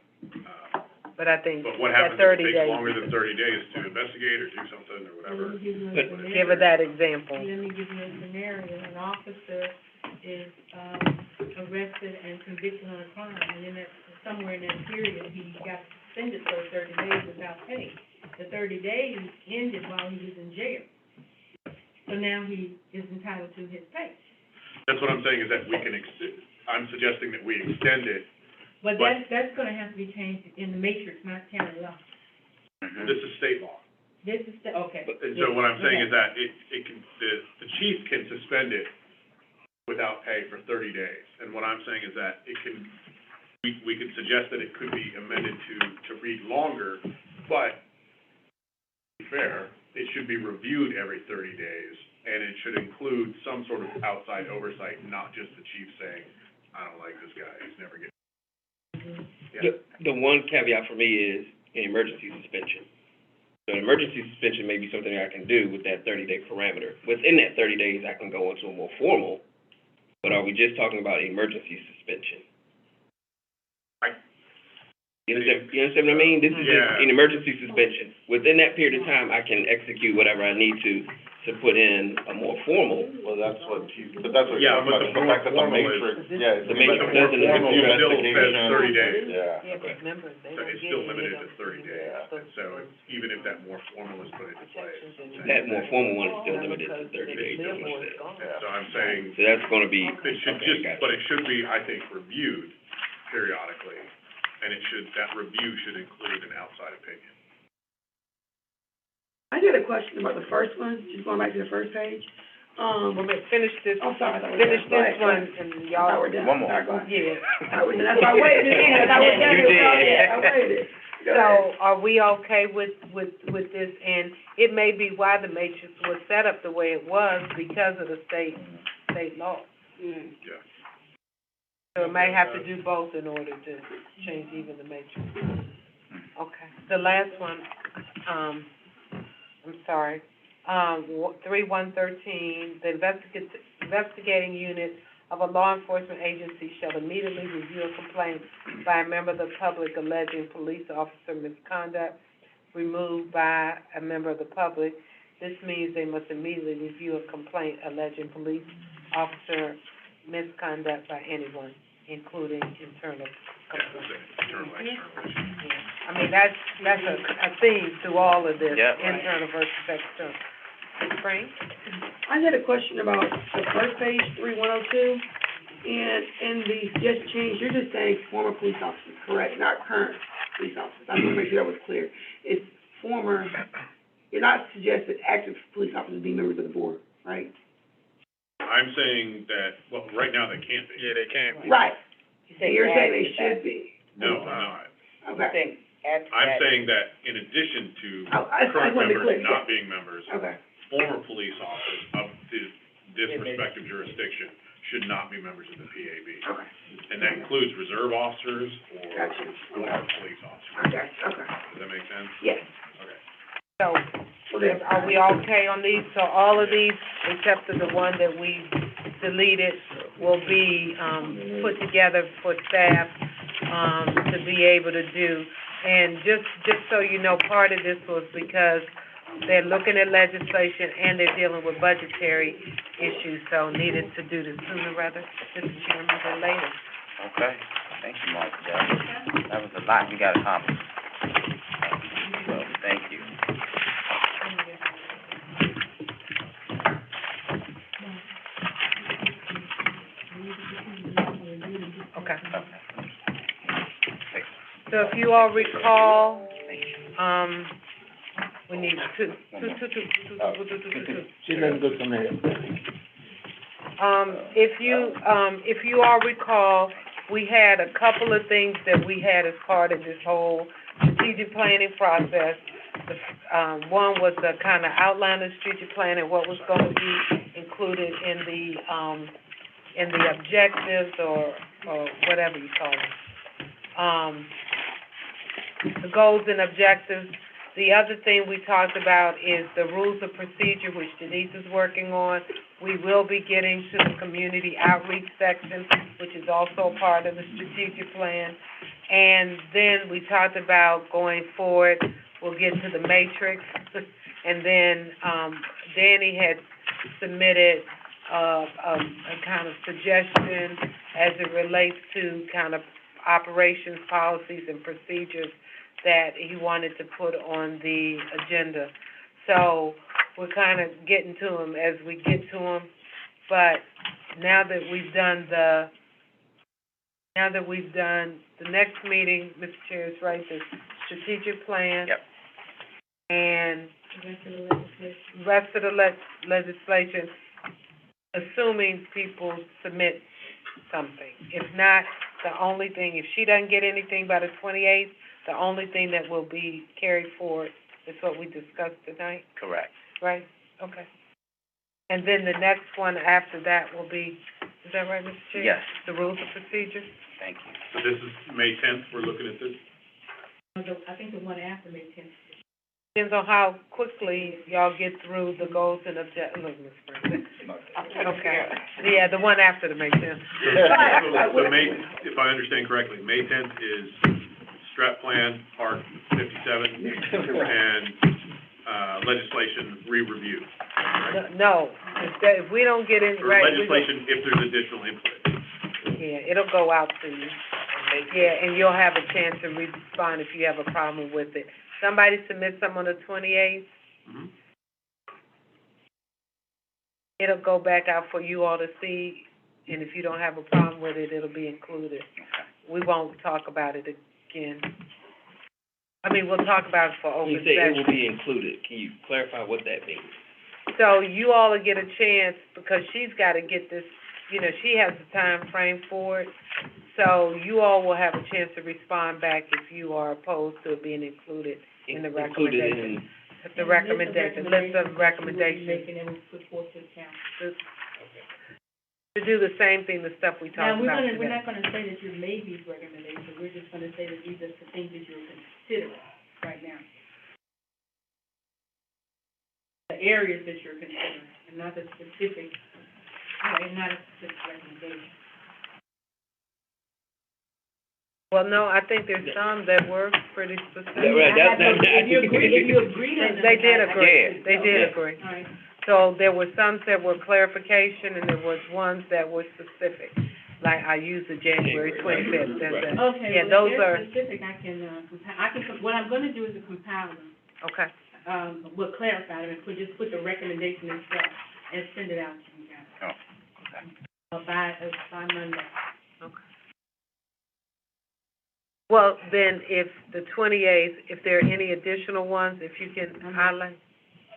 But I think But what that happens if 30 it days. takes longer than 30 days to investigate or do something or whatever? Let me give you a But- scenario. Give her that example. Let me give you a scenario. An officer is, arrested and convicted on a crime, and in that, somewhere in that period, he got suspended for 30 days without pay. The 30 days ended while he was in jail. So now he is entitled to his pay. That's what I'm saying, is that we can I'm suggesting that we extend it. But that's gonna have to be changed in the matrix, not county law. This is state law. This is okay. And so what I'm saying is that it can, the chief can suspend it without pay for 30 days. And what I'm saying is that it can, we could suggest that it could be amended to read longer, but to be fair, it should be reviewed every 30 days, and it should include some sort of outside oversight, not just the chief saying, I don't like this guy, he's never getting. Yeah. The one caveat for me is an emergency suspension. So an emergency suspension may be something I can do with that 30-day parameter. Within that 30 days, I can go into a more formal, but are we just talking about emergency suspension? You understand what I mean? This is just an emergency suspension. Within that period of time, I can execute whatever I need to put in a more formal. Well, that's what but that's what. Yeah, but the fact that the formal matrix, the matrix doesn't. Formal still says 30 days. Yeah. Yeah, but remember, they So don't it's get still any limited of to those 30 days. And so even if that more formal is put into place. That more formal one is still limited to 30 days. That's what it says. So I'm saying, So that's gonna be, it should but it should be, I think, reviewed periodically, and that review should include an outside opinion. I got a question about the first one, just going back to the first page. Finish this, I'm sorry, I thought we were finish done. Go this ahead, go one, ahead. and I thought y'all, we're done. One more. Sorry, go ahead. yeah. That's why I waited, I thought we're done. You did. I waited. Go So, ahead. are we okay with this? And it may be why the matrix was set up the way it was because of the state law. Yeah. So it may have to do both in order to change even the matrix. Okay, the last one, I'm sorry, 3113, the investigating unit of a law enforcement agency shall immediately review a complaint by a member of the public alleging police officer misconduct removed by a member of the public. This means they must immediately review a complaint alleging police officer misconduct by anyone, including internal complaints. Internal, external. I mean, that's a theme through all of this, Yeah. internal versus external. Frank? I had a question about the first page, 3102, and in the just change, you're just saying former police officers, correct? Not current police officers. I want to make sure that was clear. It's former, you're not suggesting active police officers be members of the board, right? I'm saying that, well, right now they can't be. Yeah, they can't be. Right. So you're saying they should be? No, I'm not. Okay. I'm saying that in addition to I current wanted to members clear, not being members, Okay. former police officers of this respective jurisdiction should not be members of the PAB. Okay. And that includes reserve officers or Gotcha. former police officers. Okay, okay. Does that make sense? Yes. Okay. So, Okay. are we okay on these? So all of these, except for the one that we deleted, will be, put together for staff, to be able to do. And just so you know, part of this was because they're looking at legislation and they're dealing with budgetary issues, so needed to do this sooner rather, Mr. Chairman, than later. Okay, thank you, Martha. That was a lot you got accomplished. So, thank you. Okay. So if you all recall, we need two. She doesn't go from there. If you all recall, we had a couple of things that we had as part of this whole strategic planning process. One was the kind of outline of strategic plan and what was going to be included in the objectives or whatever you call it. The goals and objectives. The other thing we talked about is the rules of procedure, which Denise is working on. We will be getting to the community outreach section, which is also part of the strategic plan. And then we talked about going forward, we'll get to the matrix. And then Danny had submitted a kind of suggestion as it relates to kind of operations, policies, and procedures that he wanted to put on the agenda. So we're kind of getting to him as we get to him, but now that we've done the next meeting, Mr. Chair, is right, the strategic plan. Yep. And The rest of the legislation, assuming people submit something. If not, the only thing, if she doesn't get anything by the 28th, the only thing that will be carried forward is what we discussed tonight, Correct. right? Okay. And then the next one after that will be, is that right, Mr. Chair? Yes. The rules of procedure? Thank you. So this is May 10th, we're looking at this? I think the one after May 10th. Depends on how quickly y'all get through the goals and objectives. Look, Ms. Franklin. Okay. Yeah, the one after the May 10th. So May, if I understand correctly, May 10th is strat plan, Part 57, and, legislation re-review, right? No, if we don't get in, Or right, legislation, if there's additional input. yeah, it'll go out to you. Yeah, and you'll have a chance to respond if you have a problem with it. Somebody submits something on the 28th, Mm-hmm. it'll go back out for you all to see, and if you don't have a problem with it, it'll be included. We won't talk about it again. I mean, we'll talk about it for When open you say it session. will be included, can you clarify what that means? So you all will get a chance, because she's gotta get this, you know, she has the time frame for it. So you all will have a chance to respond back if you are opposed to it being included in the Included recommendation. in, The recommendation, list of recommendations. Making and put forth to the council. To do the same thing, the stuff we talked Now, about today. we're not gonna say that you've made these recommendations, we're just gonna say that these are the things that you're considering right now. The areas that you're considering, and not the specific, and not a specific recommendation. Well, no, I think there's some that were pretty specific. If you agreed on them. They did I- agree, they did Yeah. agree. All right. So there were some that were clarification, and there was ones that were specific. Like I used the January January, 25th, that's right. it. Okay, Yeah, well, those if are, they're specific, I can, what I'm gonna do is to compile them, okay, we'll clarify them, and just put the recommendation itself, and send it out to you guys. Oh, okay. By Monday. okay. Well, then, if the 28th, if there are any additional ones, if you can highlight.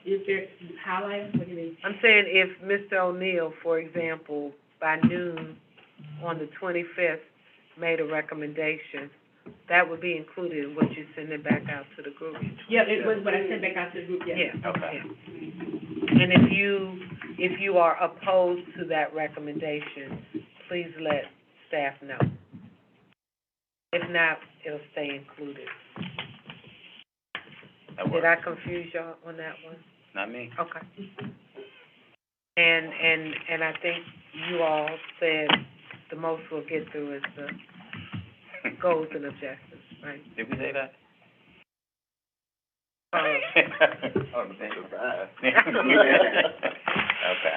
Is there, highlight, what do you mean? I'm saying if Mr. O'Neill, for example, by noon on the 25th, made a recommendation, that would be included in what you send it back out to the group. Yeah, it was what I sent back out to the group, yes. Yeah, Okay. yeah. And if you are opposed to that recommendation, please let staff know. If not, it'll stay included. That Did works. I confuse y'all on that one? Not me. Okay. And I think you all said the most we'll get through is the goals and objectives, right? Did we say that? Oh, Okay.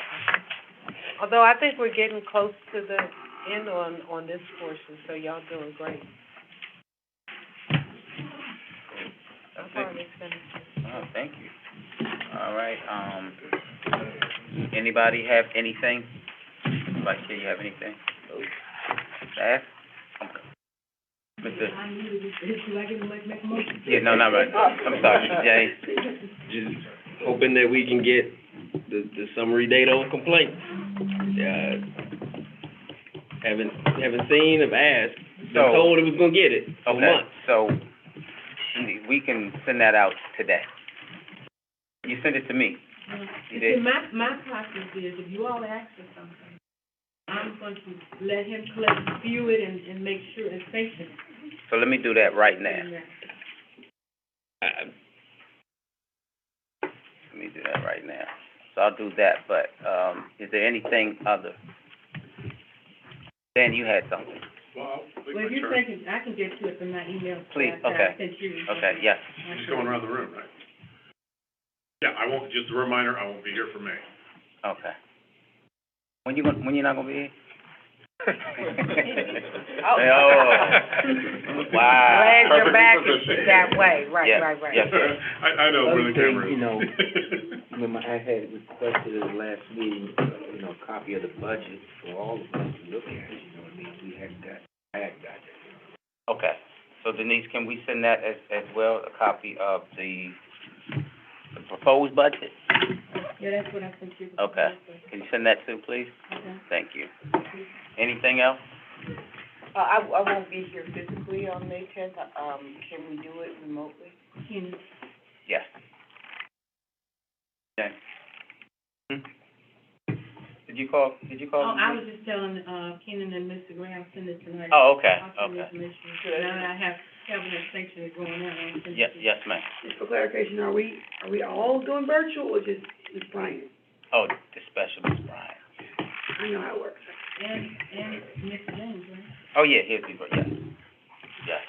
Although I think we're getting close to the end on this portion, so y'all doing great. That's I'm it. already finished. Oh, thank you. All right, anybody have anything? Vice Chair, you have anything? Staff? Mr. Do I get to make a motion? Yeah, no, not right. I'm sorry, Jay. just hoping that we can get the summary data on complaints. Haven't seen, have asked, been So- told it was gonna get it for Okay, months. so we can send that out today. You send it to me. You See, did? my process is, if you all ask for something, I'm going to let him collect, view it, and make sure it's safe. So let me do that right now. Let me do that right now. So I'll do that, but, is there anything other? Dan, you had something. Well, Well, if you're thinking, I can get to it from my email. Please, that okay. I sent you. Okay, yes. Just going around the room, right? Yeah, I won't, just a reminder, I won't be here for May. Okay. When you not gonna be here? Oh. Wow. Glad you're Perfect back position. that way, right, Yes, right, right. yes, sir. I know where the Other thing, camera is. you know, Remember, I had requested at the last meeting, you know, a copy of the budget for all of us to look at, you know what I mean? I hadn't got that. Okay, so Denise, can we send that as well, a copy of the proposed budget? Yeah, that's what I sent you. Okay. Can you send that too, please? Okay. Thank you. Anything else? I won't be here physically on May 10th. Can we do it remotely? Yes. Okay. Did you call? Oh, I was just telling, Kenan and Mr. Graham, send it tonight. Oh, okay, I'll send the okay. information. Now that I have cabinet sanctions going on, I'll send it. Yes, ma'am. Just for clarification, are we all doing virtual or just Ms. Bryant? Oh, the special Ms. Bryant. I know how it works. And Mr. James, right? Oh, yeah, here's people, yes. Yes.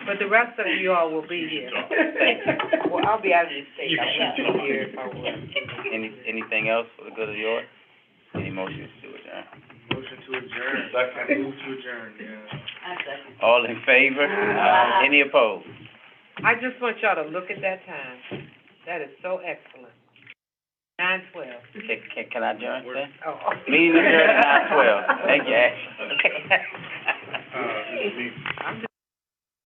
But the rest of you all will be here. Well, I'll be out of the state. I won't be here if I were. Anything else for the good of the order? Any motions to adjourn? Motion to adjourn. Move to adjourn, yeah. All in favor? Any opposed? I just want y'all to look at that time. That is so excellent. 9:12. Can I adjourn, sir? Oh. Meeting adjourned at 9:12. Thank you, Ashley. Denise. I'm just